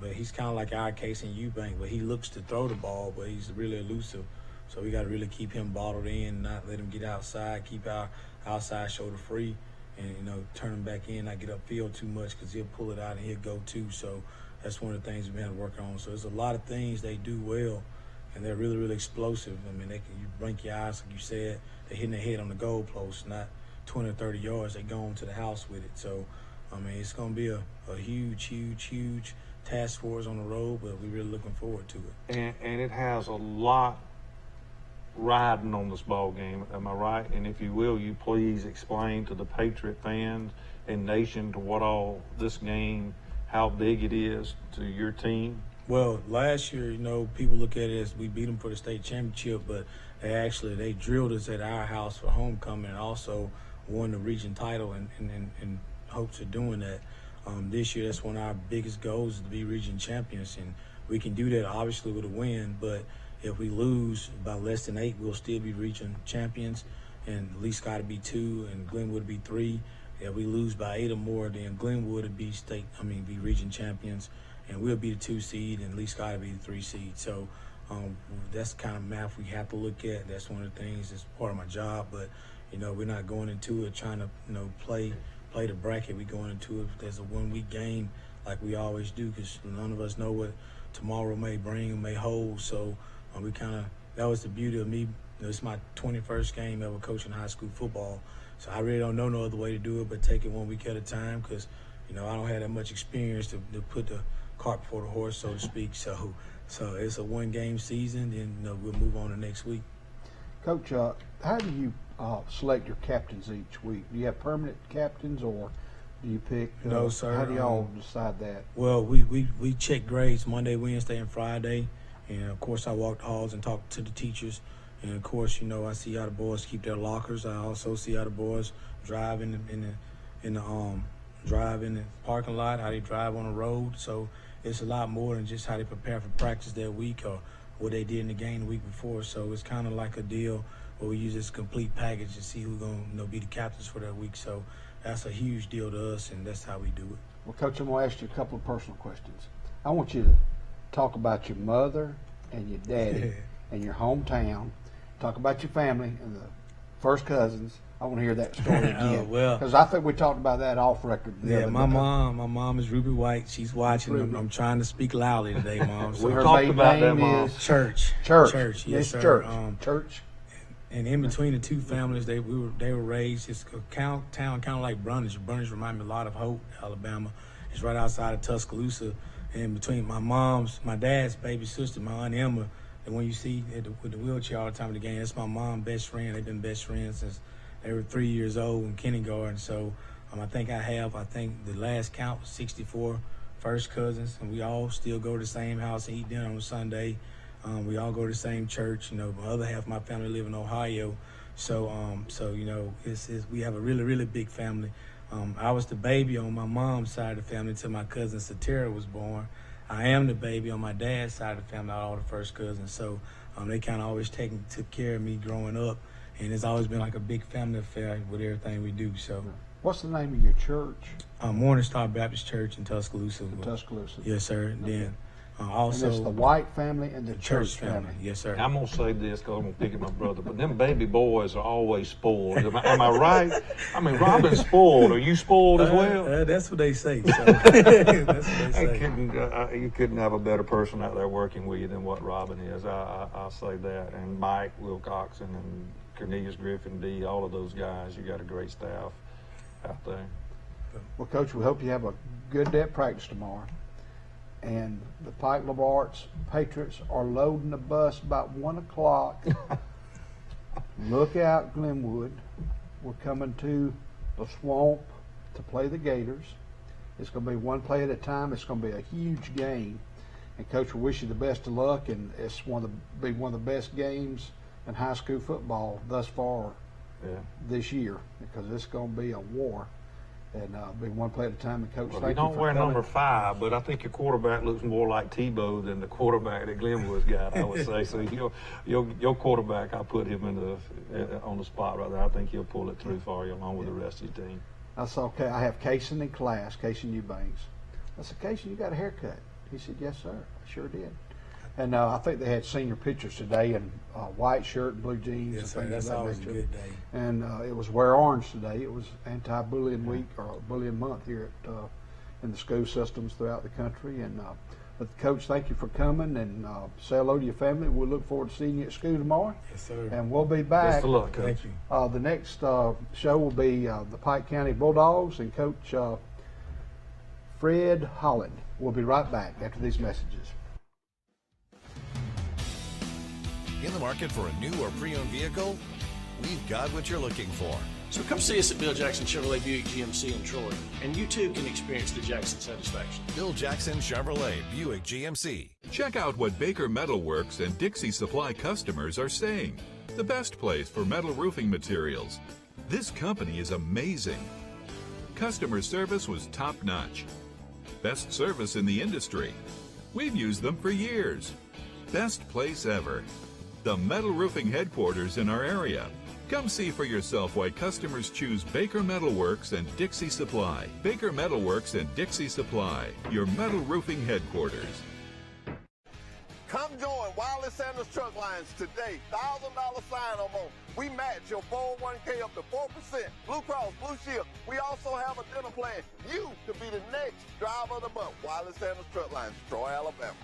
But he's kind of like our case in Eubank, but he looks to throw the ball, but he's really elusive. So we got to really keep him bottled in, not let him get outside, keep our outside shoulder free, and, you know, turn him back in, not get upfield too much, because he'll pull it out and he'll go too. So that's one of the things we've been working on. So there's a lot of things they do well, and they're really, really explosive. I mean, you blink your eyes, like you said, they're hitting their head on the goal post, not 20 or 30 yards. They're going to the house with it. So, I mean, it's going to be a huge, huge, huge task force on the road, but we're really looking forward to it. And it has a lot riding on this ball game, am I right? And if you will, you please explain to the Patriot fans and nation to what all this game, how big it is to your team. Well, last year, you know, people look at it as we beat them for the state championship, but they drilled us at our house for homecoming and also won the region title in hopes of doing that. This year, that's one of our biggest goals, is to be region champions, and we can do that obviously with a win, but if we lose by less than 8, we'll still be region champions, and Lee Scott would be 2 and Glenwood would be 3. If we lose by 8 or more, then Glenwood would be be region champions, and we'll be the 2 seed, and Lee Scott would be the 3 seed. So that's the kind of math we have to look at. That's one of the things that's part of my job, but, you know, we're not going into it trying to, you know, play the bracket. We're going into it there's a 1-week game like we always do, because none of us know what tomorrow may bring and may hold. So that was the beauty of me. You know, it's my 21st game ever coaching high school football. So I really don't know no other way to do it but take it 1 week at a time, because, you know, I don't have that much experience to put the cart before the horse, so to speak. So it's a 1-game season, and, you know, we'll move on to next week. Coach, how do you select your captains each week? Do you have permanent captains, or do you pick? No, sir. How do y'all decide that? Well, we check grades Monday, Wednesday, and Friday. And, of course, I walk the halls and talk to the teachers. And, of course, you know, I see how the boys keep their lockers. I also see how the boys drive in the parking lot, how they drive on the road. So it's a lot more than just how they prepare for practice that week or what they did in the game the week before. So it's kind of like a deal where we use this complete package to see who's going to, you know, be the captains for that week. So that's a huge deal to us, and that's how we do it. Well, Coach, I'm going to ask you a couple of personal questions. I want you to talk about your mother and your daddy and your hometown. Talk about your family and the first cousins. I want to hear that story again. Because I think we talked about that off record. Yeah, my mom is Ruby White. She's watching. I'm trying to speak loudly today, Mom. So we talked about that, Mom. Church. Yes, sir. Church. And in between the two families, they were raised. It's a town kind of like Brundage. Brundage reminds me a lot of Hope, Alabama. It's right outside of Tuscaloosa. And between my dad's baby sister, my Aunt Emma, the one you see with the wheelchair all the time at the game, that's my mom's best friend. They've been best friends since they were 3 years old in kindergarten. So I think the last count was 64 first cousins, and we all still go to the same house and eat dinner on Sunday. We all go to the same church. You know, the other half of my family live in Ohio. So you know, we have a really, really big family. I was the baby on my mom's side of the family until my cousin Satira was born. I am the baby on my dad's side of the family, all the first cousins. So they kind of always took care of me growing up. And it's always been like a big family affair with everything we do. So What's the name of your church? Morning Star Baptist Church in Tuscaloosa. Tuscaloosa. Yes, sir. And then also and it's the White family and the church family. Yes, sir. I'm gonna say this because I'm gonna pick at my brother, but them baby boys are always spoiled. Am I right? I mean, Robin's spoiled. Are you spoiled as well? That's what they say. So. That's what they say. You couldn't have a better person out there working with you than what Robin is. I'll say that. And Mike Wilcoxon and Cornelius Griffin D, all of those guys. You got a great staff out there. Well, Coach, we hope you have a good day at practice tomorrow. And the Pike Labarts Patriots are loading the bus about 1 o'clock. Look out, Glenwood. We're coming to the swamp to play the Gators. It's going to be one play at a time. It's going to be a huge game. And Coach, we wish you the best of luck. And it's one of the best games in high school football thus far this year, because it's going to be a war. And be one play at a time. And Coach, well, thank you don't for wear coming. number 5, but I think your quarterback looks more like Tebow than the quarterback that Glenwood's got, I would say. So your quarterback, I put him on the spot right there. I think he'll pull it through for you along with the rest of your team. I saw, I have Kaysen in class, Kaysen Eubanks. I said, Kaysen, you got a haircut? He said, yes, sir. I sure did. And I think they had senior pictures today in white shirt and blue jeans. Yes, and sir. That's always a good day. And it was Wear Orange today. It was anti-bullying week or bullying month here at in the school systems throughout the country. And but Coach, thank you for coming, and say hello to your family. We'll look forward to seeing you at school tomorrow. Yes, sir. And we'll be back. Best of luck, Coach. Thank you. The next show will be the Pike County Bulldogs and Coach Fred Holland. We'll be right back after these messages. In the market for a new or pre-owned vehicle? We've got what you're looking for. So come see us at Bill Jackson Chevrolet Buick GMC in Troy, and you too can experience the Jackson satisfaction. Bill Jackson Chevrolet Buick GMC. Check out what Baker Metalworks and Dixie Supply customers are saying. The best place for metal roofing materials. This company is amazing. Customer service was top-notch. Best service in the industry. We've used them for years. Best place ever. The metal roofing headquarters in our area. Come see for yourself why customers choose Baker Metalworks and Dixie Supply. Baker Metalworks and Dixie Supply, your metal roofing headquarters. Come join Wiley Sanders Truck Lines today. $1,000 sign-on bonus. We match your 401k up to 4%. Blue Cross, Blue Shield. We also have a dental plan. You could be the next driver of the month. Wiley Sanders Truck Lines, Troy, Alabama.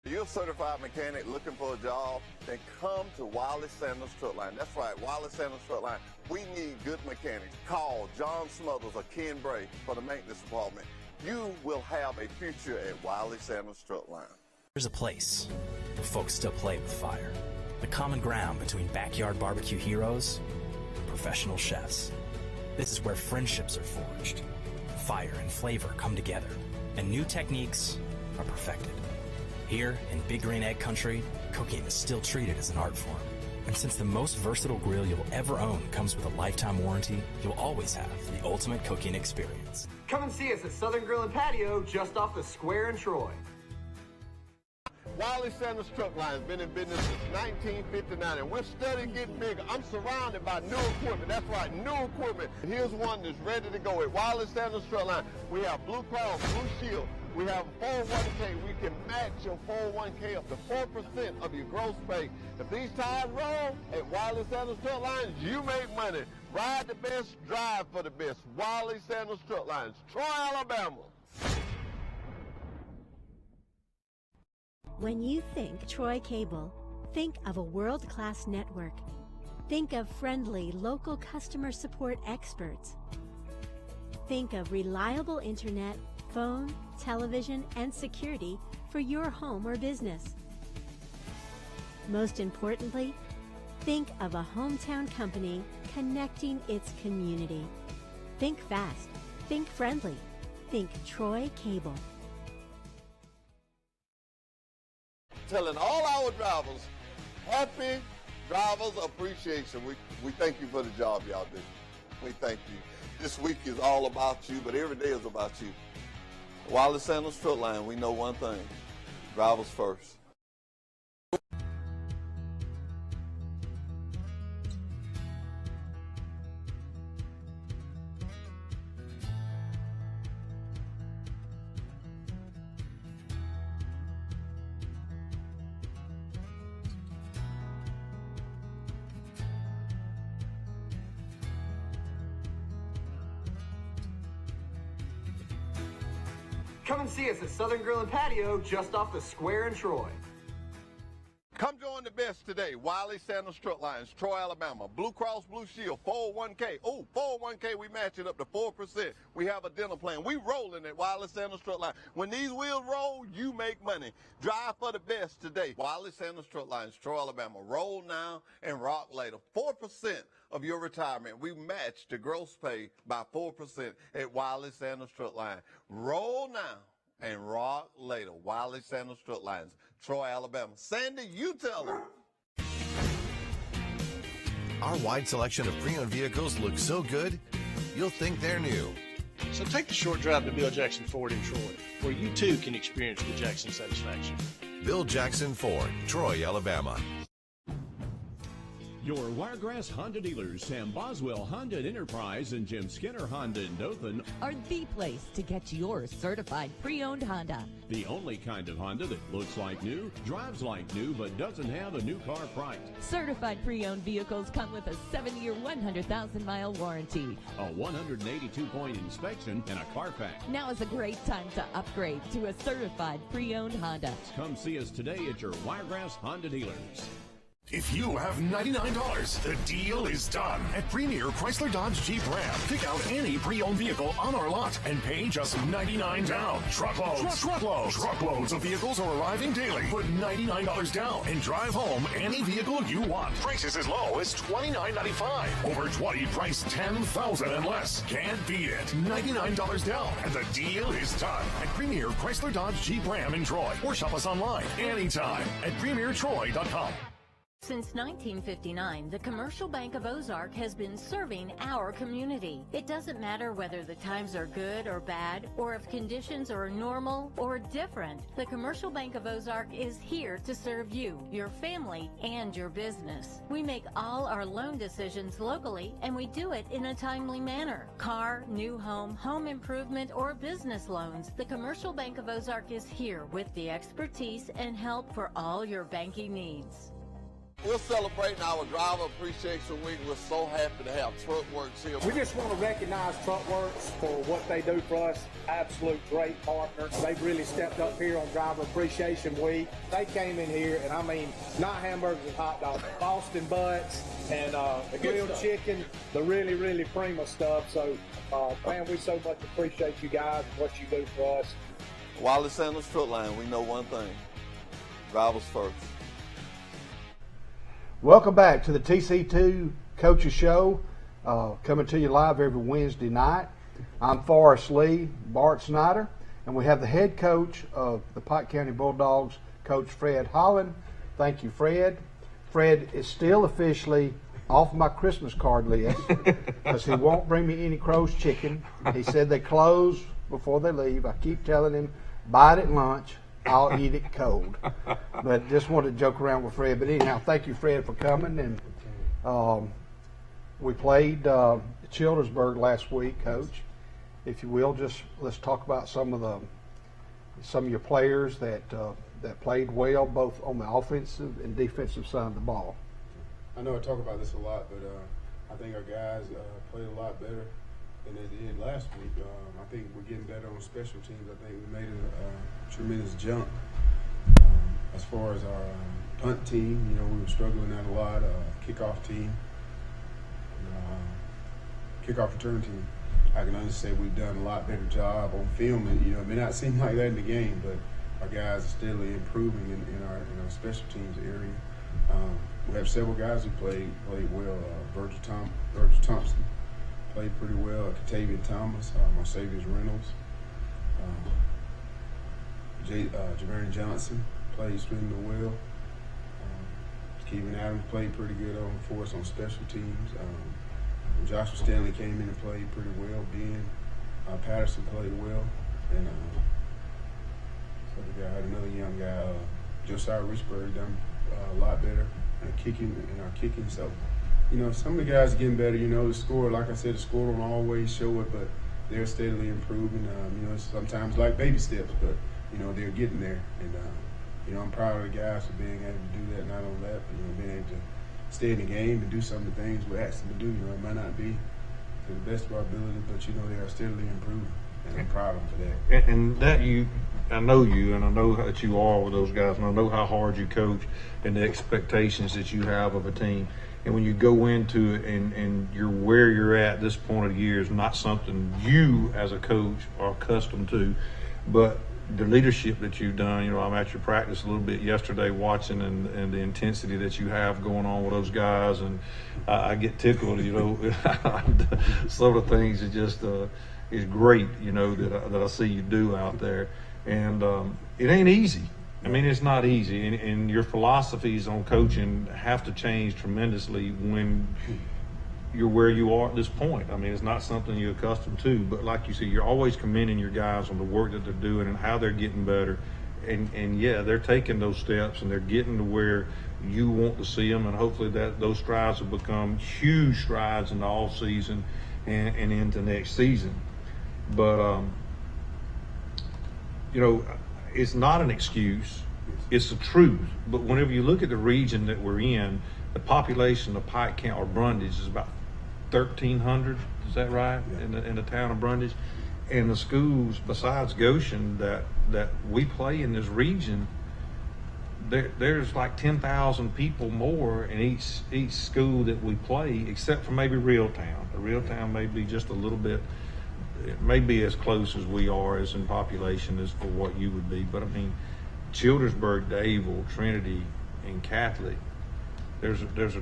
If you're a certified mechanic looking for a job, then come to Wiley Sanders Truck Line. That's right, Wiley Sanders Truck Line. We need good mechanics. Call John Smothers or Ken Bray for the maintenance department. You will have a future at Wiley Sanders Truck Line. There's a place where folks still play with fire. The common ground between backyard barbecue heroes and professional chefs. This is where friendships are forged. Fire and flavor come together, and new techniques are perfected. Here in Big Green Egg Country, cooking is still treated as an art form. And since the most versatile grill you'll ever own comes with a lifetime warranty, you'll always have the ultimate cooking experience. Come and see us at Southern Grill and Patio just off the square in Troy. Wiley Sanders Truck Line has been in business since 1959, and we're steadily getting bigger. I'm surrounded by new equipment. That's right, new equipment. Here's one that's ready to go at Wiley Sanders Truck Line. We have Blue Cross, Blue Shield. We have a 401k. We can match your 401k up to 4% of your gross pay. If these tires roll at Wiley Sanders Truck Lines, you make money. Ride the best, drive for the best. Wiley Sanders Truck Lines, Troy, Alabama. When you think Troy Cable, think of a world-class network. Think of friendly, local customer support experts. Think of reliable internet, phone, television, and security for your home or business. Most importantly, think of a hometown company connecting its community. Think fast. Think friendly. Think Troy Cable. Telling all our drivers, happy Drivers Appreciation Week. We thank you for the job y'all do. We thank you. This week is all about you, but every day is about you. Wiley Sanders Truck Line, we know one thing, drivers first. Come and see us at Southern Grill and Patio just off the square in Troy. Come join the best today. Wiley Sanders Truck Lines, Troy, Alabama. Blue Cross Blue Shield, 401k. Oh, 401k, we match it up to 4%. We have a dental plan. We rolling at Wiley Sanders Truck Lines. When these wheels roll, you make money. Drive for the best today. Wiley Sanders Truck Lines, Troy, Alabama. Roll now and rock later. 4% of your retirement. We match the gross pay by 4% at Wiley Sanders Truck Line. Roll now and rock later. Wiley Sanders Truck Lines, Troy, Alabama. Sandy, you tell them. Our wide selection of pre-owned vehicles looks so good, you'll think they're new. So take the short drive to Bill Jackson Ford in Troy, where you too can experience the Jackson satisfaction. Bill Jackson Ford, Troy, Alabama. Your Wiregrass Honda dealers, Sam Boswell Honda at Enterprise and Jim Skinner Honda in Dothan, are the place to get your certified pre-owned Honda. the only kind of Honda that looks like new, drives like new, but doesn't have a new car price. Certified pre-owned vehicles come with a 7-year, 100,000-mile warranty. A 182-point inspection and a Carfax. Now is a great time to upgrade to a certified pre-owned Honda. Come see us today at your Wiregrass Honda dealers. If you have $99, the deal is done. At Premier Chrysler Dodge Jeep Ram, pick out any pre-owned vehicle on our lot and pay just $99 down. Truckloads. Truckloads of vehicles are arriving daily. Put $99 down and drive home any vehicle you want. Prices as low as $29.95. Over 20 priced $10,000 and less. Can't beat it. $99 down and the deal is done. At Premier Chrysler Dodge Jeep Ram in Troy. Or shop us online anytime at premiertroy.com. Since 1959, the Commercial Bank of Ozark has been serving our community. It doesn't matter whether the times are good or bad, or if conditions are normal or different. The Commercial Bank of Ozark is here to serve you, your family, and your business. We make all our loan decisions locally, and we do it in a timely manner. Car, new home, home improvement, or business loans, the Commercial Bank of Ozark is here with the expertise and help for all your banking needs. We're celebrating our Driver Appreciation Week. We're so happy to have TruckWorks here. We just want to recognize TruckWorks for what they do for us. Absolute great partners. They've really stepped up here on Driver Appreciation Week. They came in here, and I mean, not hamburgers and hot dogs, Boston butts and the grilled chicken, the really, really prima stuff. So, man, we so much appreciate you guys and what you do for us. Wiley Sanders Truck Line, we know one thing. Drivers first. Welcome back to the TC2 Coaches Show, coming to you live every Wednesday night. I'm Forrest Lee, Bart Snyder, and we have the head coach of the Pike County Bulldogs, Coach Fred Holland. Thank you, Fred. Fred is still officially off my Christmas card list because he won't bring me any Crow's chicken. He said they close before they leave. I keep telling him, buy it at lunch. I'll eat it cold. But just wanted to joke around with Fred. But anyhow, thank you, Fred, for coming. And we played Childersburg last week, Coach. If you will, just let's talk about some of your players that played well, both on the offensive and defensive side of the ball. I know I talk about this a lot, but I think our guys played a lot better than they did last week. I think we're getting better on special teams. I think we made a tremendous jump. As far as our punt team, we were struggling at a lot. Kickoff team, kickoff return team. I can honestly say we've done a lot better job on filming. It may not seem like that in the game, but our guys are steadily improving in our special teams area. We have several guys who played well. Virgil Thompson played pretty well. Katavian Thomas, Marsavius Reynolds, Javarian Johnson played extremely well. Kevin Adams played pretty good for us on special teams. Joshua Stanley came in and played pretty well. Ben Patterson played well. And so we got another young guy, Josiah Richburg, done a lot better in our kicking. So, some of the guys are getting better. The score, like I said, the score don't always show it, but they're steadily improving. It's sometimes like baby steps, but, they're getting there. And, I'm proud of the guys for being able to do that, not only that, but, being able to stay in the game and do some of the things we asked them to do. It might not be to the best of our ability, but, they are steadily improving. And I'm proud of them for that. And that I know you, and I know that you are with those guys, and I know how hard you coach and the expectations that you have of a team. And when you go into it and you're where you're at this point of the year is not something you as a coach are accustomed to, but the leadership that you've done, I'm at your practice a little bit yesterday watching and the intensity that you have going on with those guys, and I get tickled, some of the things that just is great, that I see you do out there. And it ain't easy. I mean, it's not easy, and your philosophies on coaching have to change tremendously when you're where you are at this point. I mean, it's not something you're accustomed to, but like you see, you're always commending your guys on the work that they're doing and how they're getting better. And yeah, they're taking those steps and they're getting to where you want to see them, and hopefully that those strides will become huge strides in the off season and into next season. But it's not an excuse, it's the truth. But whenever you look at the region that we're in, the population of Pike County or Brundage is about 1,300. Is that right? Yeah. In the town of Brundage, and the schools besides Goshen that we play in this region, there's like 10,000 people more in each school that we play, except for maybe Reeltown. Reeltown may be just a little bit. It may be as close as we are as in population as for what you would be, but I mean, Childersburg, Dayville, Trinity, and Catholic, there's a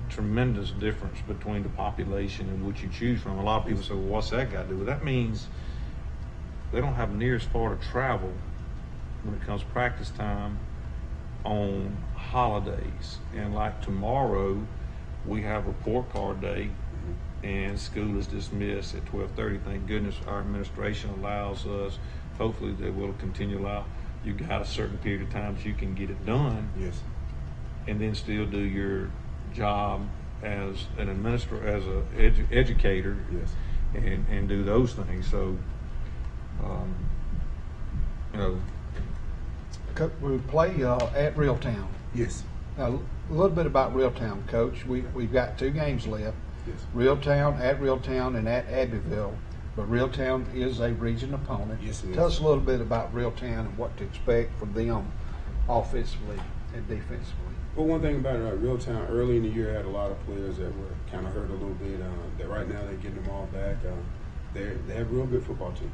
tremendous difference between the population and what you choose from. A lot of people say, well, what's that got to do with it? That means they don't have near as far to travel when it comes practice time on holidays. And like tomorrow, we have report card day, and school is dismissed at 12:30. Thank goodness our administration allows us, hopefully they will continue to allow, you got a certain period of time that you can get it done. Yes. And then still do your job as an administrator, as an educator. Yes. And do those things. So, We play at Reeltown. Yes. Now, a little bit about Reeltown, Coach. We've got 2 games left. Yes. Reeltown, and at Abbeville. But Reeltown is a region opponent. Yes, it is. Tell us a little bit about Reeltown and what to expect from them offensively and defensively. Well, one thing about Reeltown, early in the year, had a lot of players that were kind of hurt a little bit. That right now they're getting them all back. They have a real good football team.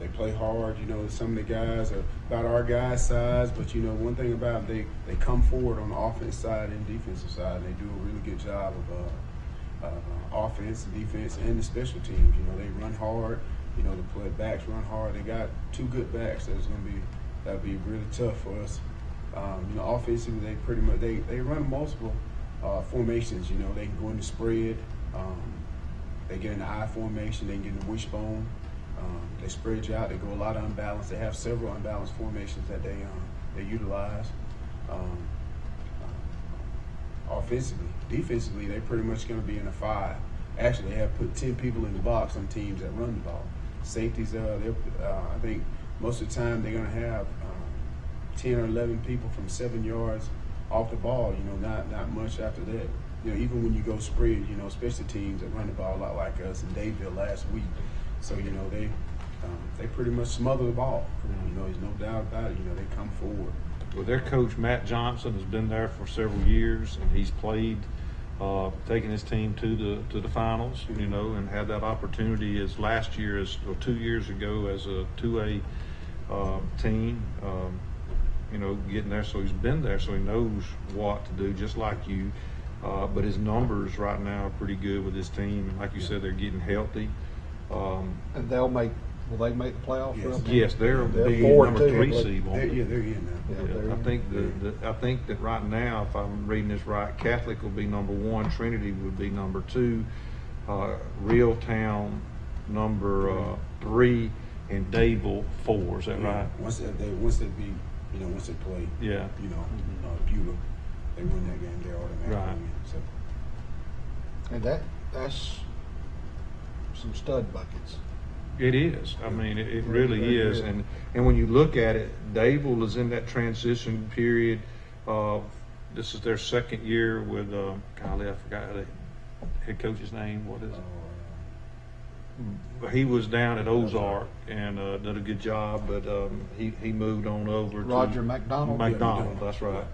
They play hard. Some of the guys are about our guys' size, but one thing about them, they come forward on the offense side and defensive side. And they do a really good job of offense, defense, and the special teams. They run hard. The backs run hard. They got 2 good backs. That'll be really tough for us. Offensively, they pretty much they run multiple formations. They can go in the spread. They get in the I formation. They can get in the wishbone. They spread you out. They go a lot of unbalanced. They have several unbalanced formations that they utilize. Offensively, defensively, they're pretty much going to be in a 5. Actually, they have put 10 people in the box on teams that run the ball. Safeties, I think most of the time they're going to have 10 or 11 people from 7 yards off the ball. Not much after that. Even when you go spread, especially teams that run the ball a lot like us in Dayville last week. So they pretty much smother the ball. There's no doubt about it. They come forward. Well, their coach Matt Johnson has been there for several years, and he's played, taking his team to the finals. And had that opportunity as last year, or 2 years ago, as a 2A team. Getting there. So he's been there, so he knows what to do, just like you. But his numbers right now are pretty good with his team. And like you said, they're getting healthy. And will they make the playoffs? Yes, they're the number 3 seed. They're in now. I think that right now, if I'm reading this right, Catholic will be number 1, Trinity would be number 2, Reeltown number 3, and Dayville 4. Is that right? Once they play, yeah, Beulah, they win that game, they're automatically right. Win. And that's some stud buckets. It is. I mean, it really is. And when you look at it, Dayville is in that transition period. This is their 2nd year with, golly, I forgot the head coach's name. What is it? he was down at Ozark and did a good job, but he moved on over to Roger McDonald. McDonald, that's right.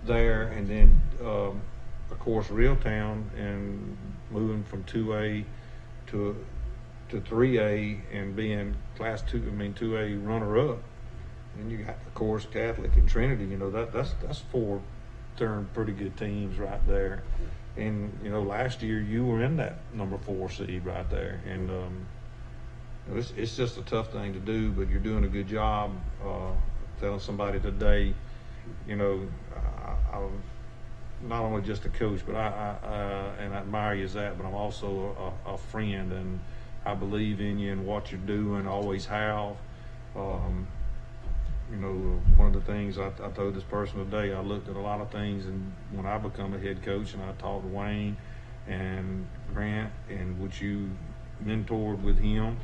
There, and then of course Reeltown, and moving from 2A to 3A and being Class 2A runner-up. And you got, of course, Catholic and Trinity. You know, that's 4 darn pretty good teams right there. And you know, last year you were in that number 4 seed right there. And it's just a tough thing to do, but you're doing a good job. Telling somebody today, you know, I'm not only just a coach, but and I admire you as that, but I'm also a friend, and I believe in you and what you're doing. Always have. You know, one of the things I told this person today, I looked at a lot of things, and when I become a head coach, and I talked to Wayne and Grant, and what you mentored with him,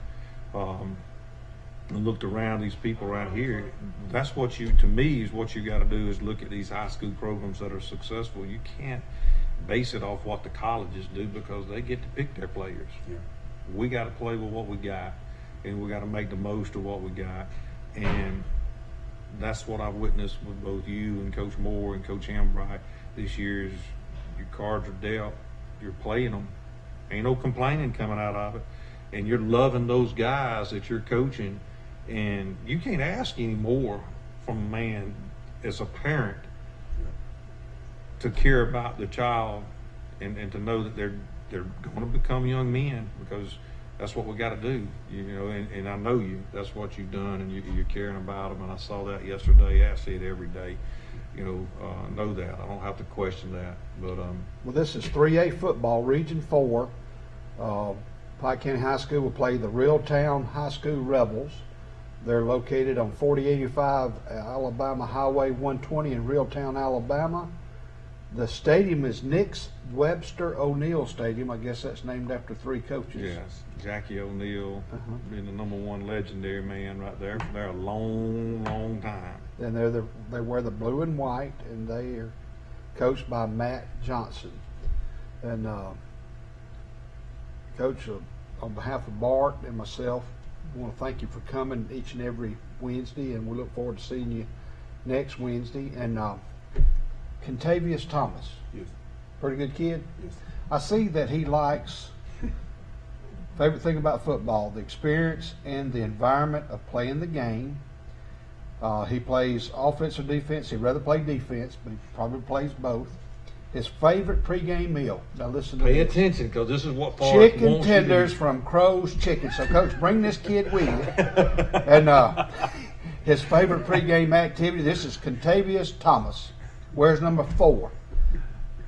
and looked around these people right here, that's what you, to me, is what you got to do, is look at these high school programs that are successful. You can't base it off what the colleges do, because they get to pick their players. Yeah. We got to play with what we got, and we got to make the most of what we got. And that's what I've witnessed with both you and Coach Moore and Coach Hambright this year. Is your cards are dealt, you're playing them, ain't no complaining coming out of it, and you're loving those guys that you're coaching. And you can't ask any more from a man as a parent to care about the child and to know that they're going to become young men, because that's what we got to do, you know. And I know you. That's what you've done, and you're caring about them. And I saw that yesterday. I see it every day. You know that. I don't have to question that. But well, this is 3A football, Region 4. Pike County High School will play the Reeltown High School Rebels. They're located on 4085 Alabama Highway 120 in Reeltown, Alabama. The stadium is Nick's Webster O'Neill Stadium. I guess that's named after 3 coaches. Yes, Jackie O'Neill, being the #1 legendary man right there for a long, long time. And they wear the blue and white, and they are coached by Matt Johnson. And Coach, on behalf of Bart and myself, I want to thank you for coming each and every Wednesday, and we look forward to seeing you next Wednesday. And Contavious Thomas, yes, pretty good kid. Yes. I see that he likes, favorite thing about football, the experience and the environment of playing the game. He plays offense or defense. He'd rather play defense, but he probably plays both. His favorite pregame meal. Now listen to Pay this. attention, because this is what Forrest chicken wants tenders you to from Crow's Chicken. So, Coach, bring this kid with you. And his favorite pregame activity, this is Contavious Thomas. Where's number 4?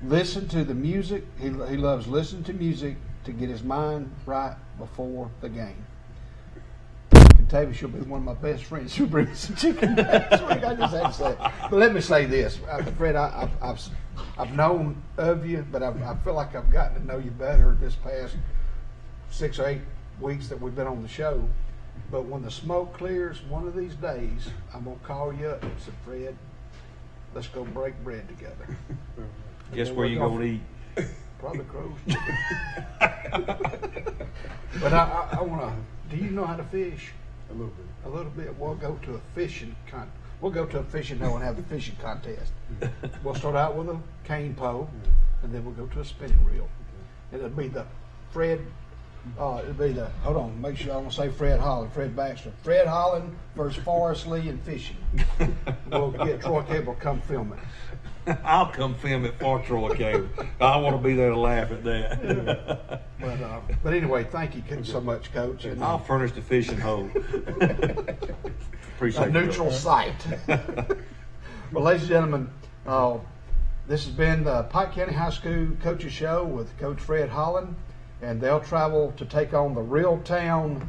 Listen to the music. He loves listening to music to get his mind right before the game. Contavious, you'll be one of my best friends. She'll bring me some chicken. That's what I just had to say. But let me say this, Fred. I've known of you, but I feel like I've gotten to know you better this past 6 or 8 weeks that we've been on the show. But when the smoke clears, one of these days, I'm gonna call you up and say, Fred, let's go break bread together. Guess where you gonna eat? Probably Crow's Chicken. But I want to. Do you know how to fish? A little bit. A little bit. We'll go to a fishing We'll go to a fishing hole and have a fishing contest. We'll start out with a cane pole, and then we'll go to a spinning reel. And it'll be the Fred. It'll be the. Hold on. Make sure I don't say Fred Holland. Fred Baxter. Fred Holland versus Forrest Lee in fishing. We'll get Troy Cable to come film it. I'll come film it for Troy Cable. I want to be there to laugh at that. But anyway, thank you so much, Coach. And I'll furnish the fishing hole. Appreciate a neutral site. Well, ladies and gentlemen, this has been the Pike County High School Coaches Show with Coach Fred Holland, and they'll travel to take on the Reeltown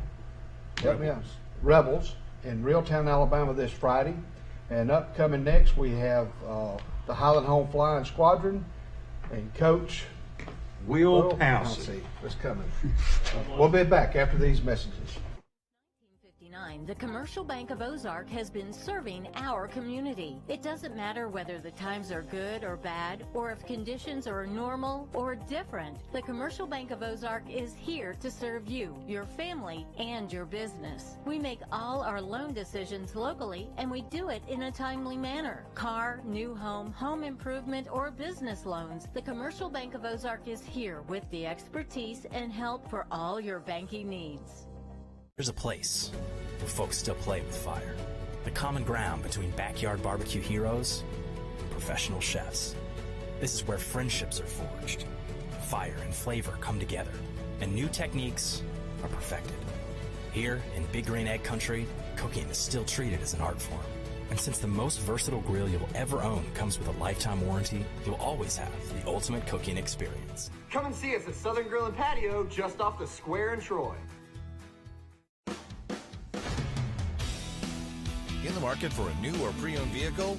Rebels in Reeltown, Alabama this Friday. And upcoming next, we have the Highland Home Flying Squadron and Coach Will Pouncey is coming. We'll be back after these messages. 1969, the Commercial Bank of Ozark has been serving our community. It doesn't matter whether the times are good or bad, or if conditions are normal or different. The Commercial Bank of Ozark is here to serve you, your family, and your business. We make all our loan decisions locally, and we do it in a timely manner. Car, new home, home improvement, or business loans, the Commercial Bank of Ozark is here with the expertise and help for all your banking needs. There's a place where folks still play with fire. The common ground between backyard barbecue heroes and professional chefs. This is where friendships are forged. Fire and flavor come together, and new techniques are perfected. Here in Big Green Egg Country, cooking is still treated as an art form. And since the most versatile grill you'll ever own comes with a lifetime warranty, you'll always have the ultimate cooking experience. Come and see us at Southern Grill and Patio just off the square in Troy. In the market for a new or pre-owned vehicle?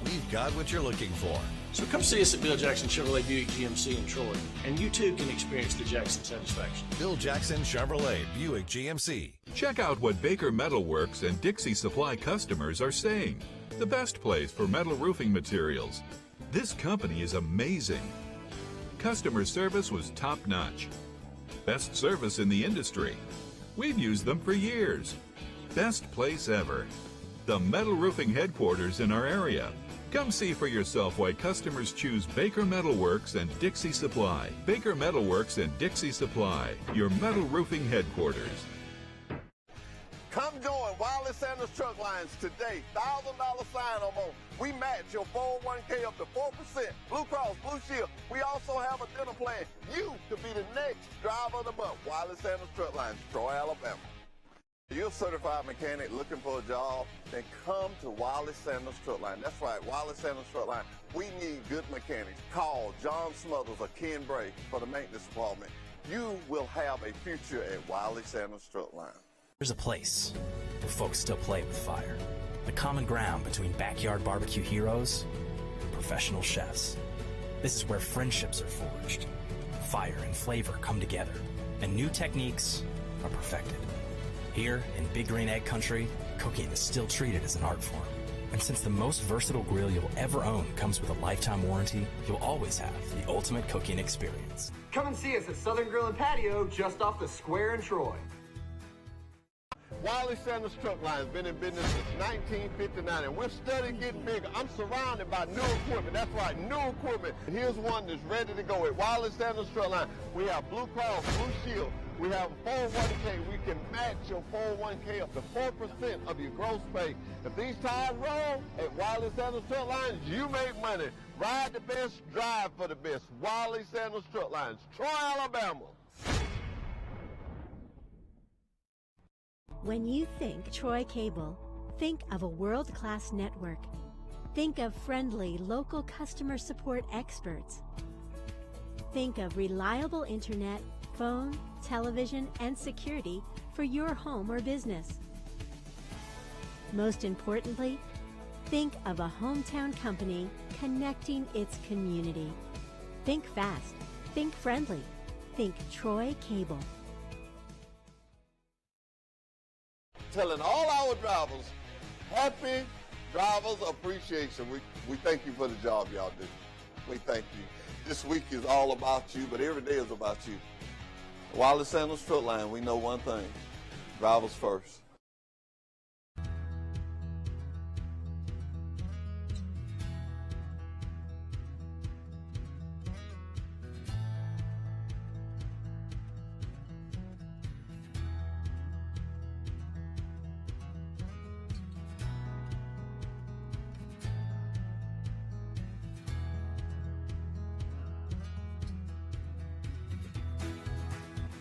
We've got what you're looking for. So come see us at Bill Jackson Chevrolet Buick GMC in Troy, and you too can experience the Jackson satisfaction. Bill Jackson Chevrolet Buick GMC. Check out what Baker Metalworks and Dixie Supply customers are saying. The best place for metal roofing materials. This company is amazing. Customer service was top-notch. Best service in the industry. We've used them for years. Best place ever. The metal roofing headquarters in our area. Come see for yourself why customers choose Baker Metalworks and Dixie Supply. Baker Metalworks and Dixie Supply, your metal roofing headquarters. Come join Wiley Sanders Truck Lines today. $1,000 sign-on bonus. We match your 401k up to 4%. Blue Cross Blue Shield. We also have a dental plan. You could be the next driver of the month. Wiley Sanders Truck Lines, Troy, Alabama. You're a certified mechanic looking for a job, then come to Wiley Sanders Truck Line. That's right, Wiley Sanders Truck Line. We need good mechanics. Call John Smothers or Ken Bray for the maintenance department. You will have a future at Wiley Sanders Truck Line. There's a place where folks still play with fire. The common ground between backyard barbecue heroes and professional chefs. This is where friendships are forged. Fire and flavor come together, and new techniques are perfected. Here in Big Green Egg Country, cooking is still treated as an art form. And since the most versatile grill you'll ever own comes with a lifetime warranty, you'll always have the ultimate cooking experience. Come and see us at Southern Grill and Patio just off the square in Troy. Wiley Sanders Truck Line has been in business since 1959, and we're steadily getting bigger. I'm surrounded by new equipment. That's right, new equipment. And here's one that's ready to go at Wiley Sanders Truck Line. We have Blue Cross Blue Shield. We have 401k. We can match your 401k up to 4% of your gross pay. If these tires roll at Wiley Sanders Truck Lines, you make money. Ride the best, drive for the best. Wiley Sanders Truck Lines, Troy, Alabama. When you think Troy Cable, think of a world-class network. Think of friendly local customer support experts. Think of reliable internet, phone, television, and security for your home or business. Most importantly, think of a hometown company connecting its community. Think fast, think friendly, think Troy Cable. Telling all our drivers, happy Drivers Appreciation Week. We thank you for the job y'all do. We thank you. This week is all about you, but every day is about you. Wiley Sanders Truck Line, we know one thing, drivers first.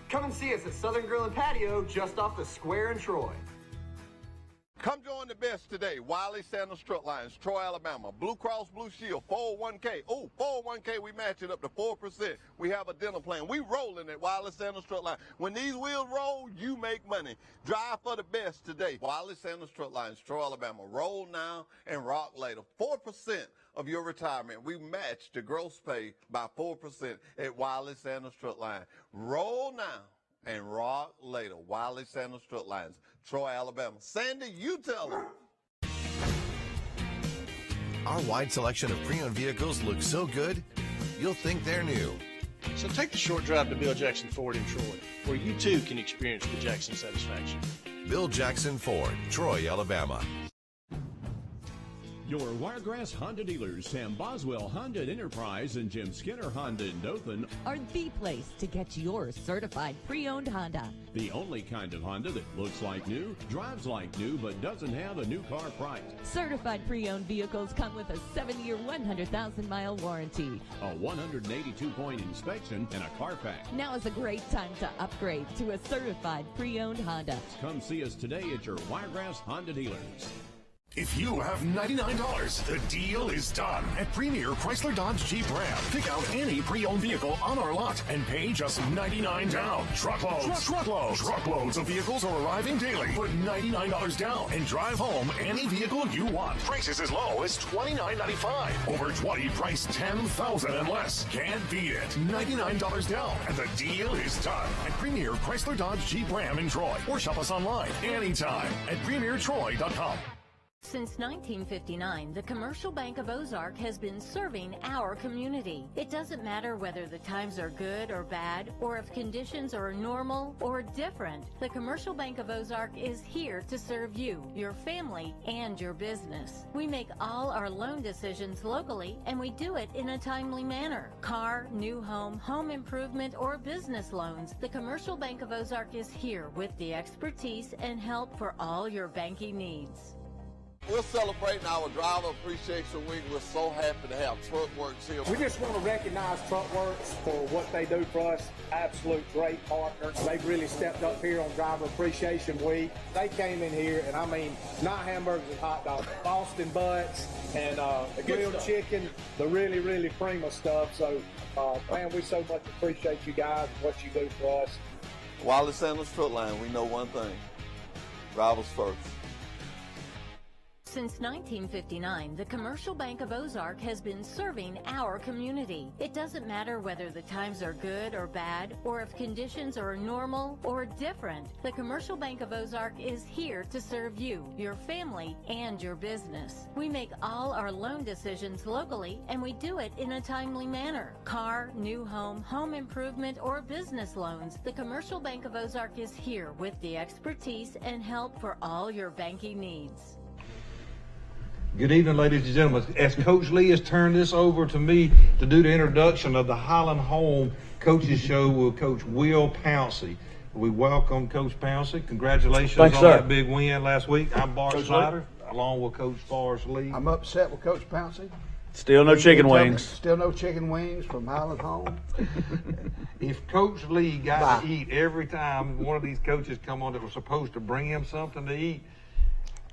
Come and see us at Southern Grill and Patio just off the square in Troy. Come join the best today. Wiley Sanders Truck Lines, Troy, Alabama. Blue Cross Blue Shield, 401k. Oh, 401k, we match it up to 4%. We have a dental plan. We rolling at Wiley Sanders Truck Line. When these wheels roll, you make money. Drive for the best today. Wiley Sanders Truck Lines, Troy, Alabama. Roll now and rock later. 4% of your retirement. We match the gross pay by 4% at Wiley Sanders Truck Line. Roll now and Rod Later, Wiley Sanders Truck Lines, Troy, Alabama. Sandy, you tell them. Our wide selection of pre-owned vehicles looks so good, you'll think they're new. So take the short drive to Bill Jackson Ford in Troy, where you too can experience the Jackson satisfaction. Bill Jackson Ford, Troy, Alabama. Your Wiregrass Honda dealers, Sam Boswell Honda at Enterprise and Jim Skinner Honda in Dothan, are the place to get your certified pre-owned Honda. the only kind of Honda that looks like new, drives like new, but doesn't have a new car price. Certified pre-owned vehicles come with a 7-year, 100,000-mile warranty. A 182-point inspection and a Carfax. Now is a great time to upgrade to a certified pre-owned Honda. Come see us today at your Wiregrass Honda dealers. If you have $99, the deal is done at Premier Chrysler Dodge Jeep Ram. Pick out any pre-owned vehicle on our lot and pay just $99 down. Truckloads of vehicles are arriving daily. Put $99 down and drive home any vehicle you want. Prices as low as $29.95. Over 20 priced $10,000 and less. Can't beat it. $99 down and the deal is done at Premier Chrysler Dodge Jeep Ram in Troy. Or shop us online anytime at premiertroy.com. Since 1959, the Commercial Bank of Ozark has been serving our community. It doesn't matter whether the times are good or bad, or if conditions are normal or different. The Commercial Bank of Ozark is here to serve you, your family, and your business. We make all our loan decisions locally, and we do it in a timely manner. Car, new home, home improvement, or business loans, the Commercial Bank of Ozark is here with the expertise and help for all your banking needs. We're celebrating our Driver Appreciation Week. We're so happy to have TruckWorks here. We just want to recognize TruckWorks for what they do for us. Absolute great partners. They've really stepped up here on Driver Appreciation Week. They came in here, and I mean, not hamburgers and hot dogs, Boston butts and the grilled chicken, the really, really prima stuff. So, man, we so much appreciate you guys and what you do for us. Wiley Sanders Truck Line, we know one thing: drivers first. Since 1959, the Commercial Bank of Ozark has been serving our community. It doesn't matter whether the times are good or bad, or if conditions are normal or different. The Commercial Bank of Ozark is here to serve you, your family, and your business. We make all our loan decisions locally, and we do it in a timely manner. Car, new home, home improvement, or business loans, the Commercial Bank of Ozark is here with the expertise and help for all your banking needs. Good evening, ladies and gentlemen. As Coach Lee has turned this over to me to do the introduction of the Highland Home Coaches Show with Coach Will Pouncey. We welcome Coach Pouncey. Congratulations on that big win last week. I'm Bart Snyder, along with Coach Forrest Lee. I'm upset with Coach Pouncey. Still no chicken wings. Still no chicken wings from Highland Home. If Coach Lee got to eat every time one of these coaches come on that was supposed to bring him something to eat,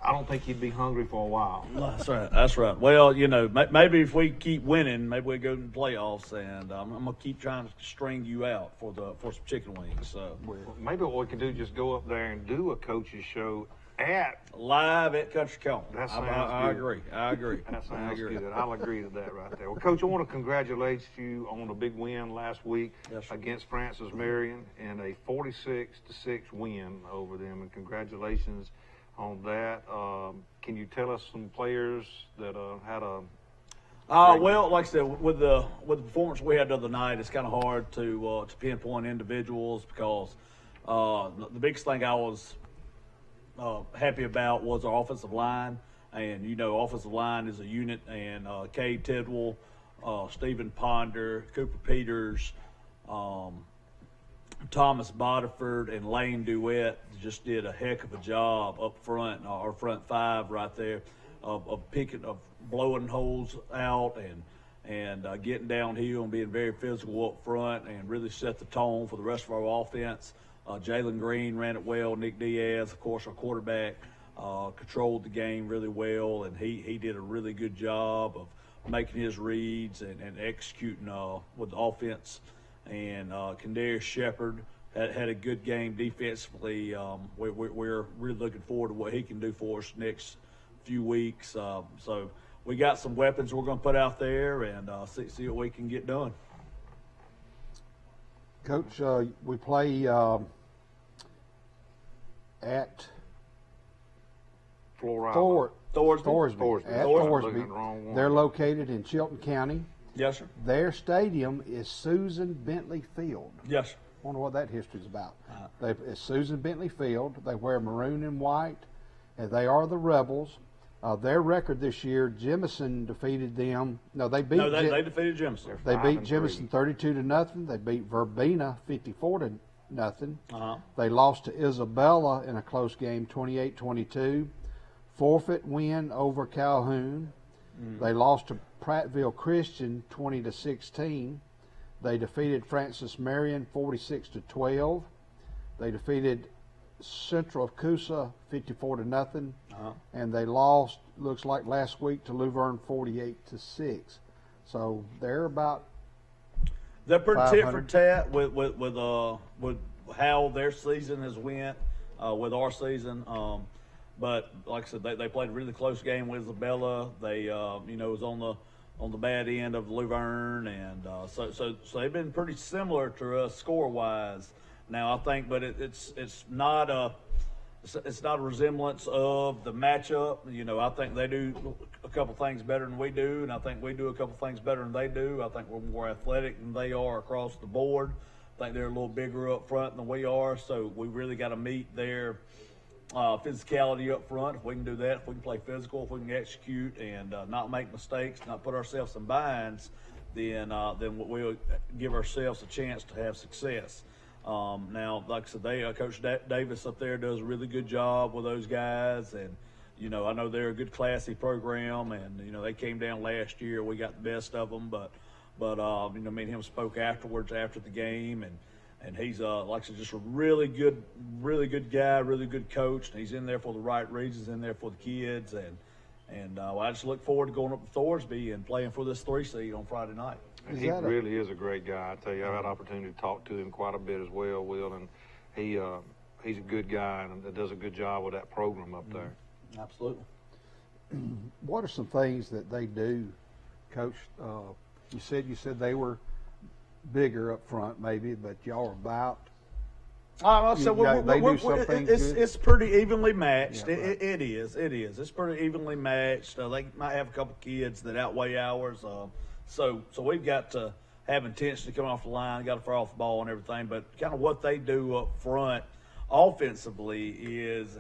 I don't think he'd be hungry for a while. That's right. That's right. Well, you know, maybe if we keep winning, maybe we go to the playoffs, and I'm gonna keep trying to string you out for some chicken wings. So maybe what we can do is just go up there and do a coach's show live at Country Corner. That sounds I good. agree. That sounds good. I'll agree to that right there. Well, Coach, I want to congratulate you on a big win last week against Francis Marion in a 46-6 win over them, and congratulations on that. Can you tell us some players that had a well, like I said, with the performance we had the other night, it's kind of hard to pinpoint individuals because the biggest thing I was happy about was our offensive line, and you know, offensive line is a unit, and Cade Tidwell, Stephen Ponder, Cooper Peters, Thomas Bodiford, and Lane Duet just did a heck of a job up front, our front five right there, of blowing holes out and getting downhill and being very physical up front and really set the tone for the rest of our offense. Jalen Green ran it well. Nick Diaz, of course, our quarterback, controlled the game really well, and he did a really good job of making his reads and executing with the offense. And Kendarius Shepard had a good game defensively. We're really looking forward to what he can do for us next few weeks. So we got some weapons we're going to put out there and see what we can get done. Coach, we play at Thorsby. At Thorsby. They're located in Chilton County. Yes, sir. Their stadium is Susan Bentley Field. Yes, sir. I wonder what that history is about. It's Susan Bentley Field. They wear maroon and white, and they are the Rebels. Their record this year, Jemison defeated them. No, they beat. They defeated Jemison. They beat Jemison 32-0. They beat Verbena 54-0. They lost to Isabella in a close game, 28-22. Forfeit win over Calhoun. They lost to Prattville Christian 20-16. They defeated Francis Marion 46-12. They defeated Central Coosa 54-0. And they lost, looks like last week, to Luverne 48-6. So they're pretty tit for tat with how their season has went with our season. But like I said, they played a really close game with Isabella. They was on the bad end of Luverne, and so they've been pretty similar to us score wise. Now I think, but it's not a resemblance of the matchup. I think they do a couple things better than we do, and I think we do a couple things better than they do. I think we're more athletic than they are across the board. I think they're a little bigger up front than we are, so we really got to meet their physicality up front. If we can do that, if we can play physical, if we can execute and not make mistakes, not put ourselves in binds, then we'll give ourselves a chance to have success. Now, like I said, Coach Davis up there does a really good job with those guys, and I know they're a good, classy program, and they came down last year. We got the best of them, but me and him spoke afterwards after the game, and he's like I said, just a really good guy, really good coach, and he's in there for the right reasons, in there for the kids, and I just look forward to going up to Thorsby and playing for this 3 seed on Friday night. And he really is a great guy. I tell you, I had an opportunity to talk to him quite a bit as well, Will, and he's a good guy and does a good job with that program up there. Absolutely. What are some things that they do, Coach? You said they were bigger up front, maybe, but y'all are about. It's pretty evenly matched. Yeah, right. It is. It's pretty evenly matched. They might have a couple kids that outweigh ours. So we've got to have intention to come off the line, got to fire off the ball and everything. But kind of what they do up front offensively is